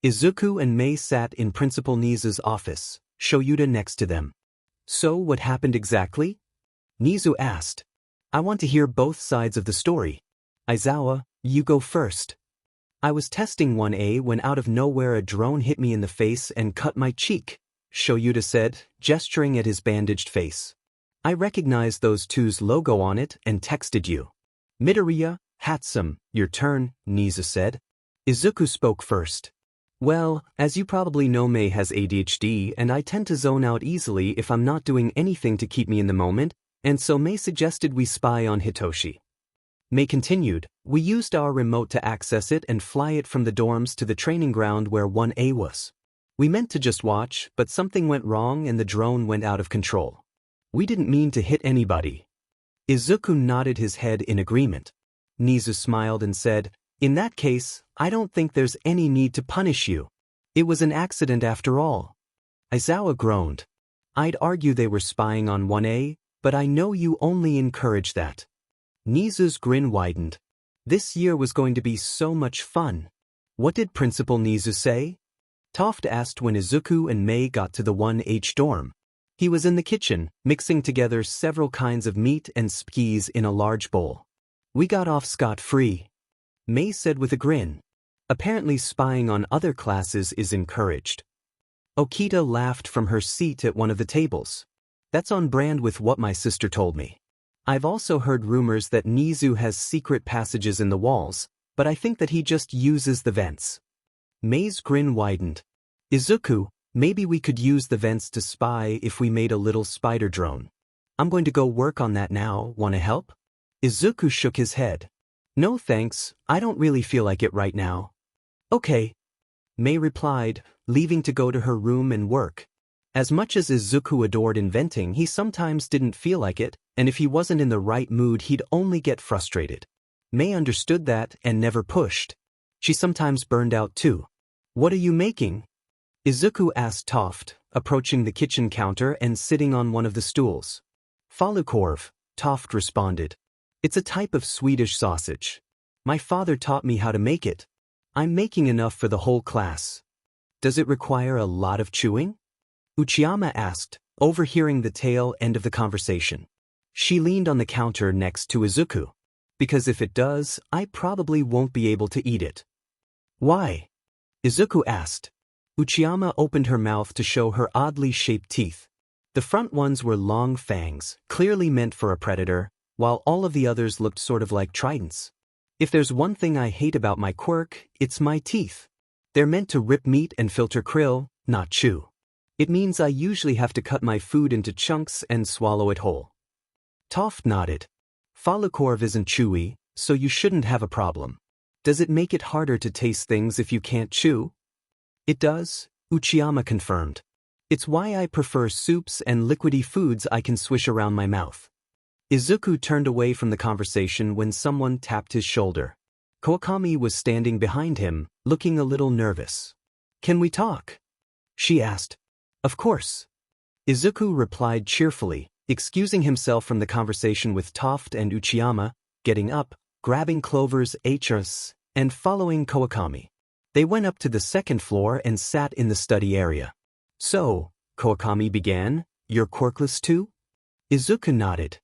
Izuku and Mei sat in Principal Nizu's office, Shoyuta next to them. So what happened exactly? Nizu asked. I want to hear both sides of the story. Aizawa, you go first. I was testing 1A when out of nowhere a drone hit me in the face and cut my cheek, Shoyuta said, gesturing at his bandaged face. I recognized those two's logo on it and texted you. Midoriya, Hatsum, your turn, Nizu said. Izuku spoke first. Well, as you probably know, Mei has ADHD and I tend to zone out easily if I'm not doing anything to keep me in the moment, and so Mei suggested we spy on Hitoshi. Mei continued, we used our remote to access it and fly it from the dorms to the training ground where 1A was. We meant to just watch, but something went wrong and the drone went out of control. We didn't mean to hit anybody. Izuku nodded his head in agreement. Nizu smiled and said, in that case, I don't think there's any need to punish you. It was an accident after all. Aizawa groaned. I'd argue they were spying on 1A, but I know you only encourage that. Nizu's grin widened. This year was going to be so much fun. What did Principal Nizu say? Toft asked when Izuku and Mei got to the 1H dorm. He was in the kitchen, mixing together several kinds of meat and skis in a large bowl. We got off scot-free, Mei said with a grin. Apparently spying on other classes is encouraged. Okita laughed from her seat at one of the tables. That's on brand with what my sister told me. I've also heard rumors that Nizu has secret passages in the walls, but I think that he just uses the vents. Mei's grin widened. Izuku, maybe we could use the vents to spy if we made a little spider drone. I'm going to go work on that now, wanna help? Izuku shook his head. No thanks, I don't really feel like it right now. Okay, Mei replied, leaving to go to her room and work. As much as Izuku adored inventing, he sometimes didn't feel like it, and if he wasn't in the right mood he'd only get frustrated. Mei understood that and never pushed. She sometimes burned out too. What are you making? Izuku asked Toft, approaching the kitchen counter and sitting on one of the stools. Falukorv, Toft responded. It's a type of Swedish sausage. My father taught me how to make it. I'm making enough for the whole class. Does it require a lot of chewing? Uchiyama asked, overhearing the tail end of the conversation. She leaned on the counter next to Izuku. Because if it does, I probably won't be able to eat it. Why? Izuku asked. Uchiyama opened her mouth to show her oddly shaped teeth. The front ones were long fangs, clearly meant for a predator, while all of the others looked sort of like tridents. If there's one thing I hate about my quirk, it's my teeth. They're meant to rip meat and filter krill, not chew. It means I usually have to cut my food into chunks and swallow it whole. Toft nodded. Falukorv isn't chewy, so you shouldn't have a problem. Does it make it harder to taste things if you can't chew? It does, Uchiyama confirmed. It's why I prefer soups and liquidy foods I can swish around my mouth. Izuku turned away from the conversation when someone tapped his shoulder. Kawakami was standing behind him, looking a little nervous. Can we talk? She asked. Of course. Izuku replied cheerfully, excusing himself from the conversation with Toft and Uchiyama, getting up, grabbing Clover's HS, and following Kawakami. They went up to the second floor and sat in the study area. So, Kawakami began, you're quirkless too? Izuku nodded.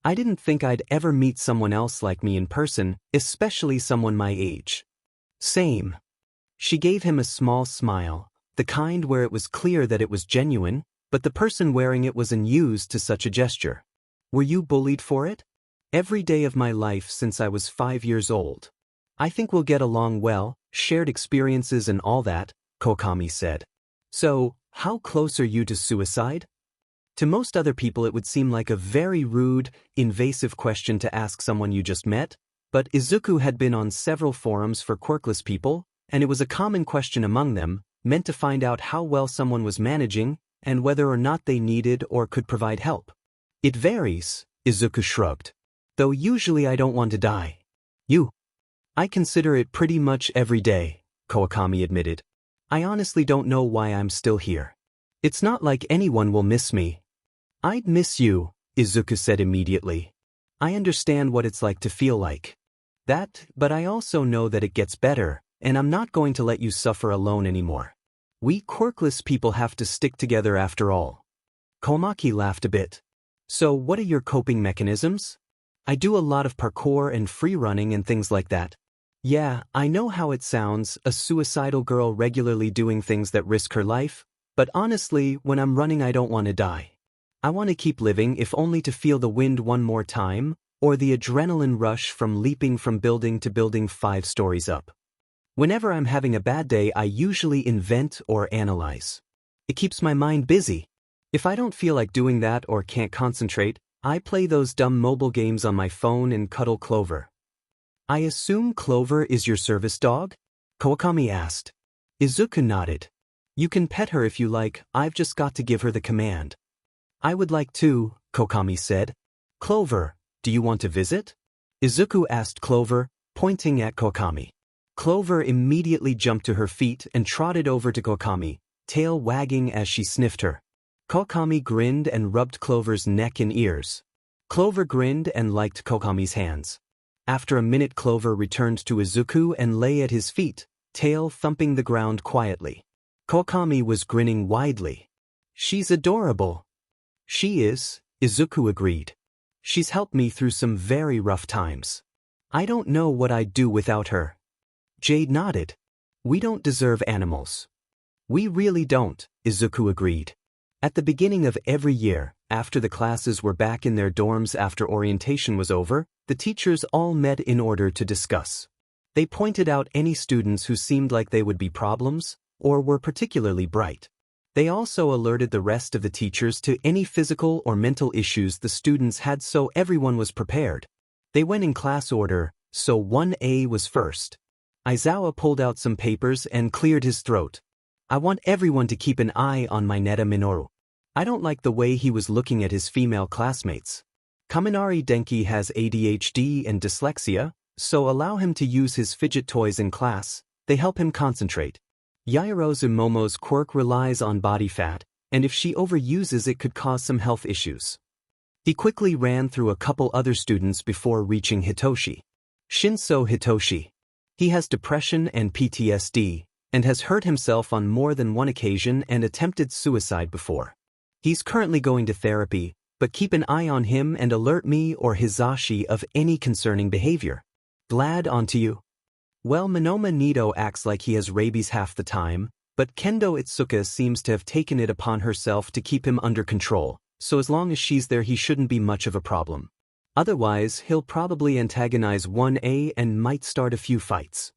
I didn't think I'd ever meet someone else like me in person, especially someone my age. Same. She gave him a small smile, the kind where it was clear that it was genuine, but the person wearing it was unused to such a gesture. Were you bullied for it? Every day of my life since I was 5 years old. I think we'll get along well, shared experiences and all that, Kokami said. So, how close are you to suicide? To most other people it would seem like a very rude, invasive question to ask someone you just met, but Izuku had been on several forums for quirkless people, and it was a common question among them, meant to find out how well someone was managing and whether or not they needed or could provide help. It varies, Izuku shrugged. Though usually I don't want to die. You? I consider it pretty much every day, Kawakami admitted. I honestly don't know why I'm still here. It's not like anyone will miss me. I'd miss you, Izuku said immediately. I understand what it's like to feel like that, but I also know that it gets better, and I'm not going to let you suffer alone anymore. We quirkless people have to stick together after all. Komaki laughed a bit. So what are your coping mechanisms? I do a lot of parkour and free running and things like that. Yeah, I know how it sounds, a suicidal girl regularly doing things that risk her life, but honestly, when I'm running I don't want to die. I want to keep living if only to feel the wind one more time, or the adrenaline rush from leaping from building to building 5 stories up. Whenever I'm having a bad day I usually invent or analyze. It keeps my mind busy. If I don't feel like doing that or can't concentrate, I play those dumb mobile games on my phone and cuddle Clover. I assume Clover is your service dog? Kawakami asked. Izuku nodded. You can pet her if you like, I've just got to give her the command. I would like to, Kawakami said. Clover, do you want to visit? Izuku asked Clover, pointing at Kawakami. Clover immediately jumped to her feet and trotted over to Kawakami, tail wagging as she sniffed her. Kawakami grinned and rubbed Clover's neck and ears. Clover grinned and liked Kawakami's hands. After a minute Clover returned to Izuku and lay at his feet, tail thumping the ground quietly. Kawakami was grinning widely. She's adorable. She is, Izuku agreed. She's helped me through some very rough times. I don't know what I'd do without her. Jade nodded. We don't deserve animals. We really don't, Izuku agreed. At the beginning of every year, after the classes were back in their dorms after orientation was over, the teachers all met in order to discuss. They pointed out any students who seemed like they would be problems, or were particularly bright. They also alerted the rest of the teachers to any physical or mental issues the students had so everyone was prepared. They went in class order, so 1A was first. Aizawa pulled out some papers and cleared his throat. I want everyone to keep an eye on Mineta Minoru. I don't like the way he was looking at his female classmates. Kaminari Denki has ADHD and dyslexia, so allow him to use his fidget toys in class, they help him concentrate. Yairozu Momo's quirk relies on body fat, and if she overuses it could cause some health issues. He quickly ran through a couple other students before reaching Hitoshi. Shinso Hitoshi. He has depression and PTSD, and has hurt himself on more than one occasion and attempted suicide before. He's currently going to therapy, but keep an eye on him and alert me or Hizashi of any concerning behavior. Glad onto you. Well, Monoma Nito acts like he has rabies half the time, but Kendo Itsuka seems to have taken it upon herself to keep him under control, so as long as she's there he shouldn't be much of a problem. Otherwise, he'll probably antagonize 1A and might start a few fights.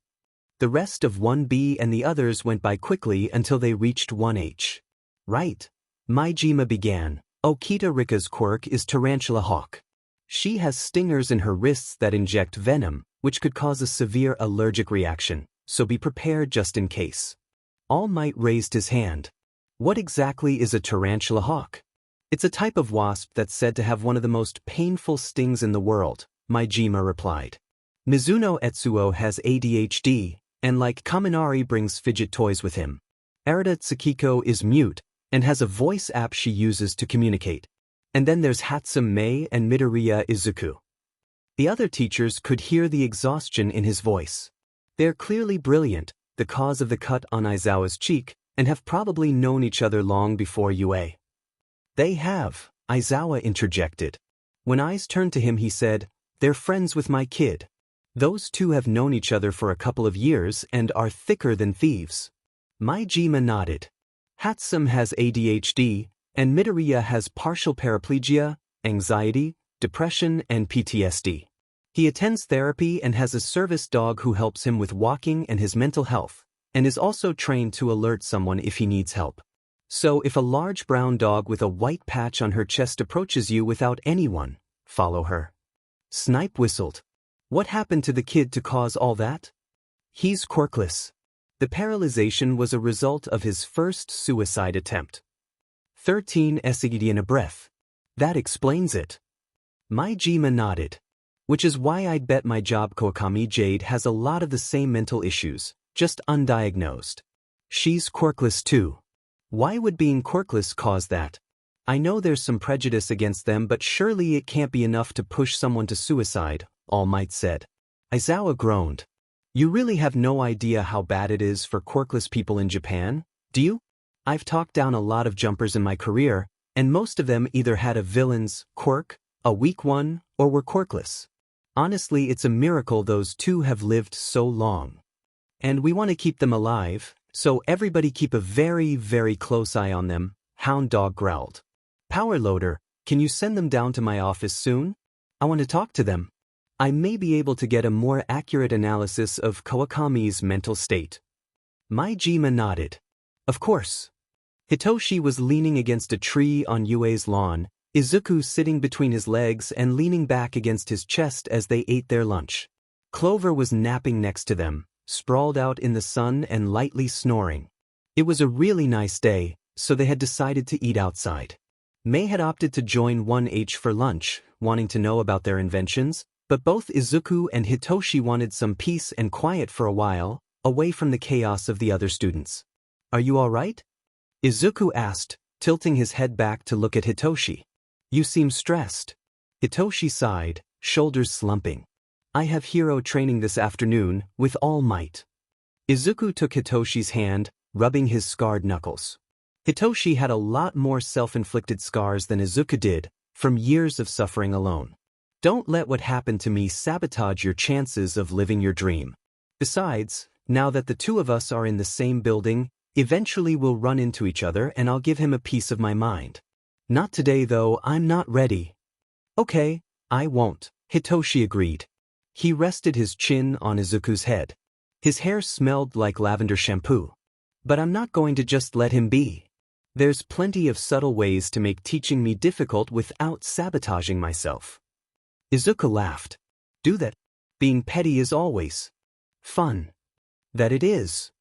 The rest of 1B and the others went by quickly until they reached 1H. Right. Maijima began. Okita Rika's quirk is Tarantula Hawk. She has stingers in her wrists that inject venom, which could cause a severe allergic reaction, so be prepared just in case. All Might raised his hand. What exactly is a Tarantula Hawk? It's a type of wasp that's said to have one of the most painful stings in the world, Maijima replied. Mizuno Etsuo has ADHD, and like Kaminari brings fidget toys with him. Arita Tsukiko is mute, and has a voice app she uses to communicate. And then there's Hatsum Mei and Midoriya Izuku. The other teachers could hear the exhaustion in his voice. They're clearly brilliant, the cause of the cut on Aizawa's cheek, and have probably known each other long before UA. They have, Aizawa interjected. When eyes turned to him he said, they're friends with my kid. Those two have known each other for a couple of years and are thicker than thieves. Maijima nodded. Hatsum has ADHD, and Midoriya has partial paraplegia, anxiety, depression, and PTSD. He attends therapy and has a service dog who helps him with walking and his mental health, and is also trained to alert someone if he needs help. So if a large brown dog with a white patch on her chest approaches you without anyone, follow her. Snipe whistled. What happened to the kid to cause all that? He's quirkless. The paralyzation was a result of his first suicide attempt. 13 Essigidi in a breath. That explains it. Maijima nodded. Which is why I'd bet my job Kawakami Jade has a lot of the same mental issues, just undiagnosed. She's quirkless too. Why would being quirkless cause that? I know there's some prejudice against them, but surely it can't be enough to push someone to suicide, All Might said. Aizawa groaned. You really have no idea how bad it is for quirkless people in Japan, do you? I've talked down a lot of jumpers in my career, and most of them either had a villain's quirk, a weak one, or were quirkless. Honestly, it's a miracle those two have lived so long. And we want to keep them alive, so everybody keep a very, very close eye on them, Hound Dog growled. Power Loader, can you send them down to my office soon? I want to talk to them. I may be able to get a more accurate analysis of Kawakami's mental state. Maijima nodded. Of course. Hitoshi was leaning against a tree on Yue's lawn, Izuku sitting between his legs and leaning back against his chest as they ate their lunch. Clover was napping next to them, sprawled out in the sun and lightly snoring. It was a really nice day, so they had decided to eat outside. Mei had opted to join 1H for lunch, wanting to know about their inventions, but both Izuku and Hitoshi wanted some peace and quiet for a while, away from the chaos of the other students. Are you all right? Izuku asked, tilting his head back to look at Hitoshi. You seem stressed. Hitoshi sighed, shoulders slumping. I have hero training this afternoon, with All Might. Izuku took Hitoshi's hand, rubbing his scarred knuckles. Hitoshi had a lot more self-inflicted scars than Izuku did, from years of suffering alone. Don't let what happened to me sabotage your chances of living your dream. Besides, now that the two of us are in the same building, eventually we'll run into each other and I'll give him a piece of my mind. Not today though, I'm not ready. Okay, I won't, Hitoshi agreed. He rested his chin on Izuku's head. His hair smelled like lavender shampoo. But I'm not going to just let him be. There's plenty of subtle ways to make teaching me difficult without sabotaging myself. Izuku laughed. Do that. Being petty is always fun. That it is.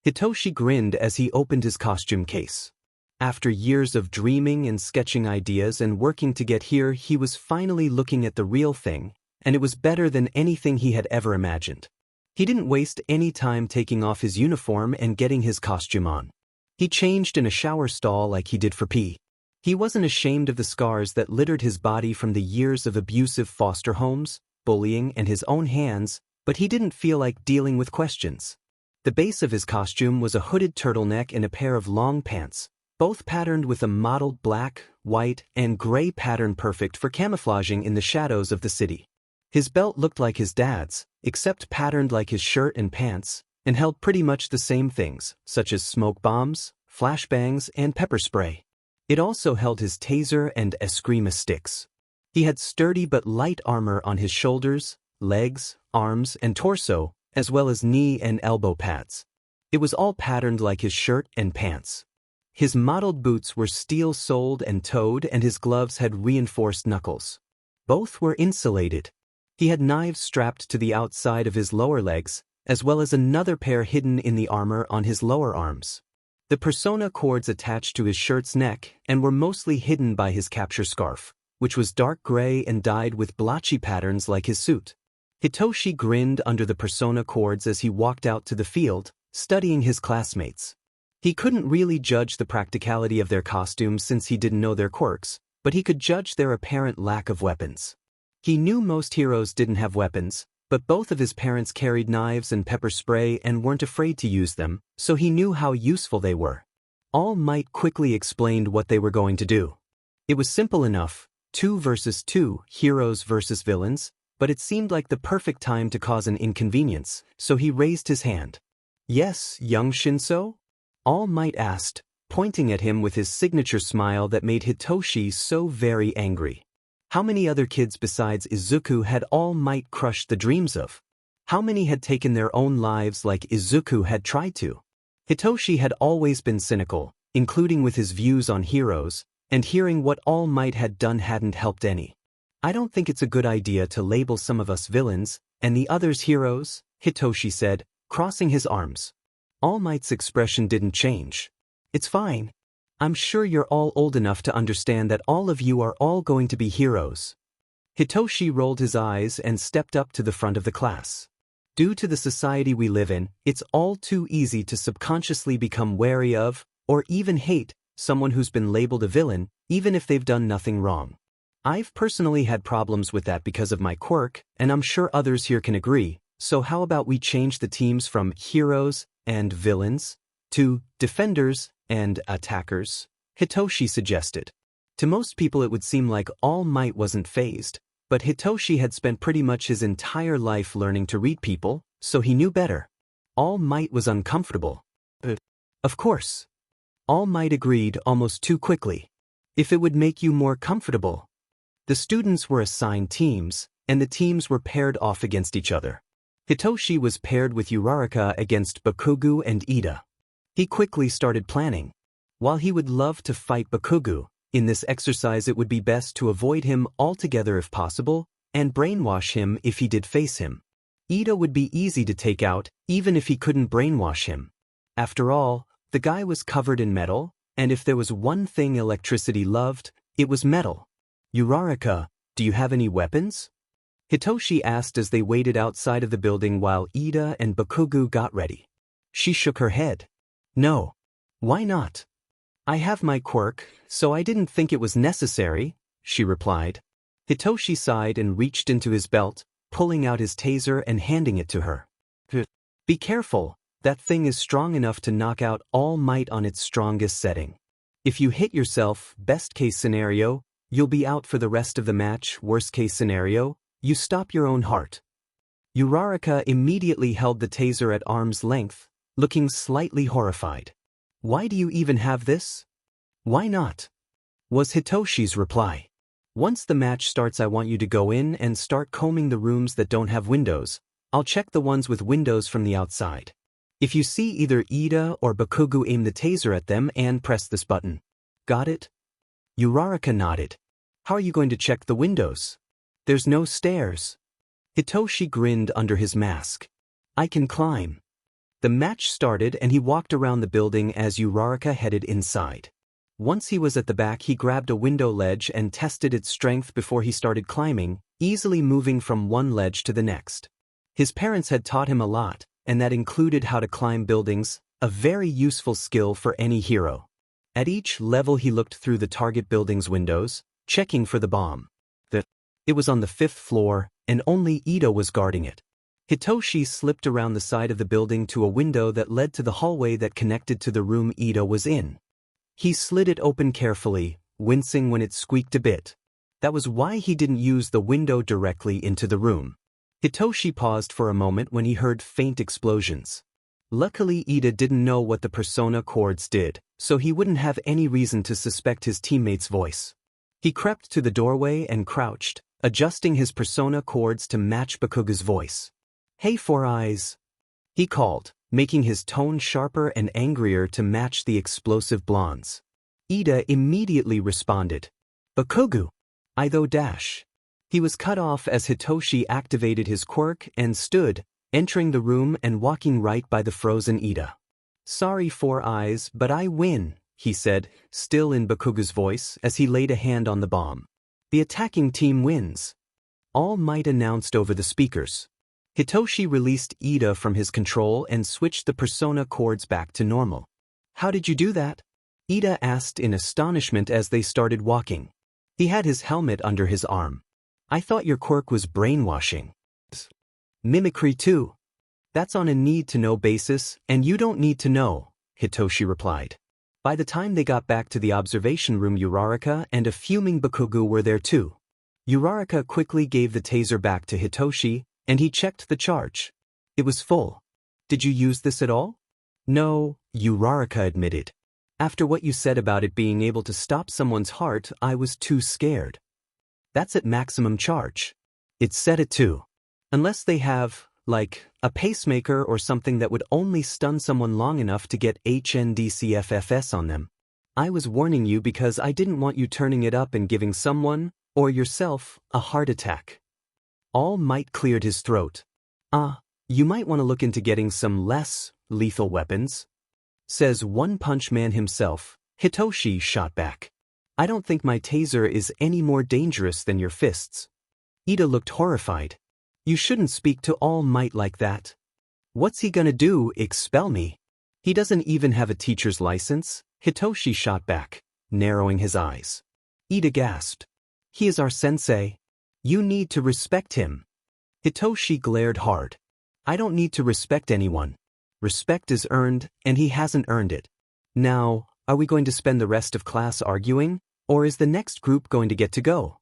Hitoshi grinned as he opened his costume case. After years of dreaming and sketching ideas and working to get here, he was finally looking at the real thing, and it was better than anything he had ever imagined. He didn't waste any time taking off his uniform and getting his costume on. He changed in a shower stall like he did for P. He wasn't ashamed of the scars that littered his body from the years of abusive foster homes, bullying, and his own hands, but he didn't feel like dealing with questions. The base of his costume was a hooded turtleneck and a pair of long pants, both patterned with a mottled black, white, and gray pattern perfect for camouflaging in the shadows of the city. His belt looked like his dad's, except patterned like his shirt and pants, and held pretty much the same things, such as smoke bombs, flashbangs, and pepper spray. It also held his taser and eskrima sticks. He had sturdy but light armor on his shoulders, legs, arms, and torso, as well as knee and elbow pads. It was all patterned like his shirt and pants. His mottled boots were steel-soled and toed, and his gloves had reinforced knuckles. Both were insulated. He had knives strapped to the outside of his lower legs, as well as another pair hidden in the armor on his lower arms. The persona cords attached to his shirt's neck and were mostly hidden by his capture scarf, which was dark gray and dyed with blotchy patterns like his suit. Hitoshi grinned under the persona cords as he walked out to the field, studying his classmates. He couldn't really judge the practicality of their costumes since he didn't know their quirks, but he could judge their apparent lack of weapons. He knew most heroes didn't have weapons, but both of his parents carried knives and pepper spray and weren't afraid to use them, so he knew how useful they were. All Might quickly explained what they were going to do. It was simple enough, 2 versus 2, heroes versus villains, but it seemed like the perfect time to cause an inconvenience, so he raised his hand. Yes, young Shinso? All Might asked, pointing at him with his signature smile that made Hitoshi so very angry. How many other kids besides Izuku had All Might crushed the dreams of? How many had taken their own lives like Izuku had tried to? Hitoshi had always been cynical, including with his views on heroes, and hearing what All Might had done hadn't helped any. I don't think it's a good idea to label some of us villains, and the others heroes, Hitoshi said, crossing his arms. All Might's expression didn't change. It's fine. I'm sure you're all old enough to understand that all of you are all going to be heroes. Hitoshi rolled his eyes and stepped up to the front of the class. Due to the society we live in, it's all too easy to subconsciously become wary of, or even hate, someone who's been labeled a villain, even if they've done nothing wrong. I've personally had problems with that because of my quirk, and I'm sure others here can agree, so how about we change the teams from heroes and villains to defenders and attackers? Hitoshi suggested. To most people it would seem like All Might wasn't fazed, but Hitoshi had spent pretty much his entire life learning to read people, so he knew better. All Might was uncomfortable. Of course. All Might agreed almost too quickly. If it would make you more comfortable. The students were assigned teams, and the teams were paired off against each other. Hitoshi was paired with Uraraka against Bakugo and Ida. He quickly started planning. While he would love to fight Bakugo, in this exercise it would be best to avoid him altogether if possible, and brainwash him if he did face him. Ida would be easy to take out, even if he couldn't brainwash him. After all, the guy was covered in metal, and if there was one thing electricity loved, it was metal. Uraraka, do you have any weapons? Hitoshi asked as they waited outside of the building while Ida and Bakugo got ready. She shook her head. No. Why not? I have my quirk, so I didn't think it was necessary, she replied. Hitoshi sighed and reached into his belt, pulling out his taser and handing it to her. Be careful, that thing is strong enough to knock out All Might on its strongest setting. If you hit yourself, best case scenario, you'll be out for the rest of the match, worst case scenario, you stop your own heart. Uraraka immediately held the taser at arm's length, looking slightly horrified. Why do you even have this? Why not? Was Hitoshi's reply. Once the match starts I want you to go in and start combing the rooms that don't have windows. I'll check the ones with windows from the outside. If you see either Ida or Bakugo, aim the taser at them and press this button. Got it? Uraraka nodded. How are you going to check the windows? There's no stairs. Hitoshi grinned under his mask. I can climb. The match started and he walked around the building as Uraraka headed inside. Once he was at the back he grabbed a window ledge and tested its strength before he started climbing, easily moving from one ledge to the next. His parents had taught him a lot, and that included how to climb buildings, a very useful skill for any hero. At each level he looked through the target building's windows, checking for the bomb. It was on the 5th floor, and only Ida was guarding it. Hitoshi slipped around the side of the building to a window that led to the hallway that connected to the room Ida was in. He slid it open carefully, wincing when it squeaked a bit. That was why he didn't use the window directly into the room. Hitoshi paused for a moment when he heard faint explosions. Luckily Ida didn't know what the persona chords did, so he wouldn't have any reason to suspect his teammate's voice. He crept to the doorway and crouched, adjusting his persona chords to match Bakugo's voice. Hey Four Eyes, he called, making his tone sharper and angrier to match the explosive blondes. Ida immediately responded. Bakugo, Ido dash. He was cut off as Hitoshi activated his quirk and stood, entering the room and walking right by the frozen Ida. Sorry Four Eyes, but I win, he said, still in Bakugo's voice as he laid a hand on the bomb. The attacking team wins. All Might announced over the speakers. Hitoshi released Ida from his control and switched the persona chords back to normal. How did you do that? Ida asked in astonishment as they started walking. He had his helmet under his arm. I thought your quirk was brainwashing. Mimicry too. That's on a need-to-know basis, and you don't need to know, Hitoshi replied. By the time they got back to the observation room, Uraraka and a fuming Bakugo were there too. Uraraka quickly gave the taser back to Hitoshi, and he checked the charge. It was full. Did you use this at all? No, Uraraka admitted. After what you said about it being able to stop someone's heart, I was too scared. That's at maximum charge. It's set at 2. Unless they have, like, a pacemaker or something that would only stun someone long enough to get HNDCFFS on them. I was warning you because I didn't want you turning it up and giving someone, or yourself, a heart attack. All Might cleared his throat. You might want to look into getting some less lethal weapons. Says One Punch Man himself, Hitoshi shot back. I don't think my taser is any more dangerous than your fists. Ida looked horrified. You shouldn't speak to All Might like that. What's he gonna do, expel me? He doesn't even have a teacher's license, Hitoshi shot back, narrowing his eyes. Ida gasped. He is our sensei. You need to respect him. Hitoshi glared hard. I don't need to respect anyone. Respect is earned, and he hasn't earned it. Now, are we going to spend the rest of class arguing, or is the next group going to get to go?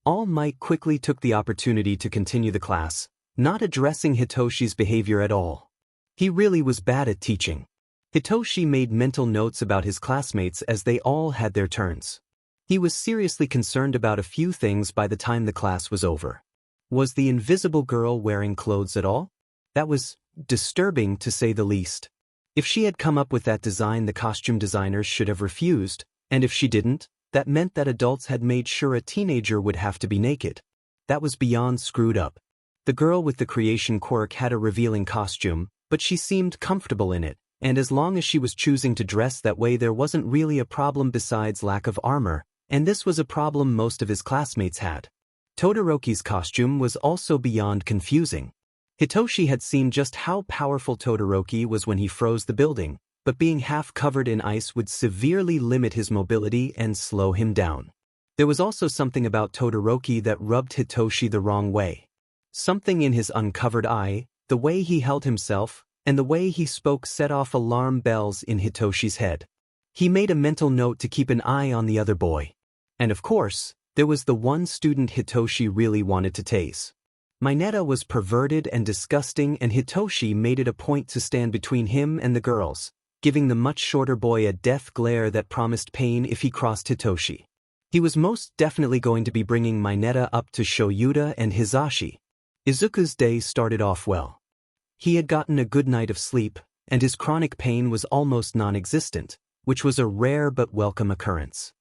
All Might quickly took the opportunity to continue the class, not addressing Hitoshi's behavior at all. He really was bad at teaching. Hitoshi made mental notes about his classmates as they all had their turns. He was seriously concerned about a few things by the time the class was over. Was the invisible girl wearing clothes at all? That was disturbing to say the least. If she had come up with that design, the costume designers should have refused, and if she didn't, that meant that adults had made sure a teenager would have to be naked. That was beyond screwed up. The girl with the creation quirk had a revealing costume, but she seemed comfortable in it, and as long as she was choosing to dress that way, there wasn't really a problem besides lack of armor, and this was a problem most of his classmates had. Todoroki's costume was also beyond confusing. Hitoshi had seen just how powerful Todoroki was when he froze the building, but being half covered in ice would severely limit his mobility and slow him down. There was also something about Todoroki that rubbed Hitoshi the wrong way. Something in his uncovered eye, the way he held himself, and the way he spoke set off alarm bells in Hitoshi's head. He made a mental note to keep an eye on the other boy. And of course, there was the one student Hitoshi really wanted to tase. Mineta was perverted and disgusting, and Hitoshi made it a point to stand between him and the girls, giving the much shorter boy a death glare that promised pain if he crossed Hitoshi. He was most definitely going to be bringing Mineta up to show Yuta and Hisashi. Izuku's day started off well. He had gotten a good night of sleep, and his chronic pain was almost non-existent, which was a rare but welcome occurrence.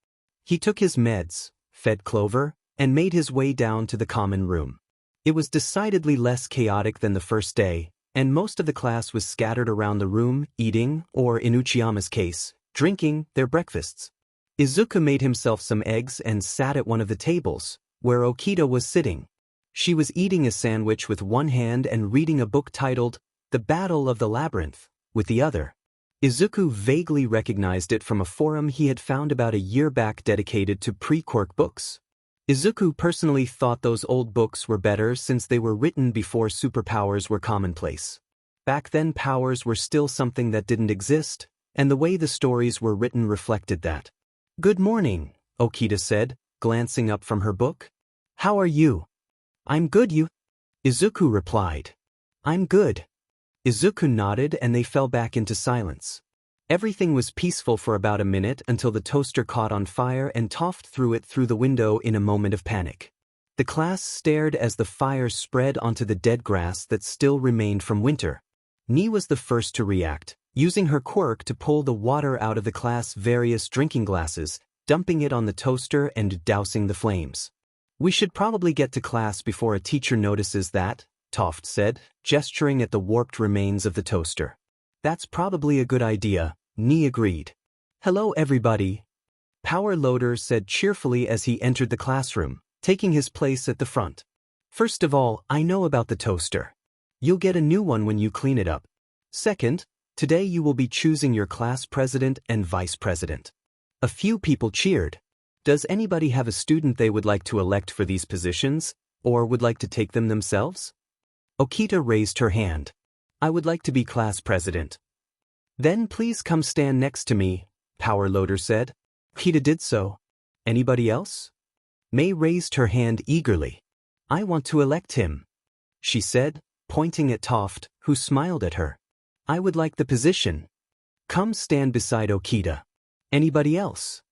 He took his meds, fed Clover, and made his way down to the common room. It was decidedly less chaotic than the first day, and most of the class was scattered around the room, eating, or in Uchiyama's case, drinking, their breakfasts. Izuku made himself some eggs and sat at one of the tables, where Okita was sitting. She was eating a sandwich with one hand and reading a book titled The Battle of the Labyrinth with the other. Izuku vaguely recognized it from a forum he had found about a year back dedicated to pre-quirk books. Izuku personally thought those old books were better since they were written before superpowers were commonplace. Back then, powers were still something that didn't exist, and the way the stories were written reflected that. "Good morning," Okita said, glancing up from her book. "How are you?" "I'm good, you?" Izuku replied. "I'm good." Izuku nodded and they fell back into silence. Everything was peaceful for about a minute until the toaster caught on fire and Toph threw it through the window in a moment of panic. The class stared as the fire spread onto the dead grass that still remained from winter. Ni was the first to react, using her quirk to pull the water out of the class' various drinking glasses, dumping it on the toaster and dousing the flames. "We should probably get to class before a teacher notices that," Toph said, gesturing at the warped remains of the toaster. "That's probably a good idea," Ni agreed. "Hello everybody," Power Loader said cheerfully as he entered the classroom, taking his place at the front. "First of all, I know about the toaster. You'll get a new one when you clean it up. Second, today you will be choosing your class president and vice president." A few people cheered. Does anybody have a student they would like to elect for these positions, or would like to take them themselves? Okita raised her hand. "I would like to be class president." "Then please come stand next to me," Power Loader said. Okita did so. "Anybody else?" May raised her hand eagerly. "I want to elect him," she said, pointing at Toph, who smiled at her. "I would like the position. Come stand beside Okita." "Anybody else?"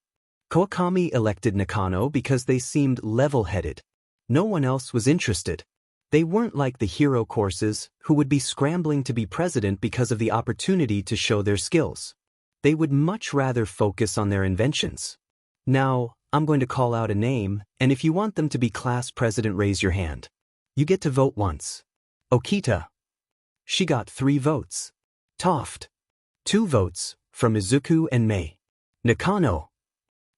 Kawakami elected Nakano because they seemed level-headed. No one else was interested. They weren't like the hero courses, who would be scrambling to be president because of the opportunity to show their skills. They would much rather focus on their inventions. Now, I'm going to call out a name, and if you want them to be class president, raise your hand. You get to vote once. Okita. She got 3 votes. Toph. 2 votes, from Izuku and Mei. Nakano.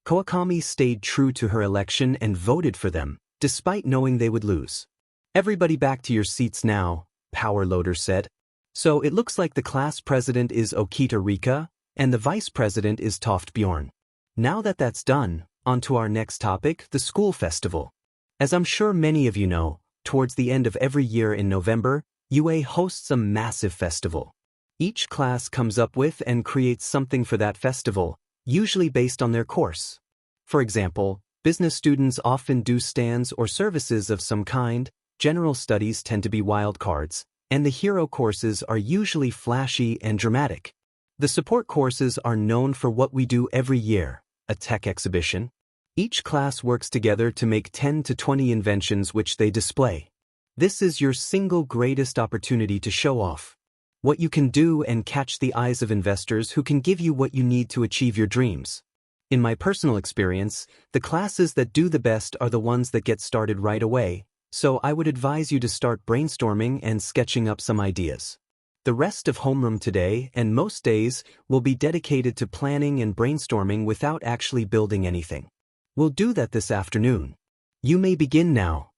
Kawakami stayed true to her election and voted for them, despite knowing they would lose. Everybody back to your seats now, Power Loader said. So it looks like the class president is Okita Rika, and the vice president is Toft Bjorn. Now that that's done, on to our next topic, the school festival. As I'm sure many of you know, towards the end of every year in November, UA hosts a massive festival. Each class comes up with and creates something for that festival, usually based on their course. For example, business students often do stands or services of some kind, general studies tend to be wild cards, and the hero courses are usually flashy and dramatic. The support courses are known for what we do every year, a tech exhibition. Each class works together to make 10 to 20 inventions which they display. This is your single greatest opportunity to show off what you can do and catch the eyes of investors who can give you what you need to achieve your dreams. In my personal experience, the classes that do the best are the ones that get started right away, so I would advise you to start brainstorming and sketching up some ideas. The rest of homeroom today and most days will be dedicated to planning and brainstorming without actually building anything. We'll do that this afternoon. You may begin now.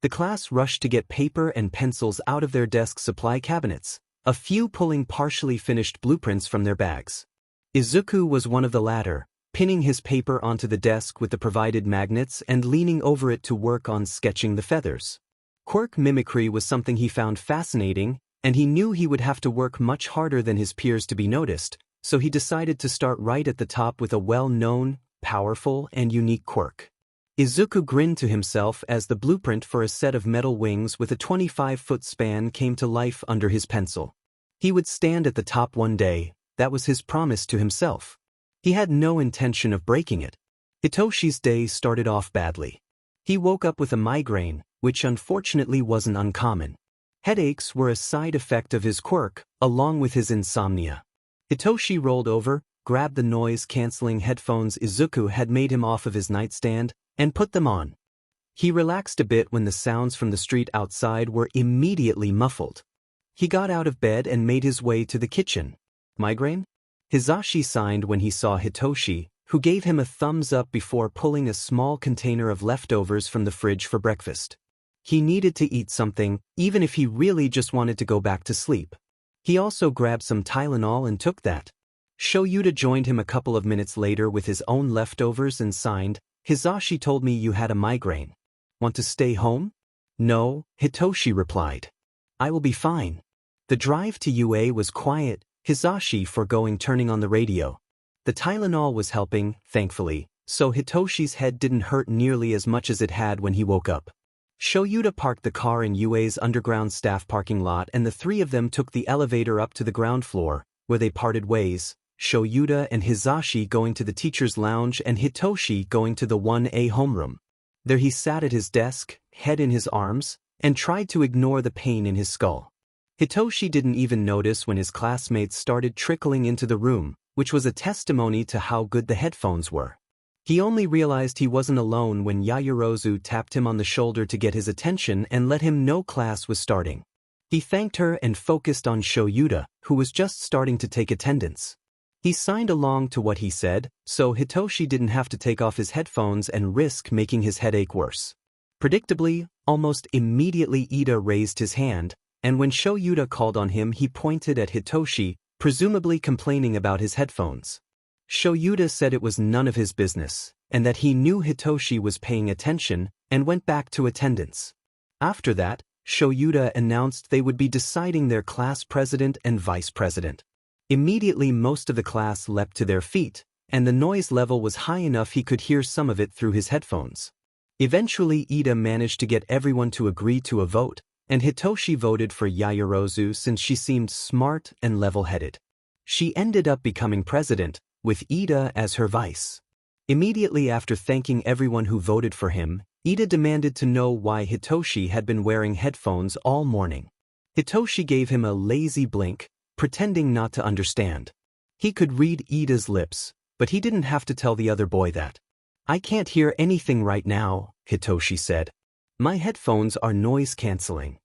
The class rushed to get paper and pencils out of their desk supply cabinets, a few pulling partially finished blueprints from their bags. Izuku was one of the latter, pinning his paper onto the desk with the provided magnets and leaning over it to work on sketching the feathers. Quirk mimicry was something he found fascinating, and he knew he would have to work much harder than his peers to be noticed, so he decided to start right at the top with a well-known, powerful, and unique quirk. Izuku grinned to himself as the blueprint for a set of metal wings with a 25-foot span came to life under his pencil. He would stand at the top one day, that was his promise to himself. He had no intention of breaking it. Hitoshi's day started off badly. He woke up with a migraine, which unfortunately wasn't uncommon. Headaches were a side effect of his quirk, along with his insomnia. Hitoshi rolled over, grabbed the noise-canceling headphones Izuku had made him off of his nightstand, and put them on. He relaxed a bit when the sounds from the street outside were immediately muffled. He got out of bed and made his way to the kitchen. Migraine? Hizashi signed when he saw Hitoshi, who gave him a thumbs up before pulling a small container of leftovers from the fridge for breakfast. He needed to eat something, even if he really just wanted to go back to sleep. He also grabbed some Tylenol and took that. Shoyuta joined him a couple of minutes later with his own leftovers and signed, "Hizashi told me you had a migraine. Want to stay home?" "No," Hitoshi replied. "I will be fine." The drive to UA was quiet, Hizashi foregoing turning on the radio. The Tylenol was helping, thankfully, so Hitoshi's head didn't hurt nearly as much as it had when he woke up. Shoyuta parked the car in UA's underground staff parking lot and the three of them took the elevator up to the ground floor, where they parted ways, Shoyuta and Hizashi going to the teacher's lounge and Hitoshi going to the 1A homeroom. There he sat at his desk, head in his arms, and tried to ignore the pain in his skull. Hitoshi didn't even notice when his classmates started trickling into the room, which was a testimony to how good the headphones were. He only realized he wasn't alone when Yaoyorozu tapped him on the shoulder to get his attention and let him know class was starting. He thanked her and focused on Shoyuta, who was just starting to take attendance. He signed along to what he said, so Hitoshi didn't have to take off his headphones and risk making his headache worse. Predictably, almost immediately Ida raised his hand, and when Shoyuta called on him he pointed at Hitoshi, presumably complaining about his headphones. Shoyuta said it was none of his business, and that he knew Hitoshi was paying attention, and went back to attendance. After that, Shoyuta announced they would be deciding their class president and vice president. Immediately most of the class leapt to their feet, and the noise level was high enough he could hear some of it through his headphones. Eventually Ida managed to get everyone to agree to a vote, and Hitoshi voted for Yaoyorozu since she seemed smart and level-headed. She ended up becoming president, with Ida as her vice. Immediately after thanking everyone who voted for him, Ida demanded to know why Hitoshi had been wearing headphones all morning. Hitoshi gave him a lazy blink, pretending not to understand. He could read Ida's lips, but he didn't have to tell the other boy that. "I can't hear anything right now," Hitoshi said. "My headphones are noise-canceling."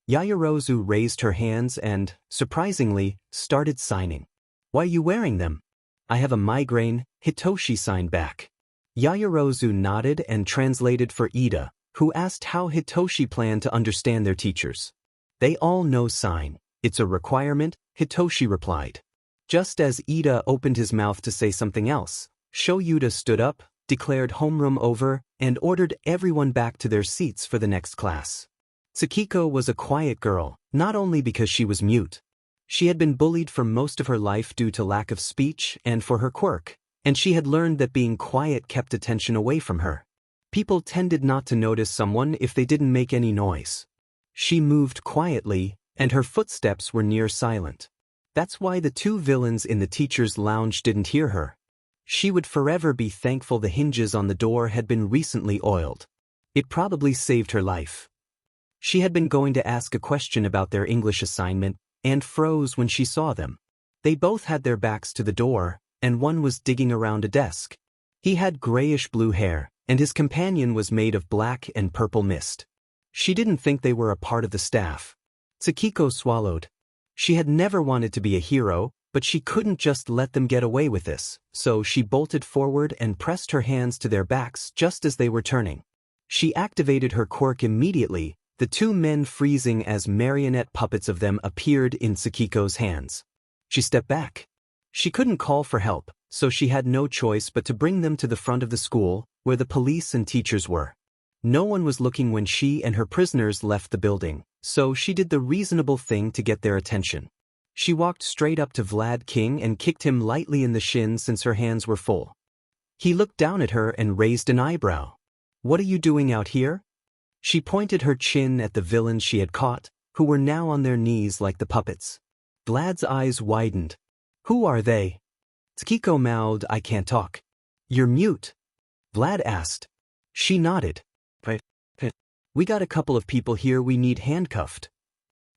Yaoyorozu raised her hands and, surprisingly, started signing. "Why are you wearing them?" "I have a migraine," Hitoshi signed back. Yaoyorozu nodded and translated for Ida, who asked how Hitoshi planned to understand their teachers. They all know sign. It's a requirement, Hitoshi replied. Just as Ida opened his mouth to say something else, Shoyuta stood up, declared homeroom over, and ordered everyone back to their seats for the next class. Tsukiko was a quiet girl, not only because she was mute. She had been bullied for most of her life due to lack of speech and for her quirk, and she had learned that being quiet kept attention away from her. People tended not to notice someone if they didn't make any noise. She moved quietly, and her footsteps were near silent. That's why the two villains in the teacher's lounge didn't hear her. She would forever be thankful the hinges on the door had been recently oiled. It probably saved her life. She had been going to ask a question about their English assignment, and froze when she saw them. They both had their backs to the door, and one was digging around a desk. He had grayish-blue hair, and his companion was made of black and purple mist. She didn't think they were a part of the staff. Tsukiko swallowed. She had never wanted to be a hero, but she couldn't just let them get away with this, so she bolted forward and pressed her hands to their backs just as they were turning. She activated her quirk immediately, the two men freezing as marionette puppets of them appeared in Tsukiko's hands. She stepped back. She couldn't call for help, so she had no choice but to bring them to the front of the school, where the police and teachers were. No one was looking when she and her prisoners left the building, so she did the reasonable thing to get their attention. She walked straight up to Vlad King and kicked him lightly in the shin since her hands were full. He looked down at her and raised an eyebrow. "What are you doing out here?" She pointed her chin at the villains she had caught, who were now on their knees like the puppets. Vlad's eyes widened. "Who are they?" Tsukiko mouthed, "I can't talk." "You're mute?" Vlad asked. She nodded. "We got a couple of people here we need handcuffed."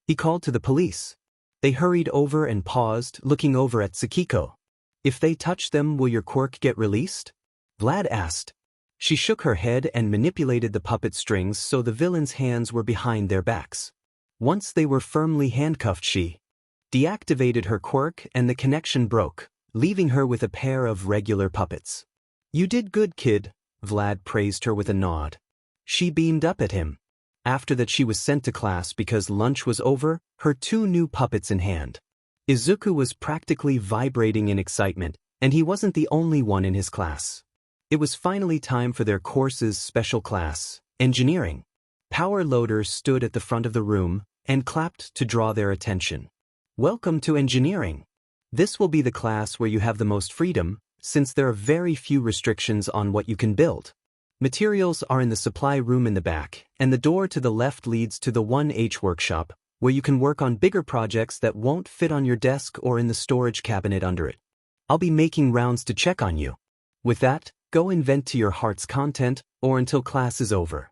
He called to the police. They hurried over and paused, looking over at Tsukiko. "If they touch them, will your quirk get released?" Vlad asked. She shook her head and manipulated the puppet strings so the villains' hands were behind their backs. Once they were firmly handcuffed, she deactivated her quirk and the connection broke, leaving her with a pair of regular puppets. "You did good, kid," Vlad praised her with a nod. She beamed up at him. After that she was sent to class because lunch was over, her two new puppets in hand. Izuku was practically vibrating in excitement, and he wasn't the only one in his class. It was finally time for their course's special class, engineering. Power Loader stood at the front of the room and clapped to draw their attention. "Welcome to engineering. This will be the class where you have the most freedom, since there are very few restrictions on what you can build. Materials are in the supply room in the back, and the door to the left leads to the 1H workshop, where you can work on bigger projects that won't fit on your desk or in the storage cabinet under it. I'll be making rounds to check on you. With that, go invent to your heart's content, or until class is over."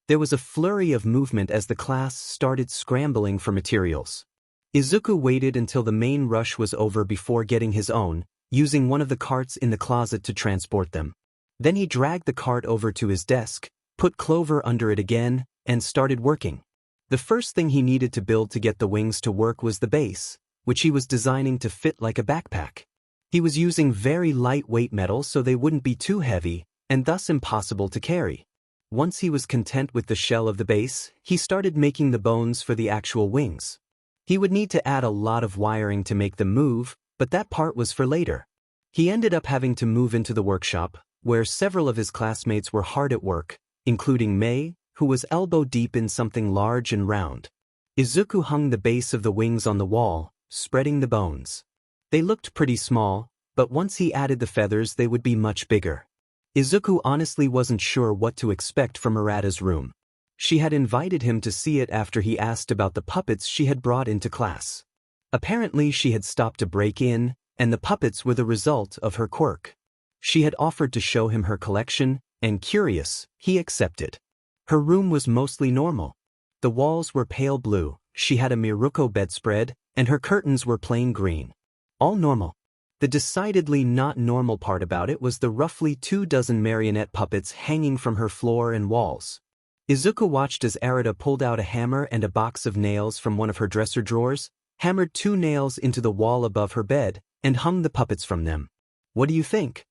There was a flurry of movement as the class started scrambling for materials. Izuku waited until the main rush was over before getting his own, using one of the carts in the closet to transport them. Then he dragged the cart over to his desk, put Clover under it again, and started working. The first thing he needed to build to get the wings to work was the base, which he was designing to fit like a backpack. He was using very lightweight metal so they wouldn't be too heavy, and thus impossible to carry. Once he was content with the shell of the base, he started making the bones for the actual wings. He would need to add a lot of wiring to make them move, but that part was for later. He ended up having to move into the workshop, where several of his classmates were hard at work, including Mei, who was elbow-deep in something large and round. Izuku hung the base of the wings on the wall, spreading the bones. They looked pretty small, but once he added the feathers they would be much bigger. Izuku honestly wasn't sure what to expect from Murata's room. She had invited him to see it after he asked about the puppets she had brought into class. Apparently she had stopped to break in, and the puppets were the result of her quirk. She had offered to show him her collection, and curious, he accepted. Her room was mostly normal. The walls were pale blue, she had a Miruko bedspread, and her curtains were plain green. All normal. The decidedly not normal part about it was the roughly 24 marionette puppets hanging from her floor and walls. Izuku watched as Arata pulled out a hammer and a box of nails from one of her dresser drawers, hammered 2 nails into the wall above her bed, and hung the puppets from them. "What do you think?"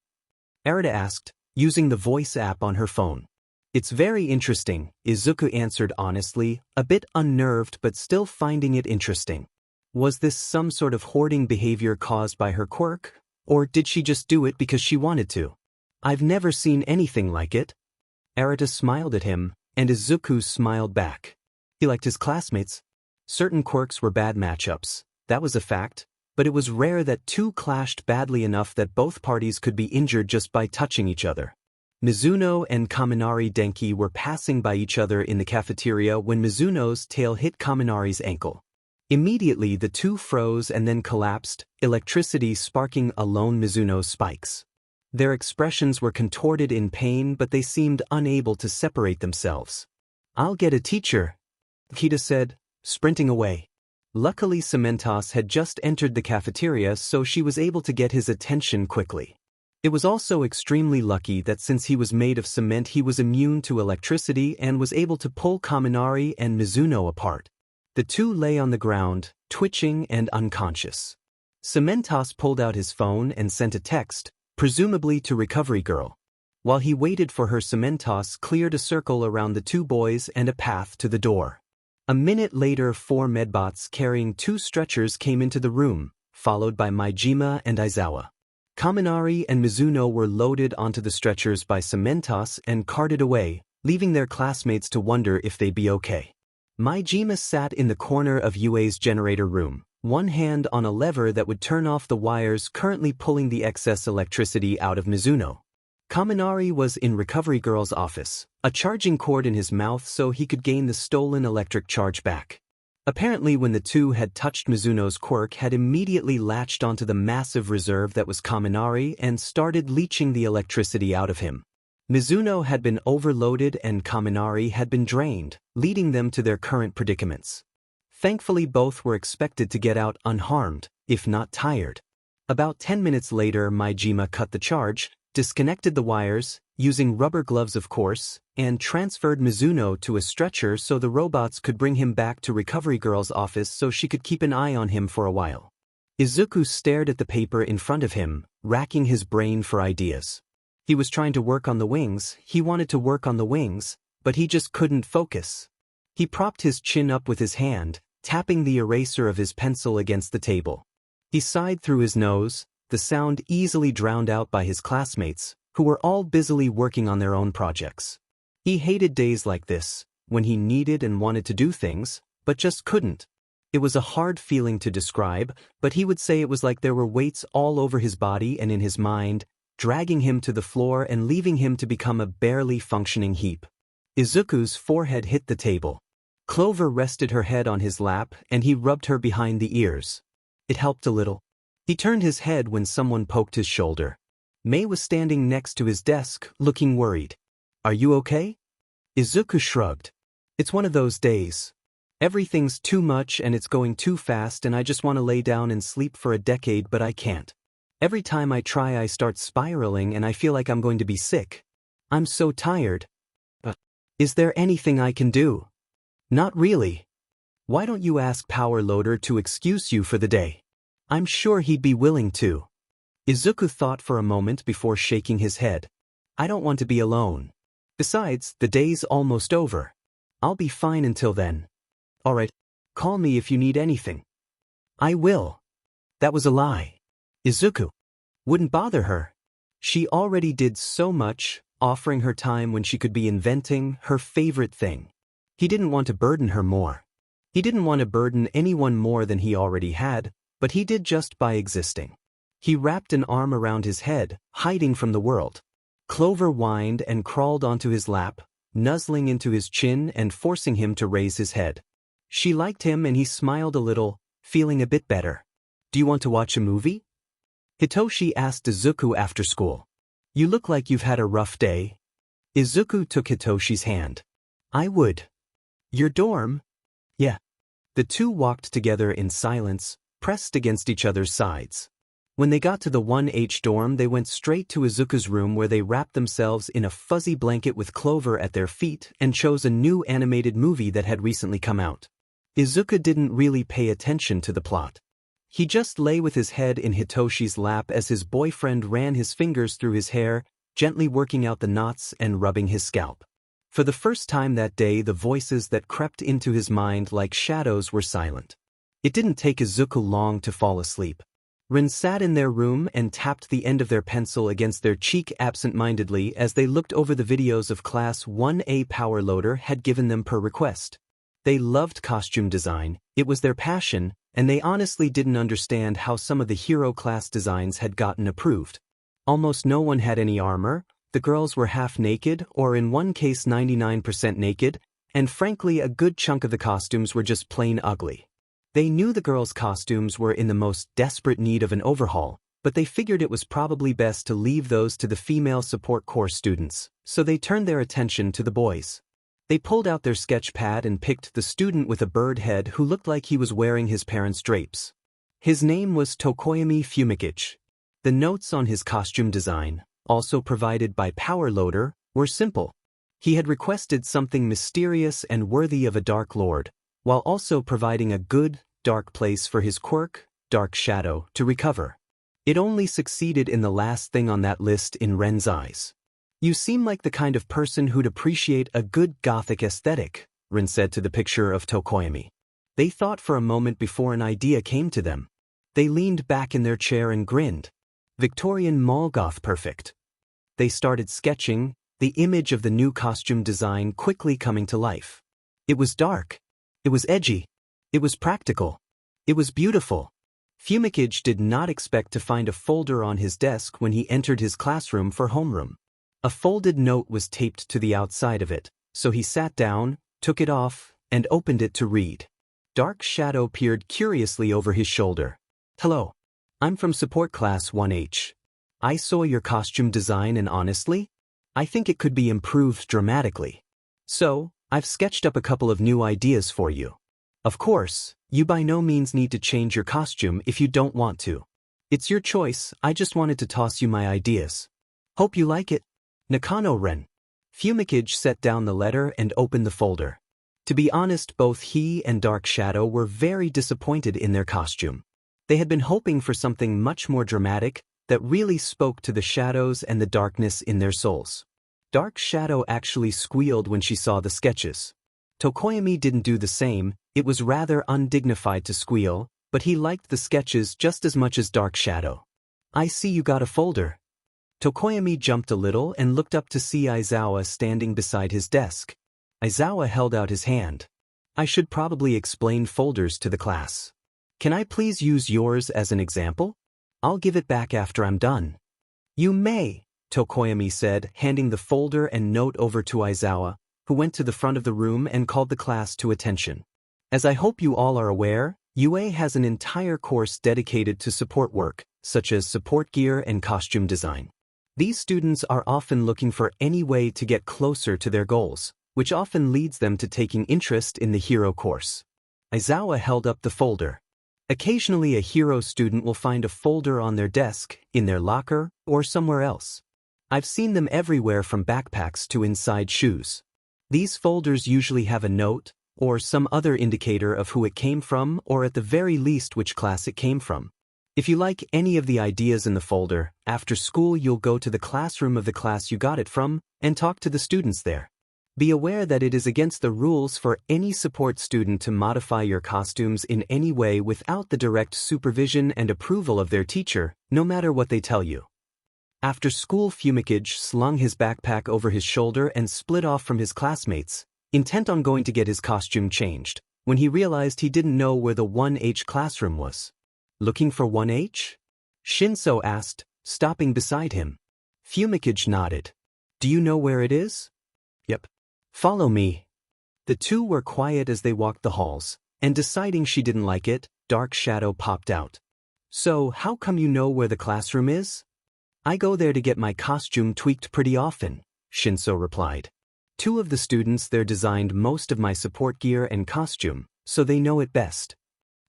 Arata asked, using the voice app on her phone. It's very interesting, Izuku answered honestly, a bit unnerved but still finding it interesting. Was this some sort of hoarding behavior caused by her quirk? Or did she just do it because she wanted to? I've never seen anything like it. Arata smiled at him, and Izuku smiled back. He liked his classmates. Certain quirks were bad matchups, that was a fact, but it was rare that two clashed badly enough that both parties could be injured just by touching each other. Mizuno and Kaminari Denki were passing by each other in the cafeteria when Mizuno's tail hit Kaminari's ankle. Immediately the two froze and then collapsed, electricity sparking alone Mizuno's spikes. Their expressions were contorted in pain but they seemed unable to separate themselves. "I'll get a teacher," Kita said, sprinting away. Luckily Cementos had just entered the cafeteria so she was able to get his attention quickly. It was also extremely lucky that since he was made of cement he was immune to electricity and was able to pull Kaminari and Mizuno apart. The two lay on the ground, twitching and unconscious. Cementos pulled out his phone and sent a text, presumably to Recovery Girl. While he waited for her, Cementos cleared a circle around the two boys and a path to the door. A minute later 4 medbots carrying 2 stretchers came into the room, followed by Maijima and Aizawa. Kaminari and Mizuno were loaded onto the stretchers by Cementos and carted away, leaving their classmates to wonder if they'd be okay. Maijima sat in the corner of Yue's generator room, one hand on a lever that would turn off the wires currently pulling the excess electricity out of Mizuno. Kaminari was in Recovery Girl's office, a charging cord in his mouth so he could gain the stolen electric charge back. Apparently when the two had touched Mizuno's quirk had immediately latched onto the massive reserve that was Kaminari and started leeching the electricity out of him. Mizuno had been overloaded and Kaminari had been drained, leading them to their current predicaments. Thankfully both were expected to get out unharmed, if not tired. About 10 minutes later Maijima cut the charge, disconnected the wires, using rubber gloves of course, and transferred Mizuno to a stretcher so the robots could bring him back to Recovery Girl's office so she could keep an eye on him for a while. Izuku stared at the paper in front of him, racking his brain for ideas. He was trying to work on the wings, he wanted to work on the wings, but he just couldn't focus. He propped his chin up with his hand, tapping the eraser of his pencil against the table. He sighed through his nose, the sound easily drowned out by his classmates, who were all busily working on their own projects. He hated days like this, when he needed and wanted to do things, but just couldn't. It was a hard feeling to describe, but he would say it was like there were weights all over his body and in his mind, dragging him to the floor and leaving him to become a barely functioning heap. Izuku's forehead hit the table. Clover rested her head on his lap and he rubbed her behind the ears. It helped a little. He turned his head when someone poked his shoulder. Mei was standing next to his desk, looking worried. "Are you okay?" Izuku shrugged. "It's one of those days. Everything's too much and it's going too fast and I just want to lay down and sleep for a decade but I can't. Every time I try I start spiraling and I feel like I'm going to be sick. I'm so tired. Is there anything I can do?" "Not really. Why don't you ask Power Loader to excuse you for the day? I'm sure he'd be willing to." Izuku thought for a moment before shaking his head. "I don't want to be alone. Besides, the day's almost over. I'll be fine until then." "Alright, call me if you need anything." "I will." That was a lie. Izuku wouldn't bother her. She already did so much, offering her time when she could be inventing her favorite thing. He didn't want to burden her more. He didn't want to burden anyone more than he already had, but he did just by existing. He wrapped an arm around his head, hiding from the world. Clover whined and crawled onto his lap, nuzzling into his chin and forcing him to raise his head. She liked him and he smiled a little, feeling a bit better. "Do you want to watch a movie?" Hitoshi asked Izuku after school. "You look like you've had a rough day." Izuku took Hitoshi's hand. "I would." "Your dorm?" "Yeah." The two walked together in silence, pressed against each other's sides. When they got to the 1H dorm they went straight to Izuku's room where they wrapped themselves in a fuzzy blanket with Clover at their feet and chose a new animated movie that had recently come out. Izuku didn't really pay attention to the plot. He just lay with his head in Hitoshi's lap as his boyfriend ran his fingers through his hair, gently working out the knots and rubbing his scalp. For the first time that day, the voices that crept into his mind like shadows were silent. It didn't take Izuku long to fall asleep. Rin sat in their room and tapped the end of their pencil against their cheek absent-mindedly as they looked over the videos of Class 1A Power Loader had given them per request. They loved costume design, it was their passion, and they honestly didn't understand how some of the hero class designs had gotten approved. Almost no one had any armor, the girls were half naked, or in one case 99% naked, and frankly a good chunk of the costumes were just plain ugly. They knew the girls' costumes were in the most desperate need of an overhaul, but they figured it was probably best to leave those to the female support corps students, so they turned their attention to the boys. They pulled out their sketch pad and picked the student with a bird head who looked like he was wearing his parents' drapes. His name was Tokoyami Fumikage. The notes on his costume design, also provided by Power Loader, were simple. He had requested something mysterious and worthy of a Dark Lord, while also providing a good, dark place for his quirk, Dark Shadow, to recover. It only succeeded in the last thing on that list in Ren's eyes. "You seem like the kind of person who'd appreciate a good gothic aesthetic," Ren said to the picture of Tokoyami. They thought for a moment before an idea came to them. They leaned back in their chair and grinned. Victorian mall goth perfect. They started sketching, the image of the new costume design quickly coming to life. It was dark. It was edgy. It was practical. It was beautiful. Fumikage did not expect to find a folder on his desk when he entered his classroom for homeroom. A folded note was taped to the outside of it, so he sat down, took it off, and opened it to read. Dark Shadow peered curiously over his shoulder. "Hello. I'm from Support Class 1H. I saw your costume design and honestly, I think it could be improved dramatically. So, I've sketched up a couple of new ideas for you. Of course, you by no means need to change your costume if you don't want to. It's your choice, I just wanted to toss you my ideas. Hope you like it. Nakano Ren." Fumikage set down the letter and opened the folder. To be honest, both he and Dark Shadow were very disappointed in their costume. They had been hoping for something much more dramatic that really spoke to the shadows and the darkness in their souls. Dark Shadow actually squealed when she saw the sketches. Tokoyami didn't do the same, it was rather undignified to squeal, but he liked the sketches just as much as Dark Shadow. "I see you got a folder." Tokoyami jumped a little and looked up to see Aizawa standing beside his desk. Aizawa held out his hand. "I should probably explain folders to the class. Can I please use yours as an example? I'll give it back after I'm done." "You may," Tokoyami said, handing the folder and note over to Aizawa, who went to the front of the room and called the class to attention. "As I hope you all are aware, UA has an entire course dedicated to support work, such as support gear and costume design. These students are often looking for any way to get closer to their goals, which often leads them to taking interest in the hero course." Aizawa held up the folder. Occasionally a hero student will find a folder on their desk, in their locker, or somewhere else. I've seen them everywhere from backpacks to inside shoes. These folders usually have a note, or some other indicator of who it came from or at the very least which class it came from. If you like any of the ideas in the folder, after school you'll go to the classroom of the class you got it from and talk to the students there. Be aware that it is against the rules for any support student to modify your costumes in any way without the direct supervision and approval of their teacher, no matter what they tell you. After school, Fumikage slung his backpack over his shoulder and split off from his classmates, intent on going to get his costume changed, when he realized he didn't know where the 1H classroom was. "Looking for 1H? Shinso asked, stopping beside him. Fumikage nodded. "Do you know where it is?" "Yep. Follow me." The two were quiet as they walked the halls, and deciding she didn't like it, Dark Shadow popped out. "So, how come you know where the classroom is?" "I go there to get my costume tweaked pretty often," Shinso replied. "Two of the students there designed most of my support gear and costume, so they know it best."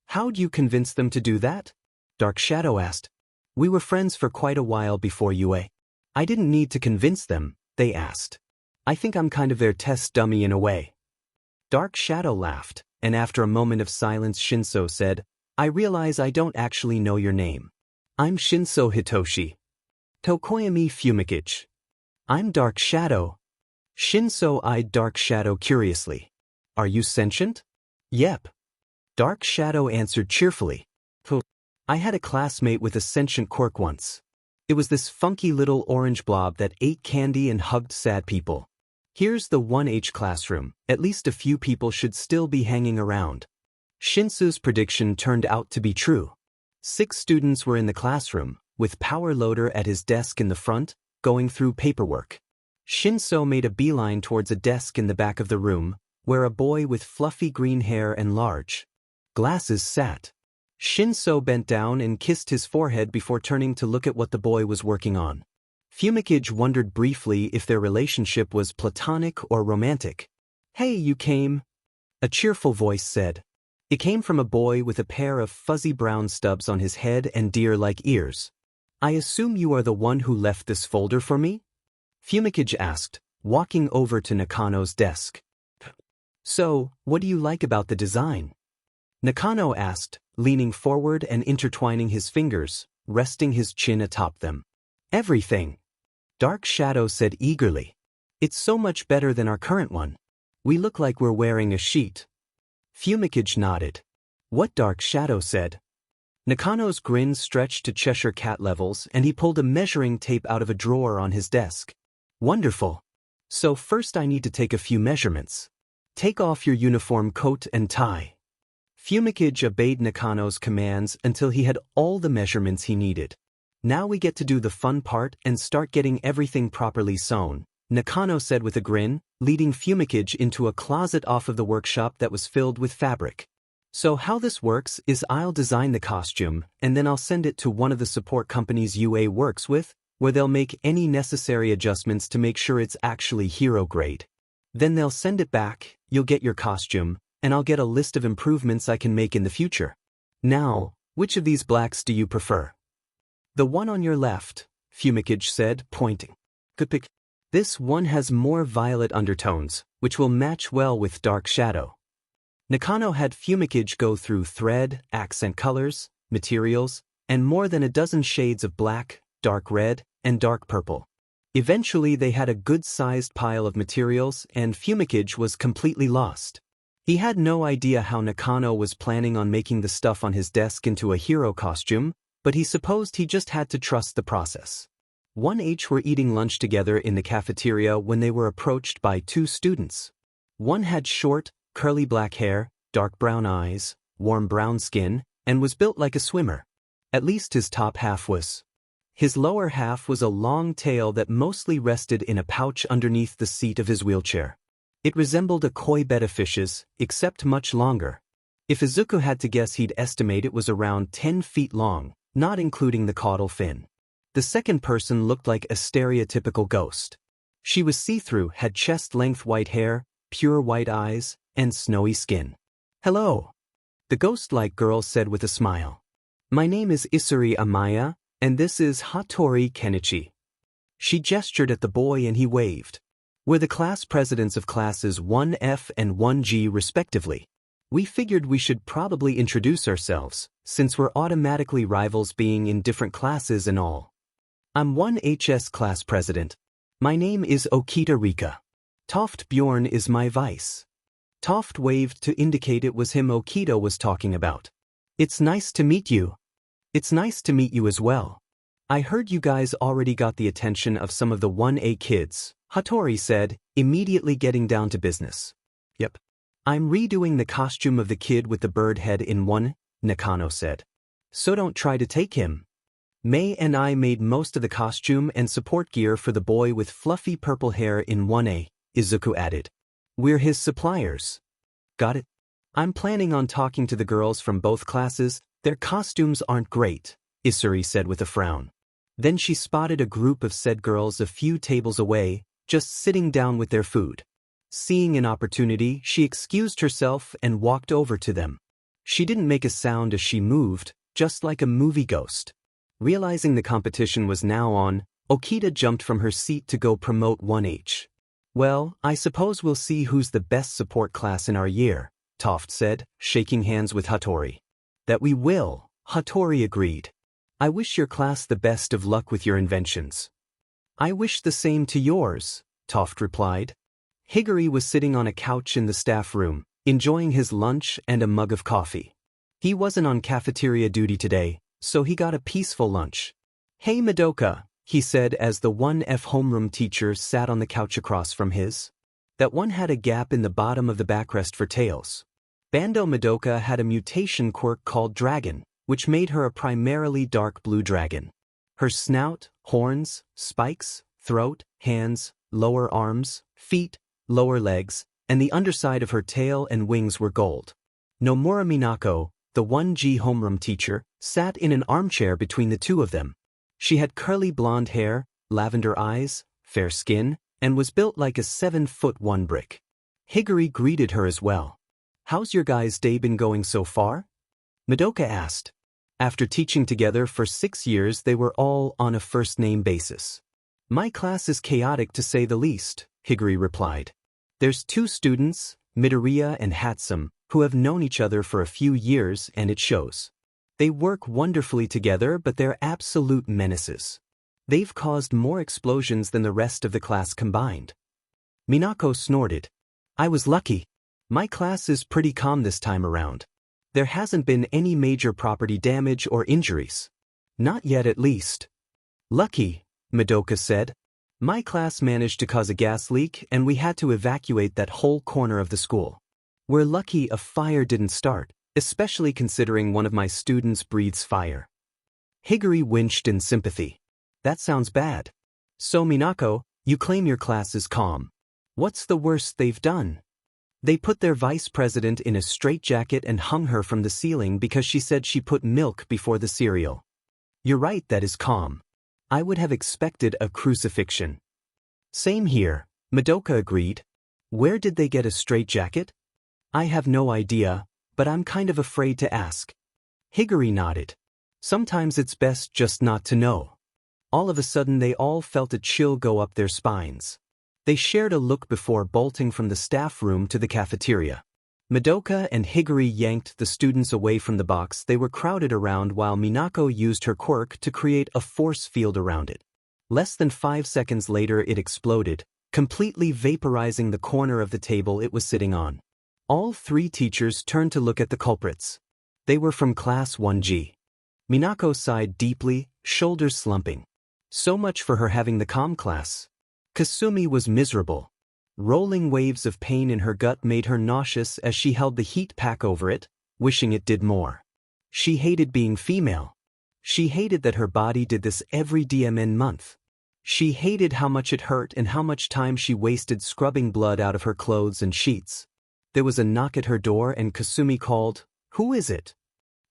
"How'd you convince them to do that?" Dark Shadow asked. "We were friends for quite a while before UA. I didn't need to convince them, they asked. I think I'm kind of their test dummy in a way." Dark Shadow laughed, and after a moment of silence Shinso said, "I realize I don't actually know your name. I'm Shinso Hitoshi." "Tokoyami Fumikage." "I'm Dark Shadow." Shinso eyed Dark Shadow curiously. Are you sentient? Yep. Dark Shadow answered cheerfully. I had a classmate with a sentient quirk once. It was this funky little orange blob that ate candy and hugged sad people. Here's the 1H classroom. At least a few people should still be hanging around. Shinsu's prediction turned out to be true. 6 students were in the classroom, with Power Loader at his desk in the front, going through paperwork. Shinso made a beeline towards a desk in the back of the room, where a boy with fluffy green hair and large glasses sat. Shinso bent down and kissed his forehead before turning to look at what the boy was working on. Fumikage wondered briefly if their relationship was platonic or romantic. Hey, you came? A cheerful voice said. It came from a boy with a pair of fuzzy brown stubs on his head and deer-like ears. I assume you are the one who left this folder for me? Fumikage asked, walking over to Nakano's desk. So, what do you like about the design? Nakano asked, leaning forward and intertwining his fingers, resting his chin atop them. Everything. Dark Shadow said eagerly. It's so much better than our current one. We look like we're wearing a sheet. Fumikage nodded. What? Dark Shadow said. Nakano's grin stretched to Cheshire Cat levels and he pulled a measuring tape out of a drawer on his desk. Wonderful. So first I need to take a few measurements. Take off your uniform coat and tie. Fumikage obeyed Nakano's commands until he had all the measurements he needed. Now we get to do the fun part and start getting everything properly sewn, Nakano said with a grin, leading Fumikage into a closet off of the workshop that was filled with fabric. So how this works is I'll design the costume and then I'll send it to one of the support companies UA works with, where they'll make any necessary adjustments to make sure it's actually hero grade. Then they'll send it back, you'll get your costume, and I'll get a list of improvements I can make in the future. Now, which of these blacks do you prefer? The one on your left, Fumikage said, pointing. Good pick. This one has more violet undertones, which will match well with Dark Shadow. Nakano had Fumikage go through thread, accent colors, materials, and more than a dozen shades of black, dark red, and dark purple. Eventually they had a good-sized pile of materials and Fumikage was completely lost. He had no idea how Nakano was planning on making the stuff on his desk into a hero costume, but he supposed he just had to trust the process. 1H were eating lunch together in the cafeteria when they were approached by 2 students. One had short, curly black hair, dark brown eyes, warm brown skin, and was built like a swimmer. At least his top half was. His lower half was a long tail that mostly rested in a pouch underneath the seat of his wheelchair. It resembled a koi betta fish's, except much longer. If Izuku had to guess, he'd estimate it was around 10 feet long, not including the caudal fin. The second person looked like a stereotypical ghost. She was see-through, had chest-length white hair, pure white eyes, and snowy skin. Hello, the ghost-like girl said with a smile. My name is Isuri Amaya, and this is Hattori Kenichi. She gestured at the boy and he waved. We're the class presidents of classes 1F and 1G respectively. We figured we should probably introduce ourselves, since we're automatically rivals being in different classes and all. I'm 1HS class president. My name is Okita Rika. Toft Bjorn is my vice. Toft waved to indicate it was him Okita was talking about. It's nice to meet you. It's nice to meet you as well. I heard you guys already got the attention of some of the 1A kids, Hattori said, immediately getting down to business. Yep. I'm redoing the costume of the kid with the bird head in 1, Nakano said. So don't try to take him. Mei and I made most of the costume and support gear for the boy with fluffy purple hair in 1A, Izuku added. We're his suppliers. Got it? I'm planning on talking to the girls from both classes. Their costumes aren't great, Isuri said with a frown. Then she spotted a group of said girls a few tables away, just sitting down with their food. Seeing an opportunity, she excused herself and walked over to them. She didn't make a sound as she moved, just like a movie ghost. Realizing the competition was now on, Okita jumped from her seat to go promote 1H. Well, I suppose we'll see who's the best support class in our year, Toft said, shaking hands with Hattori. That we will, Hattori agreed. I wish your class the best of luck with your inventions. I wish the same to yours, Toft replied. Higuri was sitting on a couch in the staff room, enjoying his lunch and a mug of coffee. He wasn't on cafeteria duty today, so he got a peaceful lunch. "Hey Madoka," he said as the 1F homeroom teacher sat on the couch across from his. That one had a gap in the bottom of the backrest for tails. Bando Madoka had a mutation quirk called Dragon, which made her a primarily dark blue dragon. Her snout, horns, spikes, throat, hands, lower arms, feet, lower legs, and the underside of her tail and wings were gold. Nomura Minako, the 1G homeroom teacher, sat in an armchair between the two of them. She had curly blonde hair, lavender eyes, fair skin, and was built like a 7'1" brick. Higuri greeted her as well. "How's your guys' day been going so far?" Madoka asked. After teaching together for 6 years, they were all on a first-name basis. "My class is chaotic to say the least," Higuri replied. "There's 2 students, Midoriya and Hatsum, who have known each other for a few years and it shows. They work wonderfully together, but they're absolute menaces. They've caused more explosions than the rest of the class combined." Minako snorted. "I was lucky. My class is pretty calm this time around. There hasn't been any major property damage or injuries. Not yet at least." "Lucky," Madoka said. "My class managed to cause a gas leak and we had to evacuate that whole corner of the school. We're lucky a fire didn't start, especially considering one of my students breathes fire." Higuri winced in sympathy. "That sounds bad. So Minako, you claim your class is calm. What's the worst they've done?" "They put their vice president in a straitjacket and hung her from the ceiling because she said she put milk before the cereal." "You're right, that is calm. I would have expected a crucifixion." "Same here," Madoka agreed. "Where did they get a straitjacket?" "I have no idea, but I'm kind of afraid to ask." Higuri nodded. "Sometimes it's best just not to know." All of a sudden they all felt a chill go up their spines. They shared a look before bolting from the staff room to the cafeteria. Madoka and Higuri yanked the students away from the box they were crowded around while Minako used her quirk to create a force field around it. Less than 5 seconds later it exploded, completely vaporizing the corner of the table it was sitting on. All 3 teachers turned to look at the culprits. They were from Class 1G. Minako sighed deeply, shoulders slumping. So much for her having the calm class. Kasumi was miserable. Rolling waves of pain in her gut made her nauseous as she held the heat pack over it, wishing it did more. She hated being female. She hated that her body did this every DMN month. She hated how much it hurt and how much time she wasted scrubbing blood out of her clothes and sheets. There was a knock at her door and Kasumi called, "Who is it?"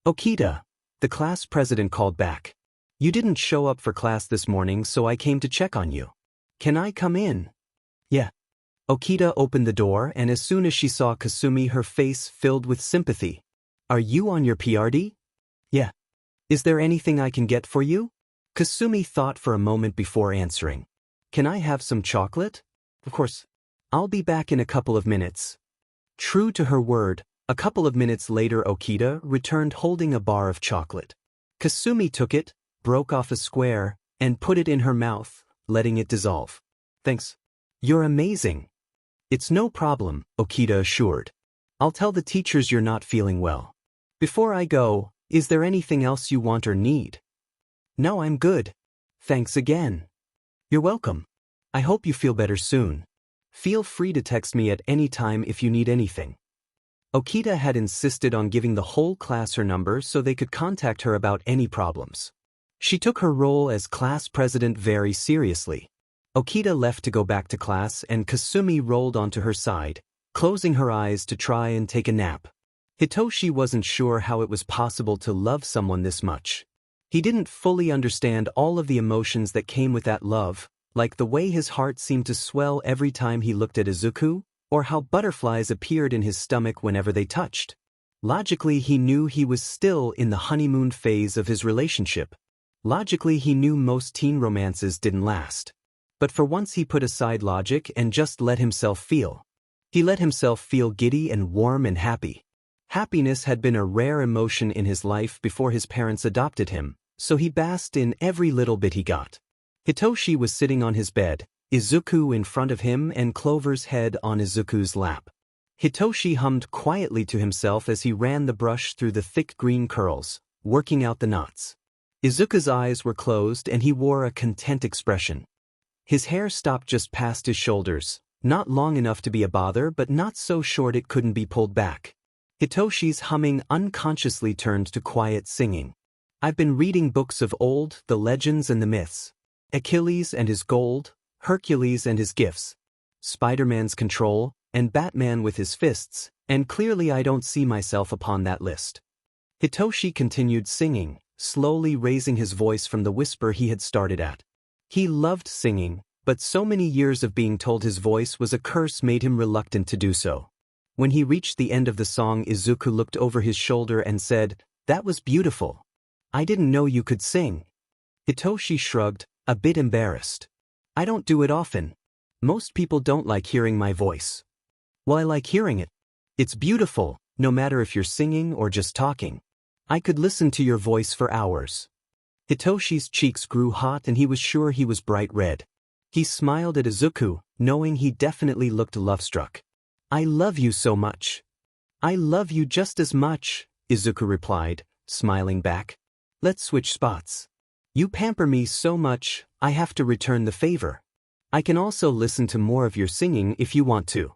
"Okita," the class president called back. "You didn't show up for class this morning, so I came to check on you. Can I come in?" "Yeah." Okita opened the door and as soon as she saw Kasumi her face filled with sympathy. "Are you on your PRD?" "Yeah." "Is there anything I can get for you?" Kasumi thought for a moment before answering. "Can I have some chocolate?" "Of course. I'll be back in a couple of minutes." True to her word, a couple of minutes later Okita returned holding a bar of chocolate. Kasumi took it, broke off a square, and put it in her mouth, letting it dissolve. "Thanks. You're amazing." "It's no problem," Okita assured. "I'll tell the teachers you're not feeling well. Before I go, is there anything else you want or need?" "No, I'm good. Thanks again." "You're welcome. I hope you feel better soon. Feel free to text me at any time if you need anything." Okita had insisted on giving the whole class her number so they could contact her about any problems. She took her role as class president very seriously. Okita left to go back to class and Kasumi rolled onto her side, closing her eyes to try and take a nap. Hitoshi wasn't sure how it was possible to love someone this much. He didn't fully understand all of the emotions that came with that love, like the way his heart seemed to swell every time he looked at Izuku, or how butterflies appeared in his stomach whenever they touched. Logically, he knew he was still in the honeymoon phase of his relationship. Logically, he knew most teen romances didn't last. But for once he put aside logic and just let himself feel. He let himself feel giddy and warm and happy. Happiness had been a rare emotion in his life before his parents adopted him, so he basked in every little bit he got. Hitoshi was sitting on his bed, Izuku in front of him and Clover's head on Izuku's lap. Hitoshi hummed quietly to himself as he ran the brush through the thick green curls, working out the knots. Izuku's eyes were closed and he wore a content expression. His hair stopped just past his shoulders, not long enough to be a bother but not so short it couldn't be pulled back. Hitoshi's humming unconsciously turned to quiet singing. I've been reading books of old, the legends and the myths. Achilles and his gold, Hercules and his gifts, Spider-Man's control, and Batman with his fists, and clearly I don't see myself upon that list. Hitoshi continued singing, slowly raising his voice from the whisper he had started at. He loved singing, but so many years of being told his voice was a curse made him reluctant to do so. When he reached the end of the song, Izuku looked over his shoulder and said, "That was beautiful. I didn't know you could sing." Hitoshi shrugged, a bit embarrassed. "I don't do it often. Most people don't like hearing my voice." "Well, I like hearing it. It's beautiful, no matter if you're singing or just talking. I could listen to your voice for hours." Hitoshi's cheeks grew hot and he was sure he was bright red. He smiled at Izuku, knowing he definitely looked love-struck. "I love you so much." "I love you just as much," Izuku replied, smiling back. "Let's switch spots. You pamper me so much, I have to return the favor. I can also listen to more of your singing if you want to."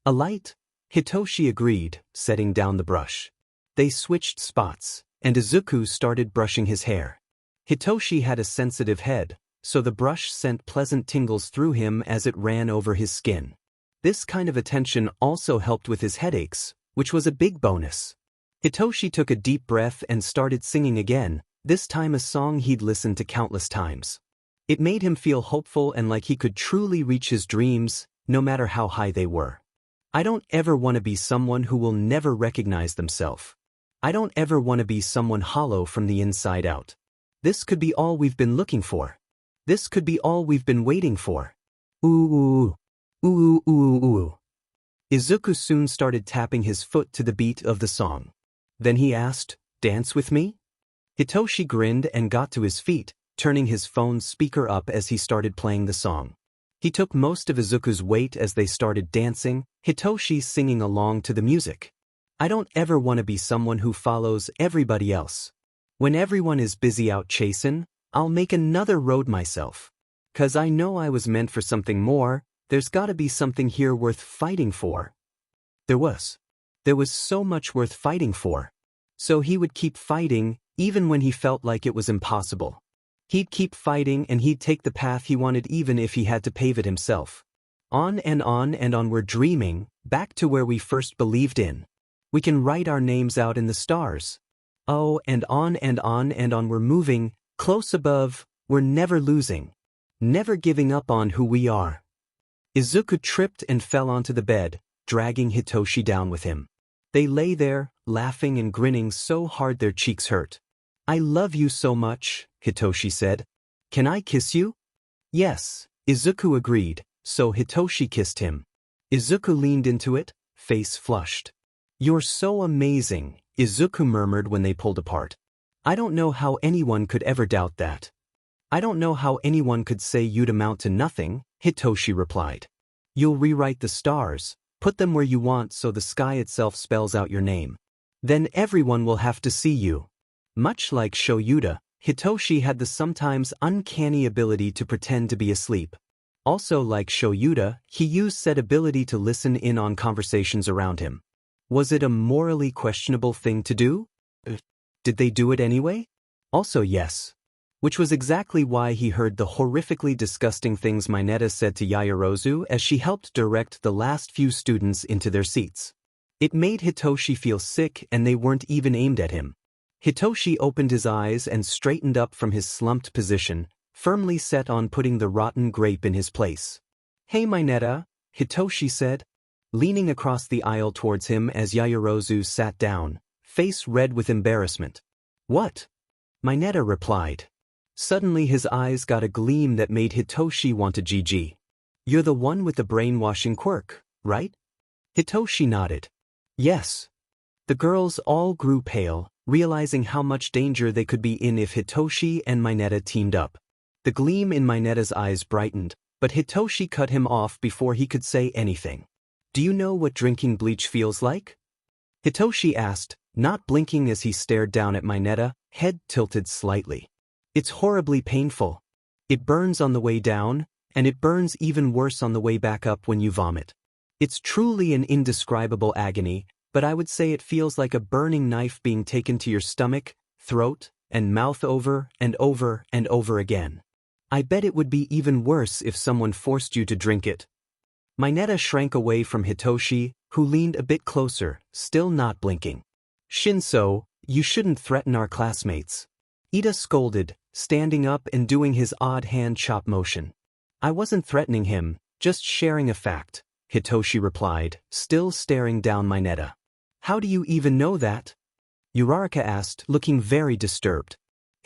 "A light?" Hitoshi agreed, setting down the brush. They switched spots, and Izuku started brushing his hair. Hitoshi had a sensitive head, so the brush sent pleasant tingles through him as it ran over his skin. This kind of attention also helped with his headaches, which was a big bonus. Hitoshi took a deep breath and started singing again, this time a song he'd listened to countless times. It made him feel hopeful and like he could truly reach his dreams, no matter how high they were. I don't ever want to be someone who will never recognize themselves. I don't ever want to be someone hollow from the inside out. This could be all we've been looking for. This could be all we've been waiting for. Ooh, ooh, ooh, ooh, ooh. Izuku soon started tapping his foot to the beat of the song. Then he asked, "Dance with me?" Hitoshi grinned and got to his feet, turning his phone's speaker up as he started playing the song. He took most of Izuku's weight as they started dancing, Hitoshi singing along to the music. I don't ever want to be someone who follows everybody else. When everyone is busy out chasing, I'll make another road myself. 'Cause I know I was meant for something more, there's gotta be something here worth fighting for. There was so much worth fighting for. So he would keep fighting, even when he felt like it was impossible. He'd keep fighting and he'd take the path he wanted even if he had to pave it himself. On and on and on we're dreaming, back to where we first believed in. We can write our names out in the stars. Oh, and on and on and on we're moving, close above, we're never losing. Never giving up on who we are. Izuku tripped and fell onto the bed, dragging Hitoshi down with him. They lay there, laughing and grinning so hard their cheeks hurt. I love you so much, Hitoshi said. Can I kiss you? Yes, Izuku agreed, so Hitoshi kissed him. Izuku leaned into it, face flushed. You're so amazing, Izuku murmured when they pulled apart. I don't know how anyone could ever doubt that. I don't know how anyone could say you'd amount to nothing, Hitoshi replied. You'll rewrite the stars, put them where you want so the sky itself spells out your name. Then everyone will have to see you. Much like Shoyuta, Hitoshi had the sometimes uncanny ability to pretend to be asleep. Also like Shoyuta, he used said ability to listen in on conversations around him. Was it a morally questionable thing to do? Did they do it anyway? Also yes. Which was exactly why he heard the horrifically disgusting things Mineta said to Yaoyorozu as she helped direct the last few students into their seats. It made Hitoshi feel sick and they weren't even aimed at him. Hitoshi opened his eyes and straightened up from his slumped position, firmly set on putting the rotten grape in his place. Hey Mineta, Hitoshi said, leaning across the aisle towards him as Yaoyorozu sat down, face red with embarrassment. What? Mineta replied. Suddenly his eyes got a gleam that made Hitoshi want to GG. You're the one with the brainwashing quirk, right? Hitoshi nodded. Yes. The girls all grew pale, realizing how much danger they could be in if Hitoshi and Mineta teamed up. The gleam in Mineta's eyes brightened, but Hitoshi cut him off before he could say anything. Do you know what drinking bleach feels like? Hitoshi asked, not blinking as he stared down at Mineta, head tilted slightly. It's horribly painful. It burns on the way down, and it burns even worse on the way back up when you vomit. It's truly an indescribable agony, but I would say it feels like a burning knife being taken to your stomach, throat, and mouth over and over and over again. I bet it would be even worse if someone forced you to drink it. Mineta shrank away from Hitoshi, who leaned a bit closer, still not blinking. Shinso, you shouldn't threaten our classmates. Ida scolded, standing up and doing his odd hand chop motion. I wasn't threatening him, just sharing a fact, Hitoshi replied, still staring down Mineta. How do you even know that? Uraraka asked, looking very disturbed.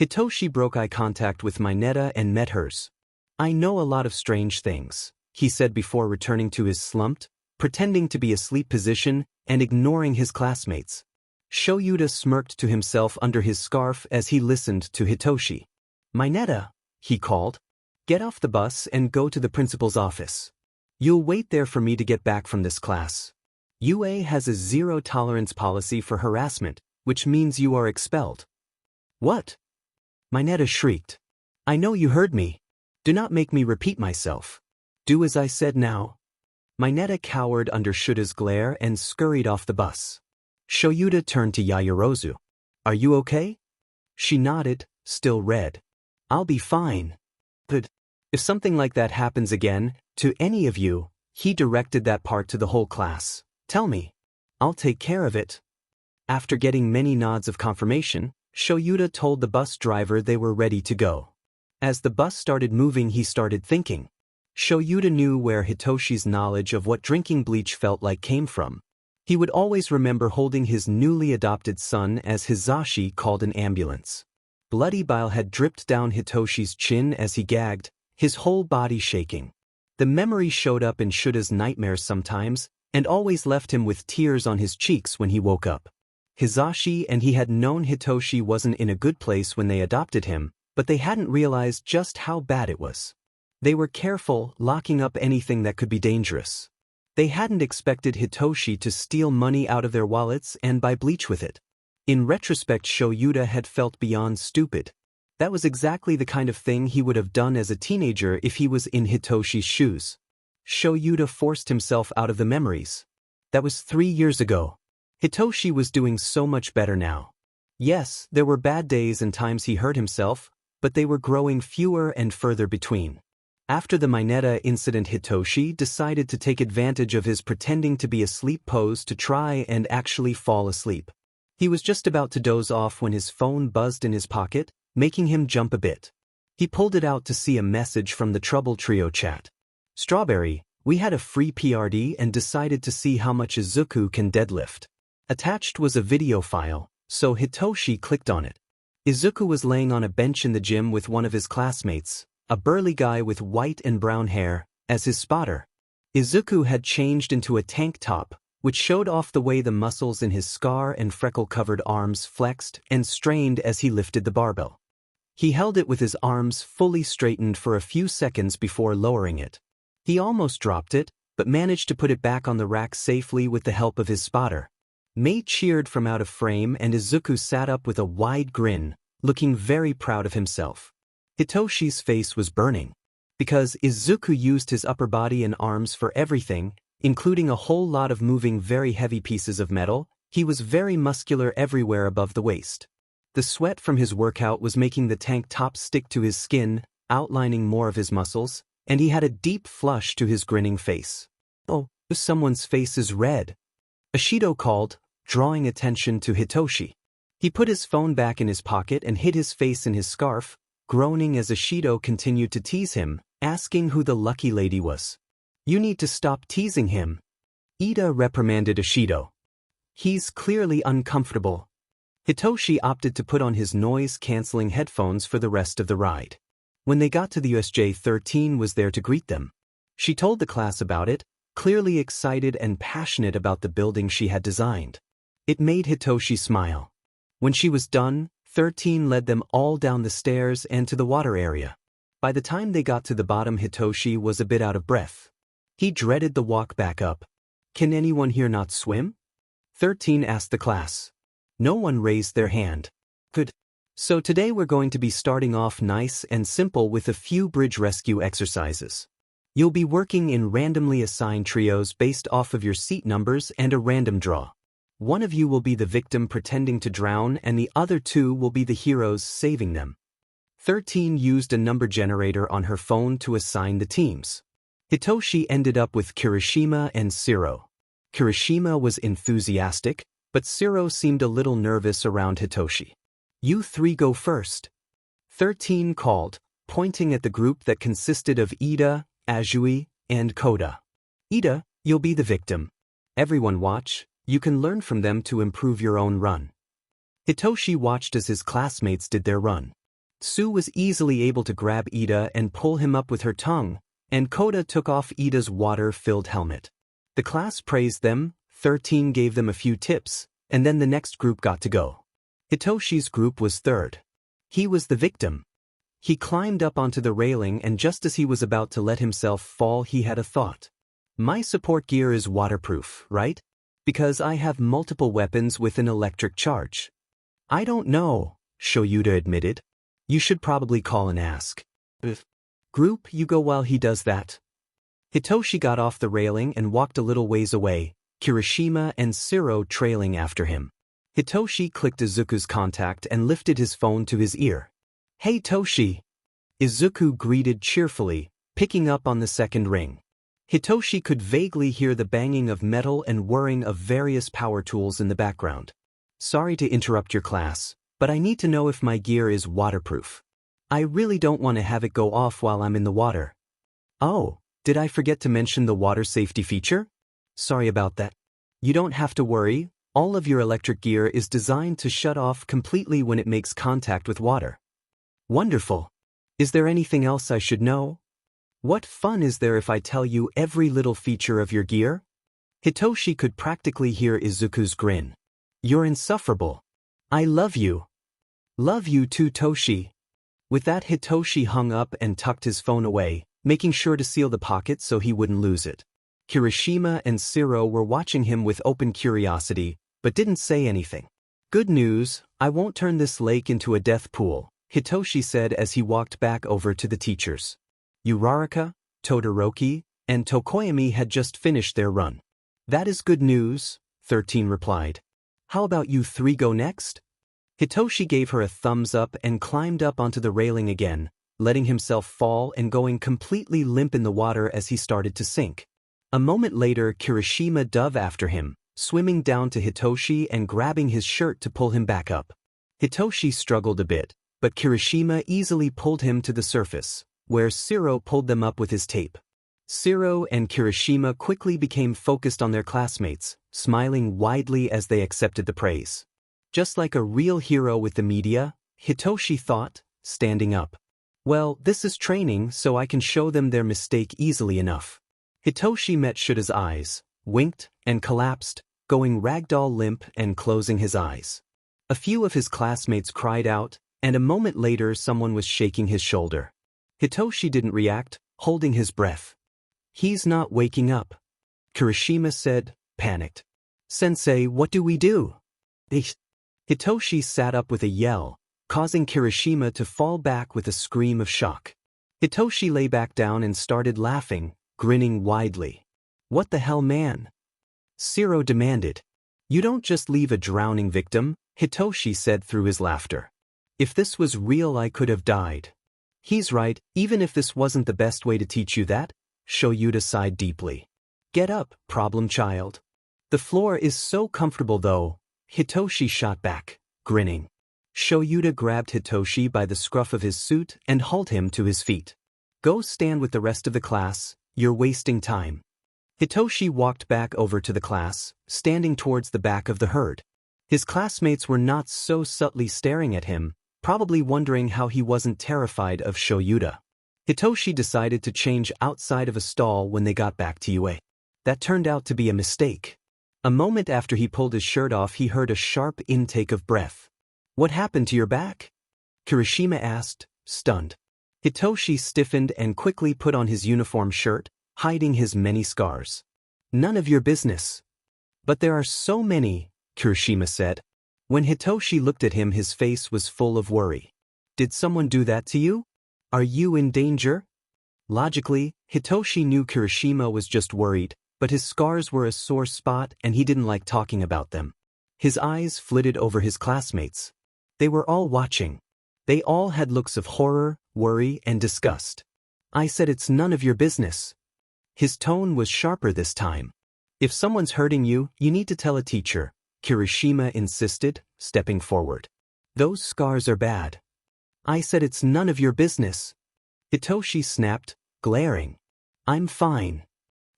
Hitoshi broke eye contact with Mineta and met hers. I know a lot of strange things, he said before returning to his slumped, pretending to be asleep position and ignoring his classmates. Shoyuta smirked to himself under his scarf as he listened to Hitoshi. Mineta, he called. Get off the bus and go to the principal's office. You'll wait there for me to get back from this class. UA has a zero-tolerance policy for harassment, which means you are expelled. What? Mineta shrieked. I know you heard me. Do not make me repeat myself. Do as I said now. Mineta cowered under Shuta's glare and scurried off the bus. Shoyuta turned to Yaoyorozu. Are you okay? She nodded, still red. I'll be fine. But if something like that happens again, to any of you, he directed that part to the whole class. Tell me. I'll take care of it. After getting many nods of confirmation, Shoyuta told the bus driver they were ready to go. As the bus started moving, he started thinking. Shoyuta knew where Hitoshi's knowledge of what drinking bleach felt like came from. He would always remember holding his newly adopted son as Hizashi called an ambulance. Bloody bile had dripped down Hitoshi's chin as he gagged, his whole body shaking. The memory showed up in Shuta's nightmares sometimes, and always left him with tears on his cheeks when he woke up. Hizashi and he had known Hitoshi wasn't in a good place when they adopted him, but they hadn't realized just how bad it was. They were careful, locking up anything that could be dangerous. They hadn't expected Hitoshi to steal money out of their wallets and buy bleach with it. In retrospect, Shoyuta had felt beyond stupid. That was exactly the kind of thing he would have done as a teenager if he was in Hitoshi's shoes. Shoyuta forced himself out of the memories. That was 3 years ago. Hitoshi was doing so much better now. Yes, there were bad days and times he hurt himself, but they were growing fewer and further between. After the Mineta incident, Hitoshi decided to take advantage of his pretending to be asleep pose to try and actually fall asleep. He was just about to doze off when his phone buzzed in his pocket, making him jump a bit. He pulled it out to see a message from the Trouble Trio chat. Strawberry, we had a free PRD and decided to see how much Izuku can deadlift. Attached was a video file, so Hitoshi clicked on it. Izuku was laying on a bench in the gym with one of his classmates, a burly guy with white and brown hair, as his spotter. Izuku had changed into a tank top, which showed off the way the muscles in his scar and freckle-covered arms flexed and strained as he lifted the barbell. He held it with his arms fully straightened for a few seconds before lowering it. He almost dropped it, but managed to put it back on the rack safely with the help of his spotter. Mei cheered from out of frame and Izuku sat up with a wide grin, looking very proud of himself. Hitoshi's face was burning. Because Izuku used his upper body and arms for everything, including a whole lot of moving very heavy pieces of metal, he was very muscular everywhere above the waist. The sweat from his workout was making the tank top stick to his skin, outlining more of his muscles, and he had a deep flush to his grinning face. Oh, someone's face is red. Ashido called, drawing attention to Hitoshi. He put his phone back in his pocket and hid his face in his scarf, groaning as Ashido continued to tease him, asking who the lucky lady was. You need to stop teasing him. Ida reprimanded Ashido. He's clearly uncomfortable. Hitoshi opted to put on his noise-canceling headphones for the rest of the ride. When they got to the USJ, 13 was there to greet them. She told the class about it, clearly excited and passionate about the building she had designed. It made Hitoshi smile. When she was done, 13 led them all down the stairs and to the water area. By the time they got to the bottom, Hitoshi was a bit out of breath. He dreaded the walk back up. Can anyone here not swim? 13 asked the class. No one raised their hand. Good. So today we're going to be starting off nice and simple with a few bridge rescue exercises. You'll be working in randomly assigned trios based off of your seat numbers and a random draw. One of you will be the victim pretending to drown and the other two will be the heroes saving them. 13 used a number generator on her phone to assign the teams. Hitoshi ended up with Kirishima and Shiro. Kirishima was enthusiastic, but Shiro seemed a little nervous around Hitoshi. You three go first. 13 called, pointing at the group that consisted of Ida, Azui, and Koda. Ida, you'll be the victim. Everyone watch, you can learn from them to improve your own run. Hitoshi watched as his classmates did their run. Sue was easily able to grab Ida and pull him up with her tongue, and Koda took off Ida's water-filled helmet. The class praised them, 13 gave them a few tips, and then the next group got to go. Hitoshi's group was third. He was the victim. He climbed up onto the railing, and just as he was about to let himself fall, he had a thought. My support gear is waterproof, right? Because I have multiple weapons with an electric charge. I don't know, Shoyuta admitted. You should probably call and ask. Group, you go while he does that. Hitoshi got off the railing and walked a little ways away, Kirishima and Shiro trailing after him. Hitoshi clicked Izuku's contact and lifted his phone to his ear. Hey Toshi! Izuku greeted cheerfully, picking up on the second ring. Hitoshi could vaguely hear the banging of metal and whirring of various power tools in the background. Sorry to interrupt your class, but I need to know if my gear is waterproof. I really don't want to have it go off while I'm in the water. Oh, did I forget to mention the water safety feature? Sorry about that. You don't have to worry, all of your electric gear is designed to shut off completely when it makes contact with water. Wonderful. Is there anything else I should know? What fun is there if I tell you every little feature of your gear? Hitoshi could practically hear Izuku's grin. You're insufferable. I love you. Love you too, Toshi. With that, Hitoshi hung up and tucked his phone away, making sure to seal the pocket so he wouldn't lose it. Kirishima and Shiro were watching him with open curiosity, but didn't say anything. Good news, I won't turn this lake into a death pool, Hitoshi said as he walked back over to the teachers. Uraraka, Todoroki, and Tokoyami had just finished their run. That is good news, 13 replied. How about you three go next? Hitoshi gave her a thumbs up and climbed up onto the railing again, letting himself fall and going completely limp in the water as he started to sink. A moment later, Kirishima dove after him, swimming down to Hitoshi and grabbing his shirt to pull him back up. Hitoshi struggled a bit, but Kirishima easily pulled him to the surface, where Shiro pulled them up with his tape. Shiro and Kirishima quickly became focused on their classmates, smiling widely as they accepted the praise. Just like a real hero with the media, Hitoshi thought, standing up. Well, this is training, so I can show them their mistake easily enough. Hitoshi met Shuta's eyes, winked, and collapsed, going ragdoll limp and closing his eyes. A few of his classmates cried out, and a moment later someone was shaking his shoulder. Hitoshi didn't react, holding his breath. He's not waking up. Kirishima said, panicked. Sensei, what do we do? Hitoshi sat up with a yell, causing Kirishima to fall back with a scream of shock. Hitoshi lay back down and started laughing, grinning widely. What the hell, man? Shiro demanded. You don't just leave a drowning victim, Hitoshi said through his laughter. If this was real, I could have died. He's right, even if this wasn't the best way to teach you that, Shoyuta sighed deeply. Get up, problem child. The floor is so comfortable though, Hitoshi shot back, grinning. Shoyuta grabbed Hitoshi by the scruff of his suit and hauled him to his feet. Go stand with the rest of the class, you're wasting time. Hitoshi walked back over to the class, standing towards the back of the herd. His classmates were not so subtly staring at him, probably wondering how he wasn't terrified of Shoyuta. Hitoshi decided to change outside of a stall when they got back to UA. That turned out to be a mistake. A moment after he pulled his shirt off, he heard a sharp intake of breath. What happened to your back? Kirishima asked, stunned. Hitoshi stiffened and quickly put on his uniform shirt, hiding his many scars. None of your business. But there are so many, Kirishima said. When Hitoshi looked at him, his face was full of worry. Did someone do that to you? Are you in danger? Logically, Hitoshi knew Kirishima was just worried, but his scars were a sore spot and he didn't like talking about them. His eyes flitted over his classmates. They were all watching. They all had looks of horror, worry, and disgust. I said it's none of your business. His tone was sharper this time. If someone's hurting you, you need to tell a teacher, Kirishima insisted, stepping forward. Those scars are bad. I said it's none of your business. Hitoshi snapped, glaring. I'm fine.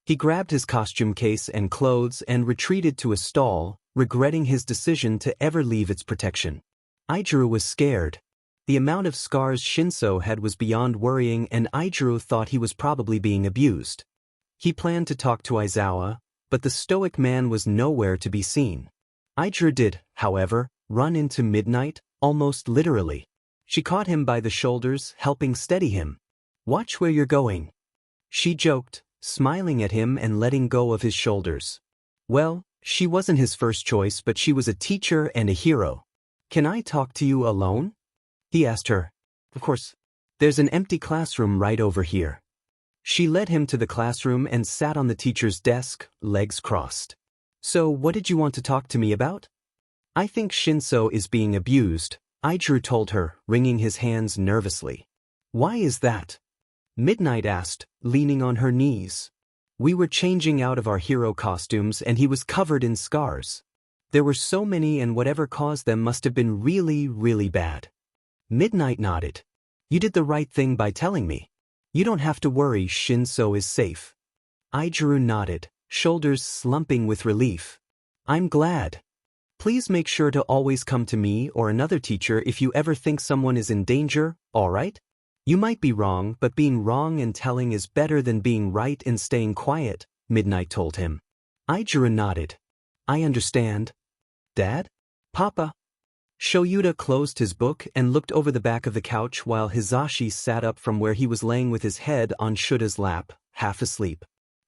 He grabbed his costume case and clothes and retreated to a stall, regretting his decision to ever leave its protection. Izuru was scared. The amount of scars Shinso had was beyond worrying, and Izuru thought he was probably being abused. He planned to talk to Aizawa, but the stoic man was nowhere to be seen. Izuru did, however, run into Midnight, almost literally. She caught him by the shoulders, helping steady him. Watch where you're going. She joked, smiling at him and letting go of his shoulders. Well, she wasn't his first choice, but she was a teacher and a hero. Can I talk to you alone? He asked her. Of course. There's an empty classroom right over here. She led him to the classroom and sat on the teacher's desk, legs crossed. So what did you want to talk to me about? I think Shinso is being abused, Izuru told her, wringing his hands nervously. Why is that? Midnight asked, leaning on her knees. We were changing out of our hero costumes and he was covered in scars. There were so many and whatever caused them must have been really, really bad. Midnight nodded. You did the right thing by telling me. You don't have to worry, Shinso is safe. Izuru nodded, shoulders slumping with relief. I'm glad. Please make sure to always come to me or another teacher if you ever think someone is in danger, alright? You might be wrong, but being wrong and telling is better than being right and staying quiet, Midnight told him. Izuru nodded. I understand. Dad? Papa? Shoyuta closed his book and looked over the back of the couch while Hizashi sat up from where he was laying with his head on Shuta's lap, half asleep.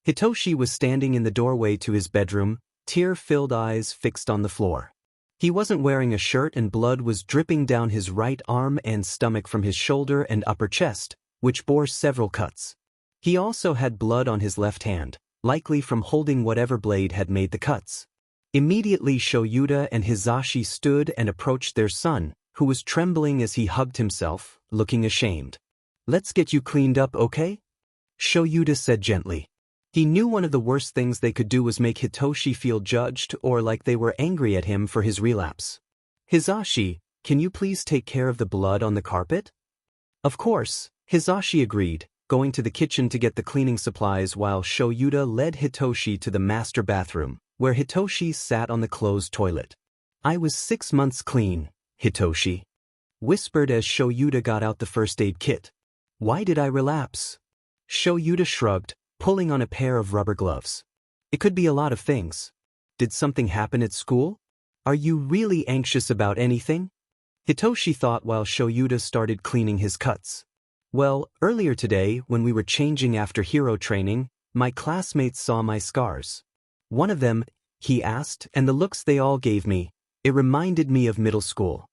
Hitoshi was standing in the doorway to his bedroom, tear-filled eyes fixed on the floor. He wasn't wearing a shirt and blood was dripping down his right arm and stomach from his shoulder and upper chest, which bore several cuts. He also had blood on his left hand, likely from holding whatever blade had made the cuts. Immediately Shoyuta and Hizashi stood and approached their son, who was trembling as he hugged himself, looking ashamed. Let's get you cleaned up, okay? Shoyuta said gently. He knew one of the worst things they could do was make Hitoshi feel judged or like they were angry at him for his relapse. Hizashi, can you please take care of the blood on the carpet? Of course, Hizashi agreed, going to the kitchen to get the cleaning supplies while Shoyuta led Hitoshi to the master bathroom, where Hitoshi sat on the closed toilet. I was 6 months clean, Hitoshi whispered as Shoyuta got out the first aid kit. Why did I relapse? Shoyuta shrugged, pulling on a pair of rubber gloves. It could be a lot of things. Did something happen at school? Are you really anxious about anything? Hitoshi thought while Shoyuta started cleaning his cuts. Well, earlier today, when we were changing after hero training, my classmates saw my scars. One of them, he asked, and the looks they all gave me, it reminded me of middle school.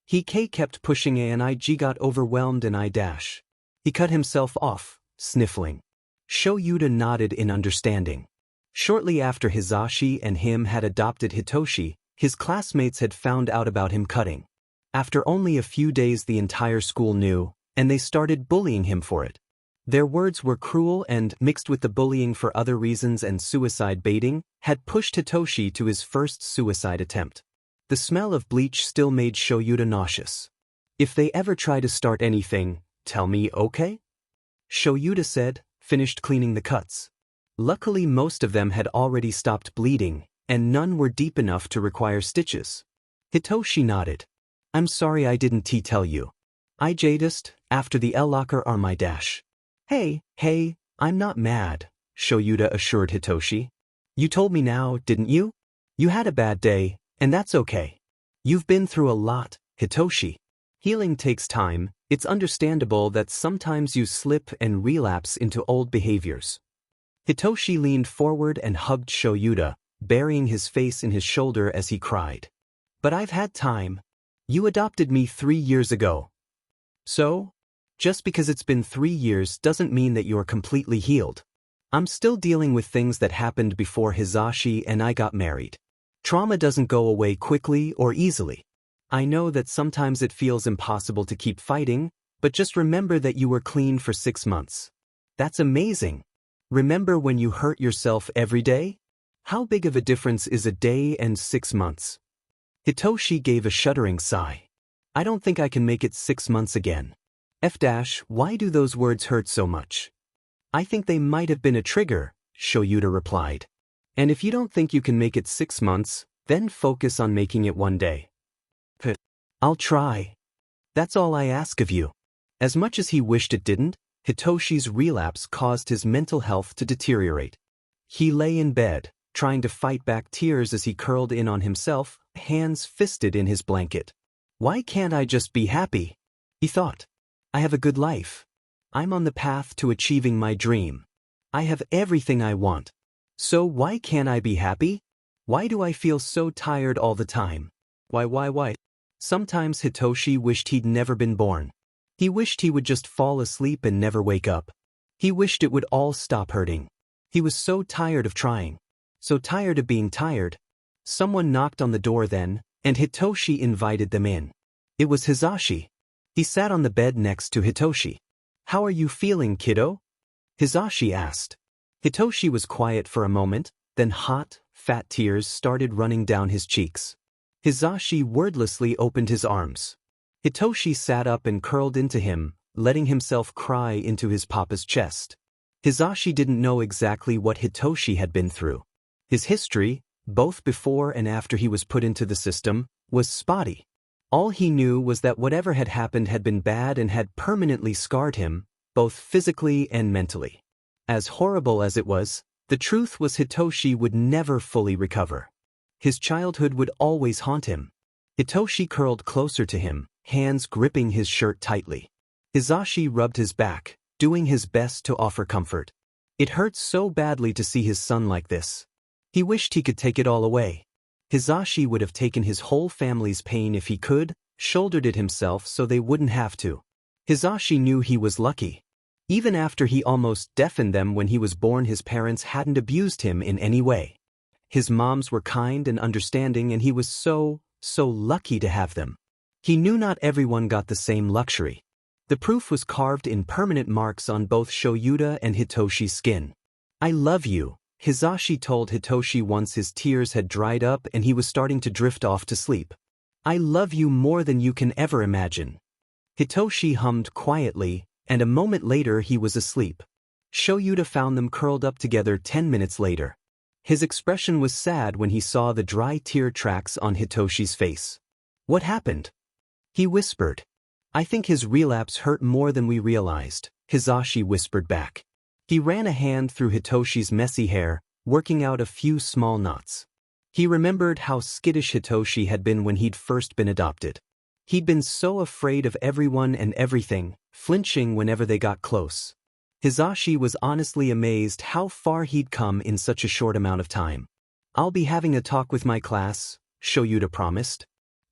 He kept pushing and I got overwhelmed and I dash. He cut himself off, sniffling. Shoyuta nodded in understanding. Shortly after Hizashi and him had adopted Hitoshi, his classmates had found out about him cutting. After only a few days the entire school knew, and they started bullying him for it. Their words were cruel and, mixed with the bullying for other reasons and suicide baiting, had pushed Hitoshi to his first suicide attempt. The smell of bleach still made Shoyuta nauseous. If they ever try to start anything, tell me, okay? Shoyuta said, finished cleaning the cuts. Luckily most of them had already stopped bleeding, and none were deep enough to require stitches. Hitoshi nodded. I'm sorry I didn't tell you. I just, after the L locker are my dash. Hey, I'm not mad, Shoyuta assured Hitoshi. You told me now, didn't you? You had a bad day, and that's okay. You've been through a lot, Hitoshi. Healing takes time, It's understandable that sometimes you slip and relapse into old behaviors. Hitoshi leaned forward and hugged Shoyuta, burying his face in his shoulder as he cried. But I've had time. You adopted me 3 years ago. So? Just because it's been 3 years doesn't mean that you're completely healed. I'm still dealing with things that happened before Hizashi and I got married. Trauma doesn't go away quickly or easily. I know that sometimes it feels impossible to keep fighting, but just remember that you were clean for 6 months. That's amazing. Remember when you hurt yourself every day? How big of a difference is a day and 6 months? Hitoshi gave a shuddering sigh. I don't think I can make it 6 months again. Why do those words hurt so much? I think they might have been a trigger, Shoyuta replied. And if you don't think you can make it 6 months, then focus on making it 1 day. I'll try. That's all I ask of you. As much as he wished it didn't, Hitoshi's relapse caused his mental health to deteriorate. He lay in bed, trying to fight back tears as he curled in on himself, hands fisted in his blanket. Why can't I just be happy? He thought. I have a good life. I'm on the path to achieving my dream. I have everything I want. So why can't I be happy? Why do I feel so tired all the time? Why? Sometimes Hitoshi wished he'd never been born. He wished he would just fall asleep and never wake up. He wished it would all stop hurting. He was so tired of trying. So tired of being tired. Someone knocked on the door then, and Hitoshi invited them in. It was Hizashi. He sat on the bed next to Hitoshi. How are you feeling, kiddo? Hizashi asked. Hitoshi was quiet for a moment, then hot, fat tears started running down his cheeks. Hizashi wordlessly opened his arms. Hitoshi sat up and curled into him, letting himself cry into his papa's chest. Hizashi didn't know exactly what Hitoshi had been through. His history, both before and after he was put into the system, was spotty. All he knew was that whatever had happened had been bad and had permanently scarred him, both physically and mentally. As horrible as it was, the truth was Hitoshi would never fully recover. His childhood would always haunt him. Hitoshi curled closer to him, hands gripping his shirt tightly. Hizashi rubbed his back, doing his best to offer comfort. It hurt so badly to see his son like this. He wished he could take it all away. Hizashi would have taken his whole family's pain if he could, shouldered it himself so they wouldn't have to. Hizashi knew he was lucky. Even after he almost deafened them when he was born, his parents hadn't abused him in any way. His moms were kind and understanding, and he was so lucky to have them. He knew not everyone got the same luxury. The proof was carved in permanent marks on both Shoyuta and Hitoshi's skin. I love you, Hizashi told Hitoshi once his tears had dried up and he was starting to drift off to sleep. I love you more than you can ever imagine. Hitoshi hummed quietly, and a moment later he was asleep. Shoyuta found them curled up together 10 minutes later. His expression was sad when he saw the dry tear tracks on Hitoshi's face. What happened? He whispered. I think his relapse hurt more than we realized, Hizashi whispered back. He ran a hand through Hitoshi's messy hair, working out a few small knots. He remembered how skittish Hitoshi had been when he'd first been adopted. He'd been so afraid of everyone and everything, flinching whenever they got close. Hizashi was honestly amazed how far he'd come in such a short amount of time. I'll be having a talk with my class, Shoyuta promised.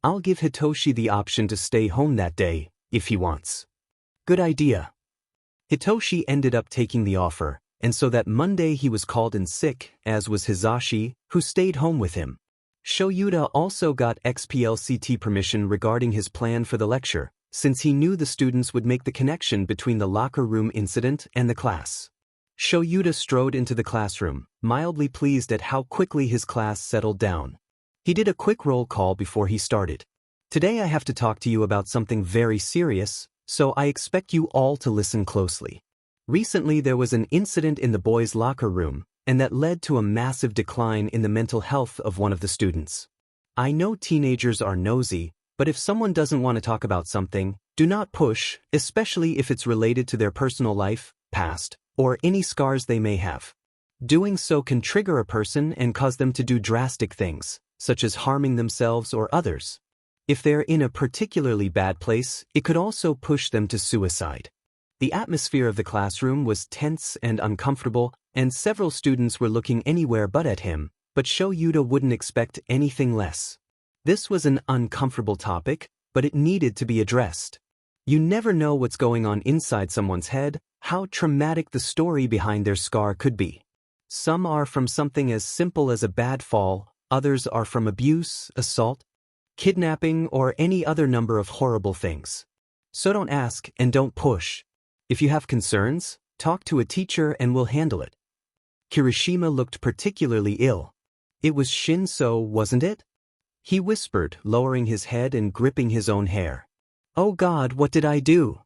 I'll give Hitoshi the option to stay home that day, if he wants. Good idea. Hitoshi ended up taking the offer, and so that Monday he was called in sick, as was Hizashi, who stayed home with him. Shoyuta also got XPLCT permission regarding his plan for the lecture, since he knew the students would make the connection between the locker room incident and the class. Shoyuta strode into the classroom, mildly pleased at how quickly his class settled down. He did a quick roll call before he started. Today I have to talk to you about something very serious, so I expect you all to listen closely. Recently there was an incident in the boys' locker room, and that led to a massive decline in the mental health of one of the students. I know teenagers are nosy, but if someone doesn't want to talk about something, do not push, especially if it's related to their personal life, past, or any scars they may have. Doing so can trigger a person and cause them to do drastic things, such as harming themselves or others. If they're in a particularly bad place, it could also push them to suicide. The atmosphere of the classroom was tense and uncomfortable, and several students were looking anywhere but at him, but Yuta wouldn't expect anything less. This was an uncomfortable topic, but it needed to be addressed. You never know what's going on inside someone's head, how traumatic the story behind their scar could be. Some are from something as simple as a bad fall, others are from abuse, assault, kidnapping, or any other number of horrible things. So don't ask and don't push. If you have concerns, talk to a teacher and we'll handle it. Kirishima looked particularly ill. It was Shinso, wasn't it? He whispered, lowering his head and gripping his own hair. Oh God, what did I do?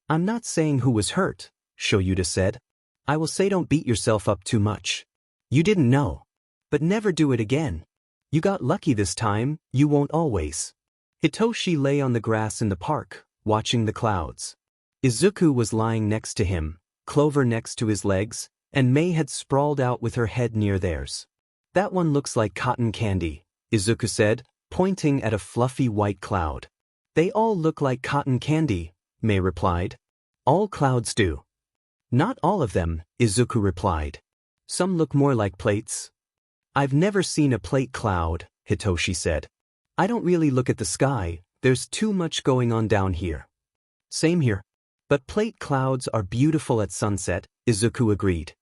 I'm not saying who was hurt, Shoyuta said. I will say don't beat yourself up too much. You didn't know. But never do it again. You got lucky this time, you won't always. Hitoshi lay on the grass in the park, watching the clouds. Izuku was lying next to him, Clover next to his legs, and Mei had sprawled out with her head near theirs. That one looks like cotton candy, Izuku said, pointing at a fluffy white cloud. They all look like cotton candy, Mei replied. All clouds do. Not all of them, Izuku replied. Some look more like plates. I've never seen a plate cloud, Hitoshi said. I don't really look at the sky, there's too much going on down here. Same here. But plate clouds are beautiful at sunset, Izuku agreed.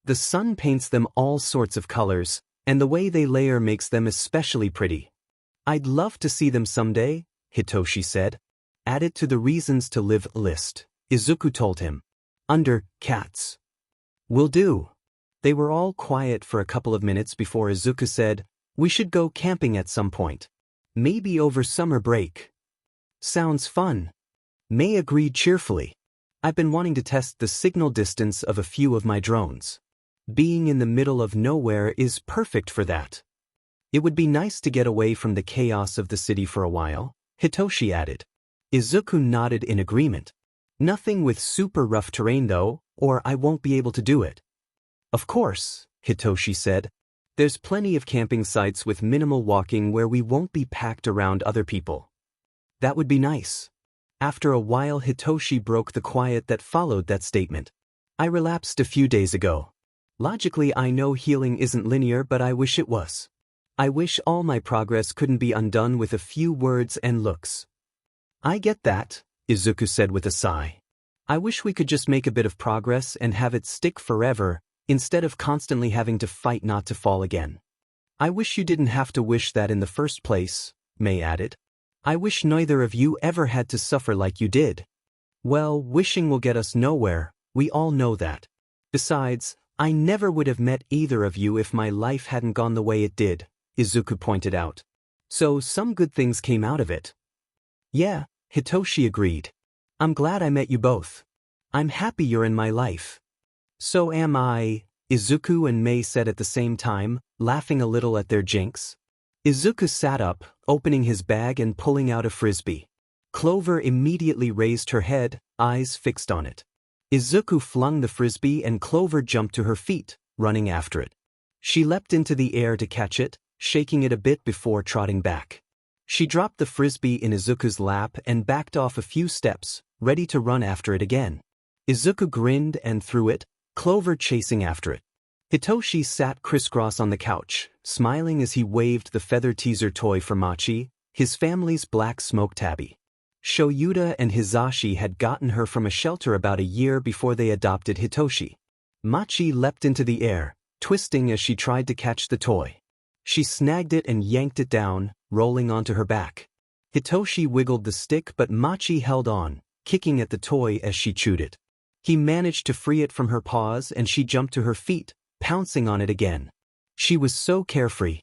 The sun paints them all sorts of colors, and the way they layer makes them especially pretty. I'd love to see them someday, Hitoshi said. Add it to the reasons to live list, Izuku told him. Under cats. Will do. They were all quiet for a couple of minutes before Izuku said, we should go camping at some point. Maybe over summer break. Sounds fun. Mei agreed cheerfully. I've been wanting to test the signal distance of a few of my drones. Being in the middle of nowhere is perfect for that. It would be nice to get away from the chaos of the city for a while, Hitoshi added. Izuku nodded in agreement. Nothing with super rough terrain though, or I won't be able to do it. Of course, Hitoshi said. There's plenty of camping sites with minimal walking where we won't be packed around other people. That would be nice. After a while Hitoshi broke the quiet that followed that statement. I relapsed a few days ago. Logically I know healing isn't linear, but I wish it was. I wish all my progress couldn't be undone with a few words and looks. I get that, Izuku said with a sigh. I wish we could just make a bit of progress and have it stick forever, instead of constantly having to fight not to fall again. I wish you didn't have to wish that in the first place, Mei added. I wish neither of you ever had to suffer like you did. Well, wishing will get us nowhere, we all know that. Besides, I never would have met either of you if my life hadn't gone the way it did, Izuku pointed out. So some good things came out of it. Yeah, Hitoshi agreed. I'm glad I met you both. I'm happy you're in my life. So am I, Izuku and Mei said at the same time, laughing a little at their jinx. Izuku sat up, opening his bag and pulling out a frisbee. Clover immediately raised her head, eyes fixed on it. Izuku flung the frisbee and Clover jumped to her feet, running after it. She leapt into the air to catch it, shaking it a bit before trotting back. She dropped the frisbee in Izuku's lap and backed off a few steps, ready to run after it again. Izuku grinned and threw it, Clover chasing after it. Hitoshi sat crisscross on the couch, smiling as he waved the feather teaser toy for Machi, his family's black smoke tabby. Shoyuta and Hizashi had gotten her from a shelter about a year before they adopted Hitoshi. Machi leapt into the air, twisting as she tried to catch the toy. She snagged it and yanked it down, rolling onto her back. Hitoshi wiggled the stick but Machi held on, kicking at the toy as she chewed it. He managed to free it from her paws and she jumped to her feet, pouncing on it again. She was so carefree.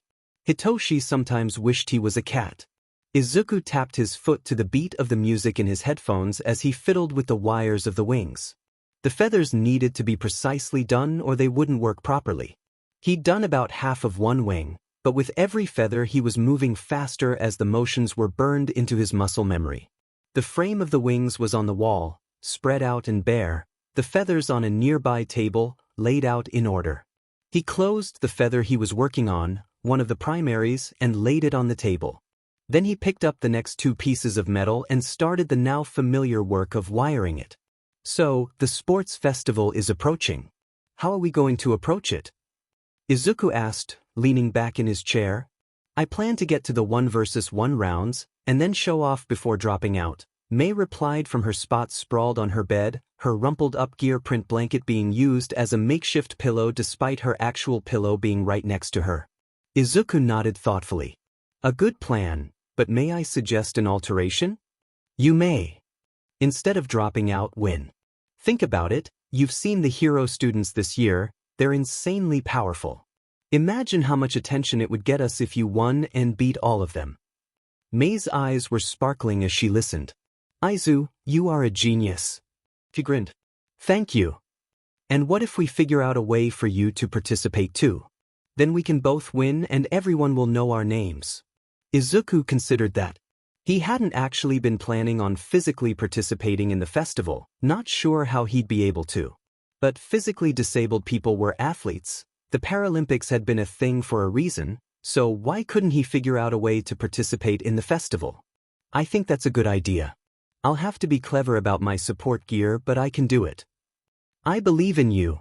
Hitoshi sometimes wished he was a cat. Izuku tapped his foot to the beat of the music in his headphones as he fiddled with the wires of the wings. The feathers needed to be precisely done or they wouldn't work properly. He'd done about half of one wing, but with every feather he was moving faster as the motions were burned into his muscle memory. The frame of the wings was on the wall, spread out and bare, the feathers on a nearby table, laid out in order. He closed the feather he was working on, one of the primaries, and laid it on the table. Then he picked up the next two pieces of metal and started the now familiar work of wiring it. So, the sports festival is approaching. How are we going to approach it? Izuku asked, leaning back in his chair. I plan to get to the 1 versus 1 rounds, and then show off before dropping out. Mei replied from her spot sprawled on her bed, her rumpled-up gear print blanket being used as a makeshift pillow despite her actual pillow being right next to her. Izuku nodded thoughtfully. A good plan, but may I suggest an alteration? You may. Instead of dropping out, win. Think about it, you've seen the hero students this year, they're insanely powerful. Imagine how much attention it would get us if you won and beat all of them. Mei's eyes were sparkling as she listened. Izu, you are a genius. She grinned. Thank you. And what if we figure out a way for you to participate too? Then we can both win and everyone will know our names. Izuku considered that. He hadn't actually been planning on physically participating in the festival, not sure how he'd be able to. But physically disabled people were athletes. The Paralympics had been a thing for a reason, so why couldn't he figure out a way to participate in the festival? I think that's a good idea. I'll have to be clever about my support gear, but I can do it. I believe in you.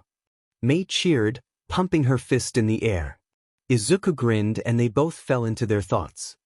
Mei cheered, pumping her fist in the air. Izuku grinned and they both fell into their thoughts.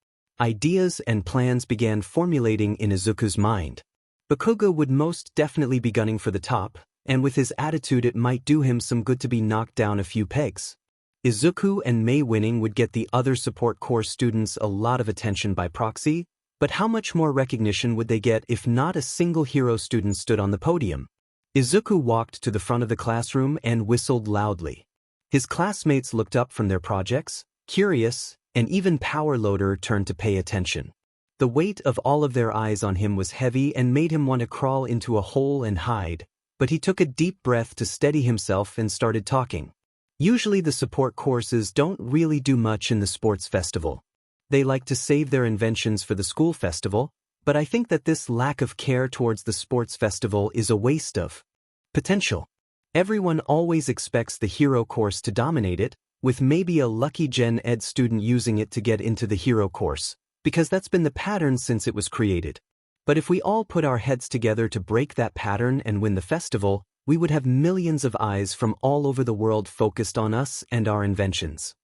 Ideas and plans began formulating in Izuku's mind. Bakugo would most definitely be gunning for the top, and with his attitude it might do him some good to be knocked down a few pegs. Izuku and Mei winning would get the other support corps students a lot of attention by proxy, but how much more recognition would they get if not a single hero student stood on the podium? Izuku walked to the front of the classroom and whistled loudly. His classmates looked up from their projects, curious, and even Power Loader turned to pay attention. The weight of all of their eyes on him was heavy and made him want to crawl into a hole and hide, but he took a deep breath to steady himself and started talking. Usually the support courses don't really do much in the sports festival. They like to save their inventions for the school festival, but I think that this lack of care towards the sports festival is a waste of potential. Everyone always expects the hero course to dominate it, with maybe a lucky Gen Ed student using it to get into the hero course, because that's been the pattern since it was created. But if we all put our heads together to break that pattern and win the festival, we would have millions of eyes from all over the world focused on us and our inventions.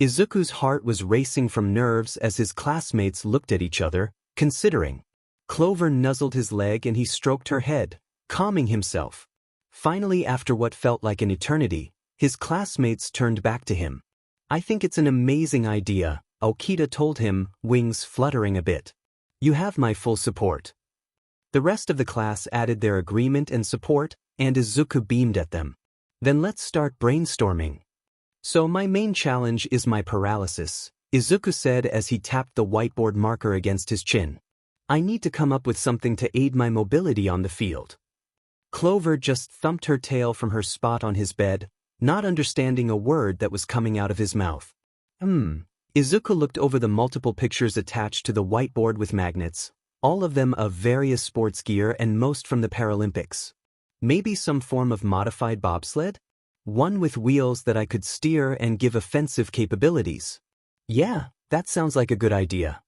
Izuku's heart was racing from nerves as his classmates looked at each other, considering. Clover nuzzled his leg and he stroked her head, calming himself. Finally, after what felt like an eternity, his classmates turned back to him. I think it's an amazing idea, Okita told him, wings fluttering a bit. You have my full support. The rest of the class added their agreement and support, and Izuku beamed at them. Then let's start brainstorming. So my main challenge is my paralysis, Izuku said as he tapped the whiteboard marker against his chin. I need to come up with something to aid my mobility on the field. Clover just thumped her tail from her spot on his bed, not understanding a word that was coming out of his mouth. Izuku looked over the multiple pictures attached to the whiteboard with magnets, all of them of various sports gear and most from the Paralympics. Maybe some form of modified bobsled? One with wheels that I could steer and give offensive capabilities. Yeah, that sounds like a good idea.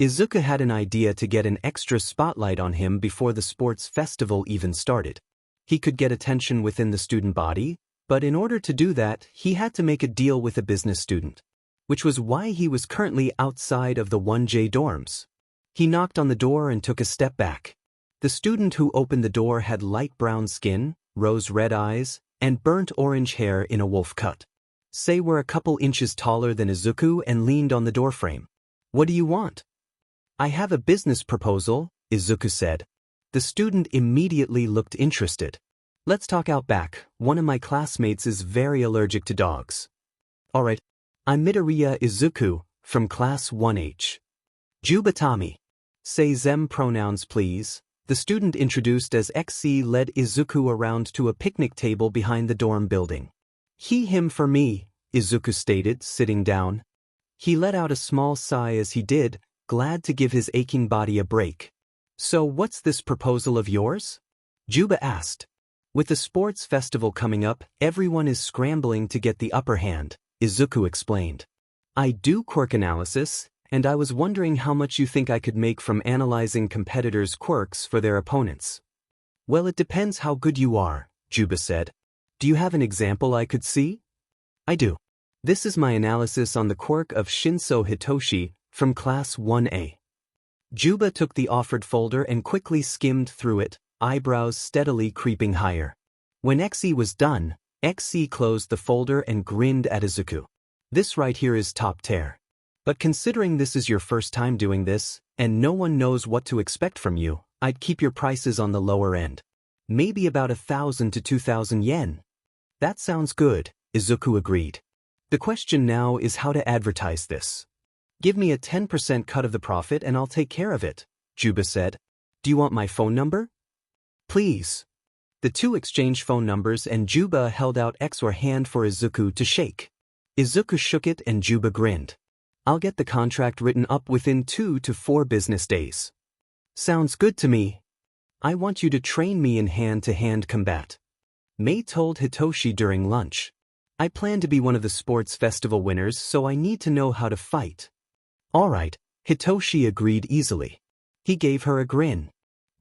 Izuku had an idea to get an extra spotlight on him before the sports festival even started. He could get attention within the student body, but in order to do that, he had to make a deal with a business student, which was why he was currently outside of the 1J dorms. He knocked on the door and took a step back. The student who opened the door had light brown skin, rose-red eyes, and burnt orange hair in a wolf cut. Say were a couple inches taller than Izuku and leaned on the doorframe. What do you want? I have a business proposal, Izuku said. The student immediately looked interested. Let's talk out back. One of my classmates is very allergic to dogs. Alright, I'm Midoriya Izuku, from class 1H. Jubatami. Say them pronouns please. The student introduced as XC led Izuku around to a picnic table behind the dorm building. He him for me, Izuku stated, sitting down. He let out a small sigh as he did, glad to give his aching body a break. So what's this proposal of yours? Juba asked. With the sports festival coming up, everyone is scrambling to get the upper hand, Izuku explained. I do quirk analysis, And I was wondering how much you think I could make from analyzing competitors' quirks for their opponents. Well, it depends how good you are, Juba said. Do you have an example I could see? I do. This is my analysis on the quirk of Shinso Hitoshi from Class 1A. Juba took the offered folder and quickly skimmed through it, eyebrows steadily creeping higher. When XE was done, XE closed the folder and grinned at Izuku. This right here is top tier. But considering this is your first time doing this, and no one knows what to expect from you, I'd keep your prices on the lower end. Maybe about 1,000 to 2,000 yen. That sounds good, Izuku agreed. The question now is how to advertise this. Give me a 10% cut of the profit and I'll take care of it, Juba said. Do you want my phone number? Please. The two exchanged phone numbers and Juba held out XOR hand for Izuku to shake. Izuku shook it and Juba grinned. I'll get the contract written up within 2 to 4 business days. Sounds good to me. I want you to train me in hand-to-hand combat. Mei told Hitoshi during lunch. I plan to be one of the sports festival winners, so I need to know how to fight. All right, Hitoshi agreed easily. He gave her a grin.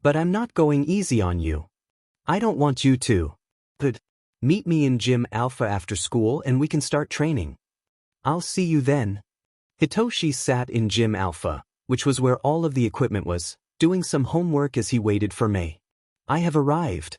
But I'm not going easy on you. I don't want you to. But meet me in Gym Alpha after school and we can start training. I'll see you then. Hitoshi sat in Gym Alpha, which was where all of the equipment was, doing some homework as he waited for Mei. I have arrived.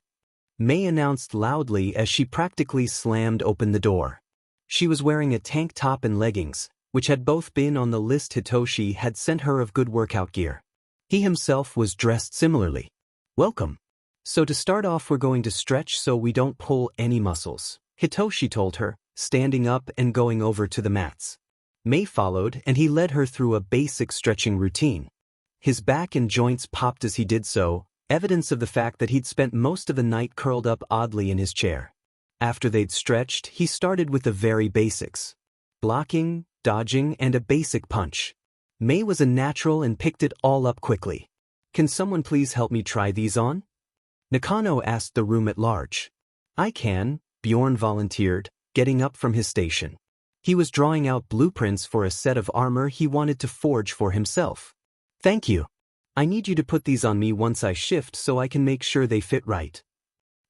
Mei announced loudly as she practically slammed open the door. She was wearing a tank top and leggings, which had both been on the list Hitoshi had sent her of good workout gear. He himself was dressed similarly. Welcome. So to start off we're going to stretch so we don't pull any muscles, Hitoshi told her, standing up and going over to the mats. Mei followed and he led her through a basic stretching routine. His back and joints popped as he did so, evidence of the fact that he'd spent most of the night curled up oddly in his chair. After they'd stretched, he started with the very basics. Blocking, dodging, and a basic punch. Mei was a natural and picked it all up quickly. Can someone please help me try these on? Nakano asked the room at large. I can, Bjorn volunteered, getting up from his station. He was drawing out blueprints for a set of armor he wanted to forge for himself. Thank you. I need you to put these on me once I shift so I can make sure they fit right.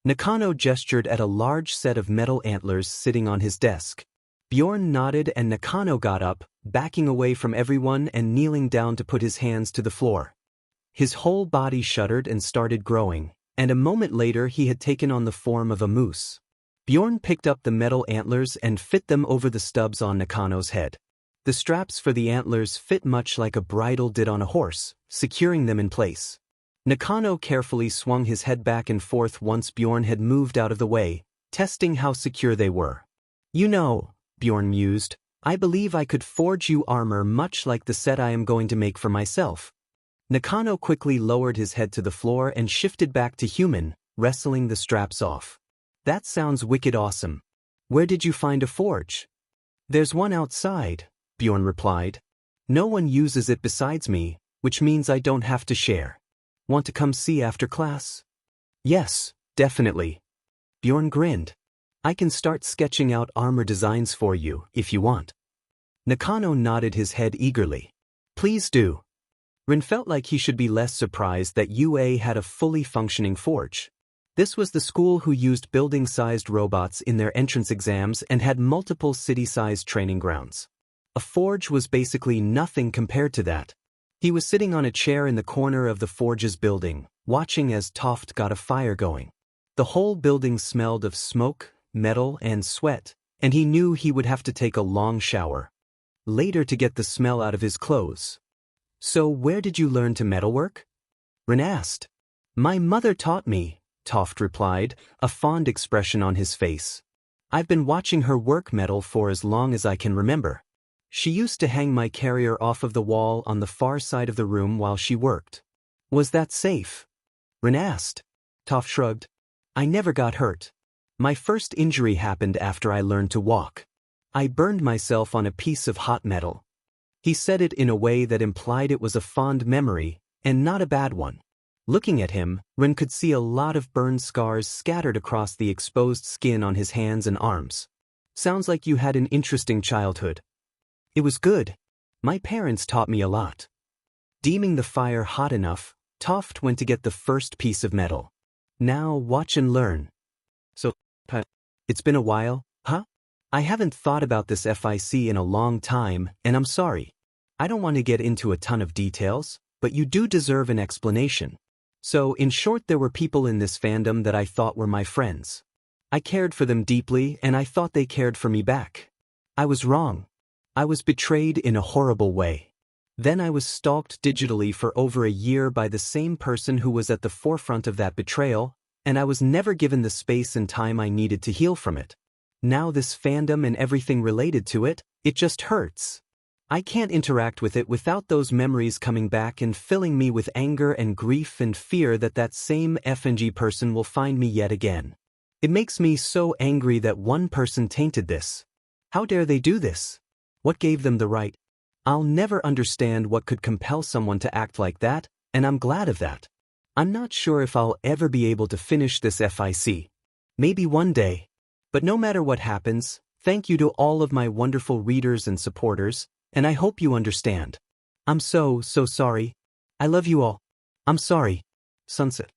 Nakano gestured at a large set of metal antlers sitting on his desk. Bjorn nodded and Nakano got up, backing away from everyone and kneeling down to put his hands to the floor. His whole body shuddered and started growing, and a moment later he had taken on the form of a moose. Bjorn picked up the metal antlers and fit them over the stubs on Nakano's head. The straps for the antlers fit much like a bridle did on a horse, securing them in place. Nakano carefully swung his head back and forth once Bjorn had moved out of the way, testing how secure they were. You know, Bjorn mused, I believe I could forge you armor much like the set I am going to make for myself. Nakano quickly lowered his head to the floor and shifted back to human, wrestling the straps off. That sounds wicked awesome. Where did you find a forge? There's one outside, Bjorn replied. No one uses it besides me, which means I don't have to share. Want to come see after class? Yes, definitely. Bjorn grinned. I can start sketching out armor designs for you, if you want. Nakano nodded his head eagerly. Please do. Rin felt like he should be less surprised that UA had a fully functioning forge. This was the school who used building-sized robots in their entrance exams and had multiple city-sized training grounds. A forge was basically nothing compared to that. He was sitting on a chair in the corner of the forge's building, watching as Toft got a fire going. The whole building smelled of smoke, metal, and sweat, and he knew he would have to take a long shower later to get the smell out of his clothes. So where did you learn to metalwork? Rin asked. My mother taught me, Toft replied, a fond expression on his face. I've been watching her work metal for as long as I can remember. She used to hang my carrier off of the wall on the far side of the room while she worked. Was that safe? Rin asked. Toft shrugged. I never got hurt. My first injury happened after I learned to walk. I burned myself on a piece of hot metal. He said it in a way that implied it was a fond memory, and not a bad one. Looking at him, Rin could see a lot of burn scars scattered across the exposed skin on his hands and arms. Sounds like you had an interesting childhood. It was good. My parents taught me a lot. Deeming the fire hot enough, Toft went to get the first piece of metal. Now watch and learn. So, it's been a while, huh? I haven't thought about this FIC in a long time, and I'm sorry. I don't want to get into a ton of details, but you do deserve an explanation. So, in short, there were people in this fandom that I thought were my friends. I cared for them deeply, and I thought they cared for me back. I was wrong. I was betrayed in a horrible way. Then I was stalked digitally for over a year by the same person who was at the forefront of that betrayal, and I was never given the space and time I needed to heal from it. Now this fandom and everything related to it, it just hurts. I can't interact with it without those memories coming back and filling me with anger and grief and fear that that same FNG person will find me yet again. It makes me so angry that one person tainted this. How dare they do this? What gave them the right? I'll never understand what could compel someone to act like that, and I'm glad of that. I'm not sure if I'll ever be able to finish this FIC. Maybe one day. But no matter what happens, thank you to all of my wonderful readers and supporters, and I hope you understand. I'm so sorry. I love you all. I'm sorry. Sunset.